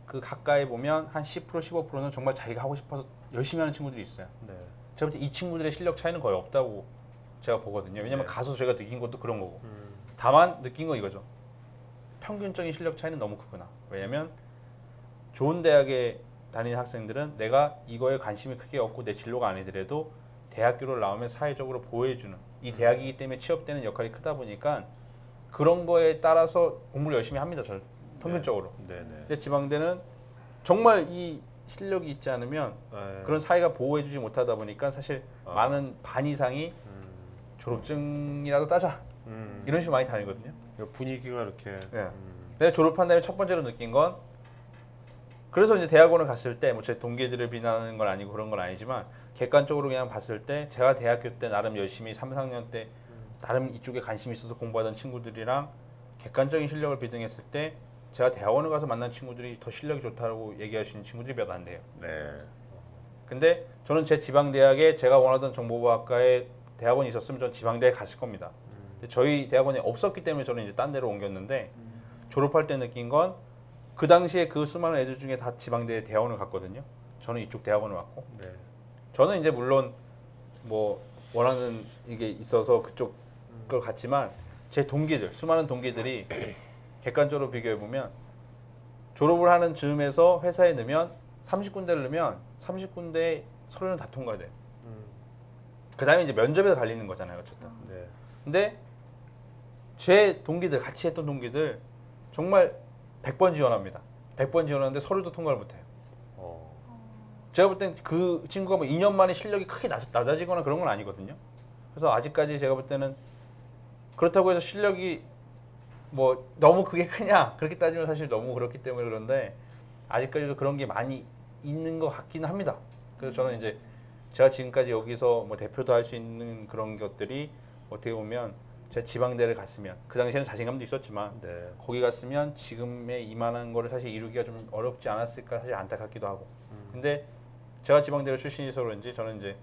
그 가까이 보면 한 10% 15%는 정말 자기가 하고 싶어서 열심히 하는 친구들이 있어요. 네. 제가 볼 때 이 친구들의 실력 차이는 거의 없다고 제가 보거든요. 왜냐면 네. 가서 제가 느낀 것도 그런 거고. 다만 느낀 건 이거죠. 평균적인 실력 차이는 너무 크구나. 왜냐면 좋은 대학에 다니는 학생들은 내가 이거에 관심이 크게 없고 내 진로가 아니더라도 대학교를 나오면 사회적으로 보호해주는 이 대학이기 때문에 취업되는 역할이 크다 보니까 그런 거에 따라서 공부를 열심히 합니다. 저는 평균적으로. 네. 네. 근데 지방대는 정말 이 실력이 있지 않으면 네. 그런 사회가 보호해주지 못하다 보니까 사실 많은 반 이상이 졸업증이라도 따자 이런 식으로 많이 다니거든요. 분위기가 이렇게. 네. 내가 졸업한 다음에 첫 번째로 느낀 건 그래서 이제 대학원을 갔을 때 뭐 제 동기들을 비난하는 건 아니고 그런 건 아니지만 객관적으로 그냥 봤을 때 제가 대학교 때 나름 열심히 3, 4학년 때 나름 이쪽에 관심이 있어서 공부하던 친구들이랑 객관적인 실력을 비등했을 때 제가 대학원을 가서 만난 친구들이 더 실력이 좋다고 얘기할 수 있는 친구들이 몇 안 돼요. 네. 근데 저는 제 지방대학에 제가 원하던 정보과학과에 대학원이 있었으면 전 지방대에 갔을 겁니다. 근데 저희 대학원에 없었기 때문에 저는 이제 딴 데로 옮겼는데 졸업할 때 느낀 건 그 당시에 그 수많은 애들 중에 다 지방대에 대학원을 갔거든요. 저는 이쪽 대학원을 왔고 네. 저는 이제 물론 뭐 원하는 이게 있어서 그쪽 걸 갔지만 제 동기들 수많은 동기들이 객관적으로 비교해 보면 졸업을 하는 즈음에서 회사에 넣으면 30군데를 넣으면 30군데 서류는 다 통과돼. 그 다음에 이제 면접에서 갈리는 거잖아요, 어쨌든. 네. 근데 제 동기들, 같이 했던 동기들 정말 100번 지원합니다. 100번 지원하는데 서류도 통과를 못해요. 제가 볼 땐 그 친구가 뭐 2년 만에 실력이 크게 낮아지거나 그런 건 아니거든요. 그래서 아직까지 제가 볼 때는 그렇다고 해서 실력이 뭐 너무 그게 크냐 그렇게 따지면 사실 너무 그렇기 때문에 그런데 아직까지도 그런 게 많이 있는 것 같기는 합니다. 그래서 저는 이제 제가 지금까지 여기서 뭐 대표도 할 수 있는 그런 것들이 어떻게 보면 제가 지방대를 갔으면 그 당시에는 자신감도 있었지만 네. 거기 갔으면 지금의 이만한 거를 사실 이루기가 좀 어렵지 않았을까 사실 안타깝기도 하고. 근데 제가 지방대를 출신이서 그런지 저는 이제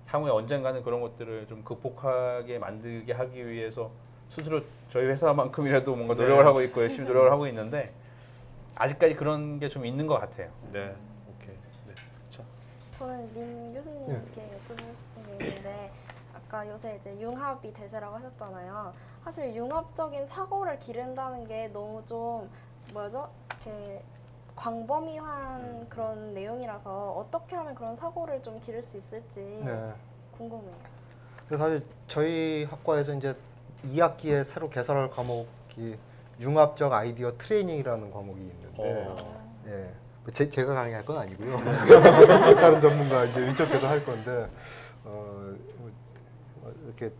향후에 언젠가는 그런 것들을 좀 극복하게 만들게 하기 위해서 스스로 저희 회사만큼이라도 뭔가 노력을 하고 있고 열심히 노력을 하고 있는데 아직까지 그런 게 좀 있는 것 같아요. 네. 오케이. 네. 자. 저는 민 교수님께 여쭤보고 싶은 게 있는데 아까 요새 이제 융합이 대세라고 하셨잖아요. 사실 융합적인 사고를 기른다는 게 너무 좀 뭐죠? 이렇게 광범위한 그런 내용이라서 어떻게 하면 그런 사고를 좀 기를 수 있을지 네. 궁금해요. 그래서 사실 저희 학과에서 이제 2학기에 새로 개설할 과목이 융합적 아이디어 트레이닝이라는 과목이 있는데, 예, 제가 강의할 건 아니고요. 다른 전문가 이제 위쪽에서 할 건데 이렇게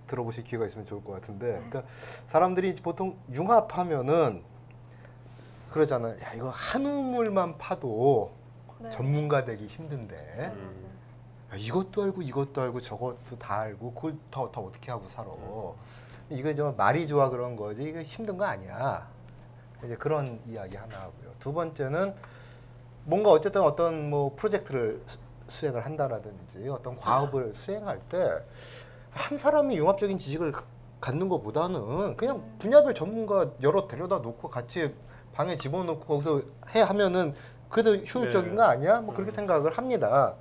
들어보실 기회가 있으면 좋을 것 같은데, 그러니까 사람들이 보통 융합하면은 그러잖아요. 야, 이거 한 우물만 파도 네. 전문가 되기 힘든데. 네, 맞아요. 야, 이것도 알고 이것도 알고 저것도 다 알고 그걸 더 어떻게 하고 살아. 이거 좀 말이 좋아 그런 거지 이거 힘든 거 아니야. 이제 그런 이야기 하나 하고요. 두 번째는 뭔가 어쨌든 어떤 뭐 프로젝트를 수행을 한다라든지 어떤 과업을 수행할 때 한 사람이 융합적인 지식을 갖는 것보다는 그냥 분야별 전문가 여러 데려다 놓고 같이 방에 집어넣고 거기서 하면은 그래도 효율적인 거 아니야? 뭐 그렇게 생각을 합니다.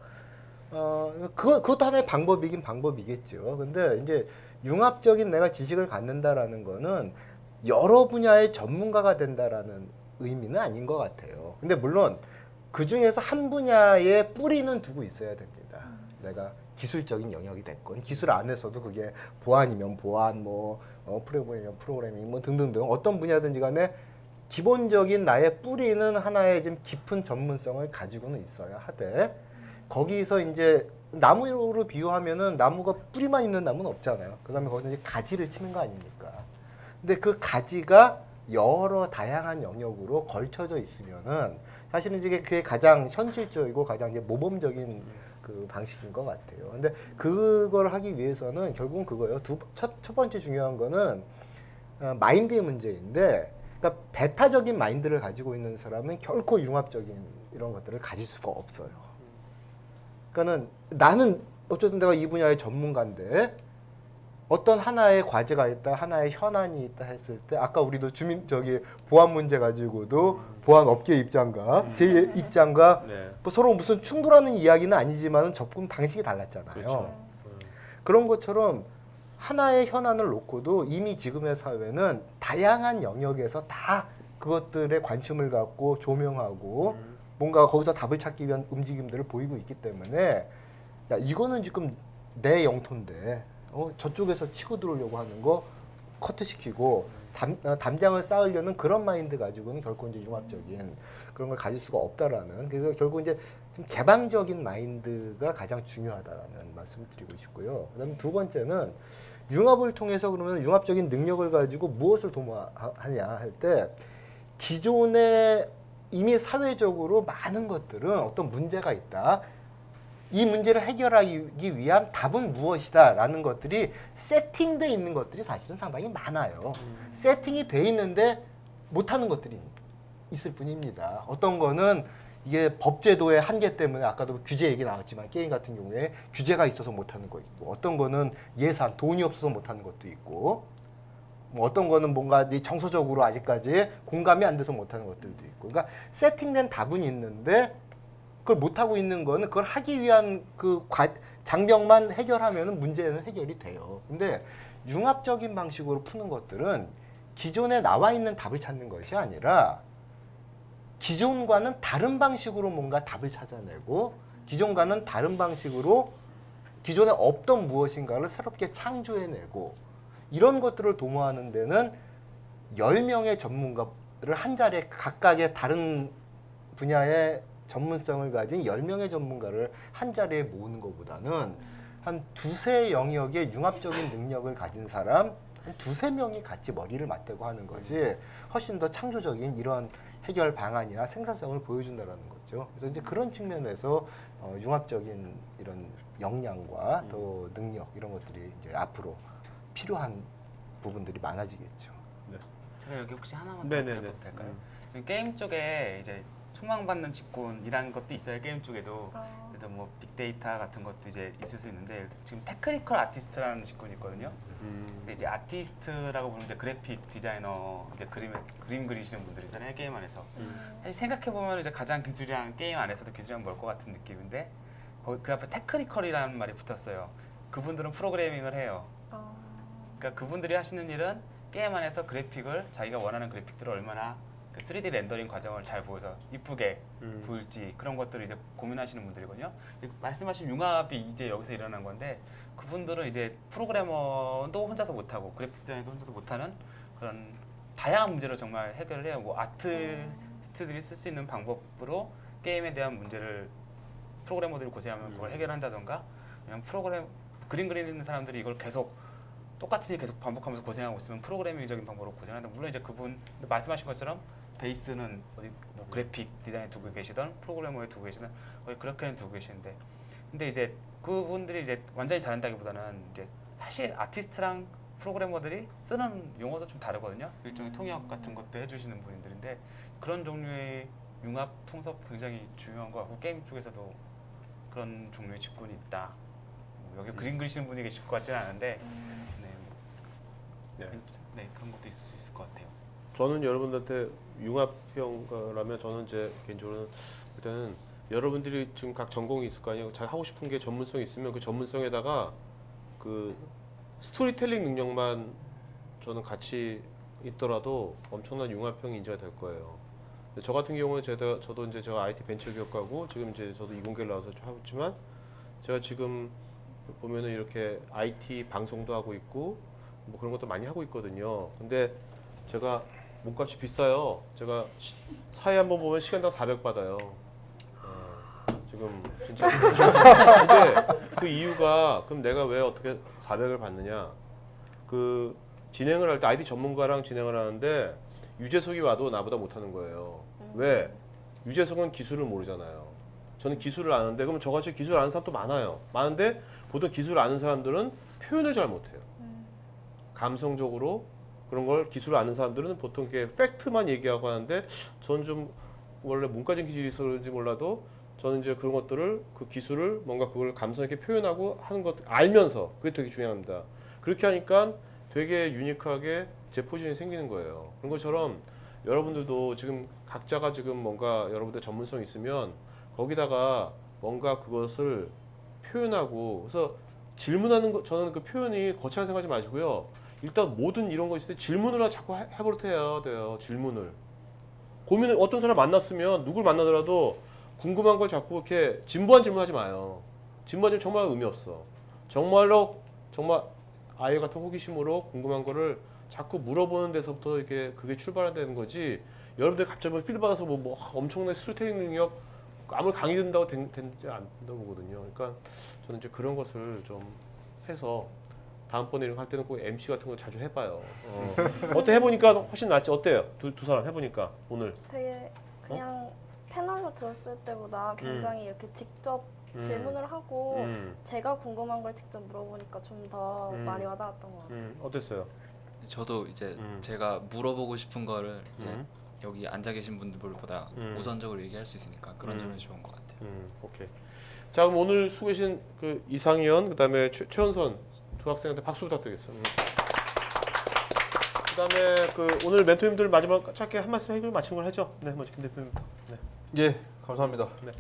그것도 하나의 방법이긴 방법이겠죠. 근데 이제 융합적인 내가 지식을 갖는다라는 거는 여러 분야의 전문가가 된다라는 의미는 아닌 것 같아요. 근데 물론 그 중에서 한 분야에 뿌리는 두고 있어야 됩니다. 내가 기술적인 영역이 됐건 기술 안에서도 그게 보안이면 보안, 뭐 프로그래밍이면 프로그래밍, 뭐 등등등 어떤 분야든지 간에 기본적인 나의 뿌리는 하나의 좀 깊은 전문성을 가지고는 있어야 하되 거기서 이제 나무로 비유하면은 나무가 뿌리만 있는 나무는 없잖아요. 그다음에 거기서 이제 가지를 치는 거 아닙니까? 근데 그 가지가 여러 다양한 영역으로 걸쳐져 있으면은 사실은 이제 그게 가장 현실적이고 가장 이제 모범적인 그 방식인 것 같아요. 근데 그걸 하기 위해서는 결국은 그거예요. 첫 번째 중요한 거는 마인드의 문제인데, 그러니까 배타적인 마인드를 가지고 있는 사람은 결코 융합적인 이런 것들을 가질 수가 없어요. 그러니까는 나는 어쨌든 내가 이 분야의 전문가인데 어떤 하나의 과제가 있다, 하나의 현안이 있다 했을 때 아까 우리도 보안 문제 가지고도 보안 업계 입장과 제 입장과 네. 뭐 서로 무슨 충돌하는 이야기는 아니지만 접근 방식이 달랐잖아요. 그렇죠. 그런 것처럼 하나의 현안을 놓고도 이미 지금의 사회는 다양한 영역에서 다 그것들에 관심을 갖고 조명하고 뭔가 거기서 답을 찾기 위한 움직임들을 보이고 있기 때문에 야, 이거는 지금 내 영토인데 저쪽에서 치고 들어오려고 하는 거 커트시키고 담장을 쌓으려는 그런 마인드 가지고는 결코 이제 융합적인 그런 걸 가질 수가 없다라는, 그래서 결국 이제 좀 개방적인 마인드가 가장 중요하다라는 말씀을 드리고 싶고요. 그다음에 두 번째는 융합을 통해서 그러면 융합적인 능력을 가지고 무엇을 도모하냐 할 때 기존에 이미 사회적으로 많은 것들은 어떤 문제가 있다. 이 문제를 해결하기 위한 답은 무엇이다라는 것들이 세팅돼 있는 것들이 사실은 상당히 많아요. 세팅이 돼 있는데 못하는 것들이 있을 뿐입니다. 어떤 거는 이게 법제도의 한계 때문에 아까도 규제 얘기 나왔지만 게임 같은 경우에 규제가 있어서 못하는 거 있고, 어떤 거는 예산, 돈이 없어서 못하는 것도 있고, 뭐 어떤 거는 뭔가 정서적으로 아직까지 공감이 안 돼서 못하는 것들도 있고, 그러니까 세팅된 답은 있는데 그걸 못하고 있는 거는 그걸 하기 위한 그 장벽만 해결하면 문제는 해결이 돼요. 근데 융합적인 방식으로 푸는 것들은 기존에 나와 있는 답을 찾는 것이 아니라 기존과는 다른 방식으로 뭔가 답을 찾아내고 기존과는 다른 방식으로 기존에 없던 무엇인가를 새롭게 창조해내고 이런 것들을 도모하는 데는 10명의 전문가를 한 자리에 각각의 다른 분야의 전문성을 가진 10명의 전문가를 한 자리에 모으는 것보다는 한 두세 영역의 융합적인 능력을 가진 사람 한 두세 명이 같이 머리를 맞대고 하는 것이 훨씬 더 창조적인 이런 해결 방안이나 생산성을 보여준다는 거죠. 그래서 이제 그런 측면에서 융합적인 이런 역량과 또 능력 이런 것들이 이제 앞으로 필요한 부분들이 많아지겠죠. 제가 여기 혹시 하나만 더 네네네. 드려도 될까요? 게임 쪽에 이제 촉망받는 직군이라는 것도 있어요. 게임 쪽에도. 그래도 뭐 빅데이터 같은 것도 이제 있을 수 있는데 지금 테크니컬 아티스트라는 직군이 있거든요. 근데 이제 아티스트라고 부르면 이제 그래픽 디자이너 이제 그림 그리시는 분들이잖아요. 게임 안에서. 사실 생각해 보면 이제 가장 기술이랑 게임 안에서도 기술이랑 멀 것 같은 느낌인데 그 앞에 테크니컬이라는 말이 붙었어요. 그분들은 프로그래밍을 해요. 그러니까 그분들이 하시는 일은 게임 안에서 그래픽을 자기가 원하는 그래픽들을 얼마나 그 3D 렌더링 과정을 잘 보여서 이쁘게 보일지 그런 것들을 이제 고민하시는 분들이거든요. 말씀하신 융합이 이제 여기서 일어난 건데 그분들은 이제 프로그래머도 혼자서 못하고 그래픽 디자이너도 혼자서 못하는 그런 다양한 문제를 정말 해결을 해요. 뭐 아티스트들이 쓸 수 있는 방법으로 게임에 대한 문제를 프로그래머들이 고생하면 그걸 해결한다던가 아니면 그림 그리는 사람들이 이걸 계속 똑같은 일 계속 반복하면서 고생하고 있으면 프로그래밍적인 방법으로 고생한다. 물론 이제 그분 말씀하신 것처럼 베이스는 어디 뭐 그래픽 디자인 두고 계시던 프로그래머에 두고 계시던 그렇게는 두고 계시는데 근데 이제 그분들이 이제 완전히 다른다기보다는 이제 사실 아티스트랑 프로그래머들이 쓰는 용어도 좀 다르거든요. 일종의 통역 같은 것도 해주시는 분들인데 그런 종류의 융합 통섭 굉장히 중요한 것 같고 게임 쪽에서도 그런 종류의 직군이 있다. 여기 그림 그리시는 분이 계실 것 같지는 않은데 네, 그런 것도 있을 수 있을 것 같아요. 저는 여러분들한테 융합평가라면 저는 제 개인적으로는 일단은 여러분들이 지금 각 전공이 있을 거 아니에요. 잘 하고 싶은 게 전문성이 있으면 그 전문성에다가 그 스토리텔링 능력만 저는 같이 있더라도 엄청난 융합형이 인재가 될 거예요. 저 같은 경우는 저도 이제 제가 IT 벤처 기업가고 지금 이제 저도 이공계를 나와서 좀 하고 있지만 제가 지금 보면은 이렇게 IT 방송도 하고 있고 뭐 그런 것도 많이 하고 있거든요. 근데 제가 몸값이 비싸요. 제가 사회 한번 보면 시간당 400 받아요. 지금 진짜. 근데 그 이유가 그럼 내가 왜 어떻게 400을 받느냐? 그 진행을 할 때 IT 전문가랑 진행을 하는데 유재석이 와도 나보다 못하는 거예요. 왜? 유재석은 기술을 모르잖아요. 저는 기술을 아는데 그러면 저같이 기술 아는 사람도 많아요. 많은데 보통 기술을 아는 사람들은 표현을 잘 못해요. 감성적으로 그런 걸 기술을 아는 사람들은 보통 이렇게 팩트만 얘기하고 하는데 저는 좀 원래 문과적인 기질이 있었는지 몰라도 저는 이제 그런 것들을 그 기술을 뭔가 그걸 감성 있게 표현하고 하는 것 알면서 그게 되게 중요합니다. 그렇게 하니까 되게 유니크하게 제 포지션이 생기는 거예요. 그런 것처럼 여러분들도 지금 각자가 지금 뭔가 여러분들 전문성이 있으면 거기다가 뭔가 그것을 표현하고 그래서 질문하는 거 저는 그 표현이 거창하게 생각하지 마시고요. 일단 모든 이런 거 있을 때 질문을 자꾸 해버려야 돼요. 질문을. 고민을 어떤 사람 만났으면 누굴 만나더라도 궁금한 걸 자꾸 이렇게 진부한 질문하지 마요. 진부한 질문 정말 의미 없어. 정말로 정말 아이 같은 호기심으로 궁금한 거를 자꾸 물어보는 데서부터 이렇게 그게 출발되는 거지. 여러분들 갑자기 필드 받아서 뭐 엄청난 스토리텔링 능력 아무리 강의 듣는다고 되지 않는다고 보거든요. 그러니까 저는 이제 그런 것을 좀 해서 다음번에 이런 거 할 때는 꼭 MC 같은 거 자주 해봐요. 어때 해보니까 훨씬 낫지? 어때요? 두 사람 해보니까 오늘? 되게 그냥 패널로 들었을 때보다 굉장히 이렇게 직접 질문을 하고 제가 궁금한 걸 직접 물어보니까 좀 더 많이 와닿았던 것 같아요. 어땠어요? 저도 이제 제가 물어보고 싶은 거를 이제 여기 앉아 계신 분들보다 우선적으로 얘기할 수 있으니까 그런 점이 좋은 것 같아요. 오케이. 자 그럼 오늘 수고하신 그 이상현 그다음에 최원선 두 학생한테 박수 부탁드리겠습니다. 그다음에 그 오늘 멘토님들 마지막 짧게 한 말씀 해주고 마치는 걸 하죠. 네, 먼저 김 대표님부터. 네. 예, 감사합니다. 네.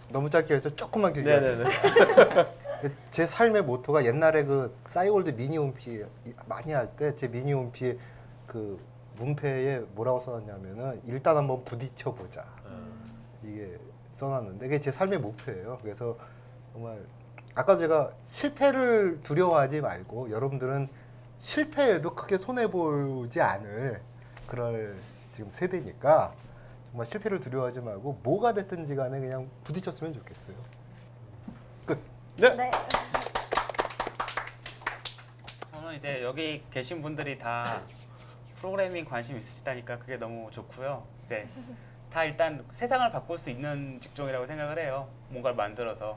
너무 짧게 해서 조금만 길게. 네네네. 제 삶의 모토가 옛날에 그 싸이월드 미니홈피 많이 할 때 제 미니홈피 그 문패에 뭐라고 써놨냐면은 일단 한번 부딪혀 보자. 이게 써놨는데 이게 제 삶의 목표예요. 그래서 정말 아까 제가 실패를 두려워하지 말고 여러분들은 실패해도 크게 손해 보지 않을 그럴 지금 세대니까 정말 실패를 두려워하지 말고 뭐가 됐든지 간에 그냥 부딪혔으면 좋겠어요. 끝. 네. 네. 저는 이제 여기 계신 분들이 다 프로그래밍 관심 있으시다니까 그게 너무 좋고요. 네. 다 일단 세상을 바꿀 수 있는 직종이라고 생각을 해요. 뭔가를 만들어서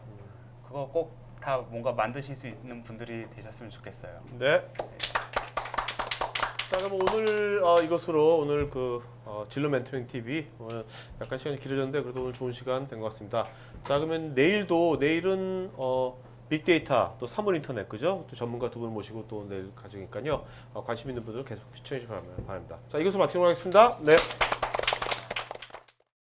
그거 꼭 다 뭔가 만드실 수 있는 분들이 되셨으면 좋겠어요. 네. 자, 그럼 오늘 이것으로 오늘 그 진로 멘토링 TV 오늘 약간 시간이 길어졌는데 그래도 오늘 좋은 시간 된 것 같습니다. 자, 그러면 내일은 빅데이터 또 사물 인터넷 그죠? 또 전문가 두 분 모시고 또 내일 가져니까요. 관심 있는 분들 계속 시청해 주시기 바랍니다. 자, 이것으로 마치도록 하겠습니다. 네.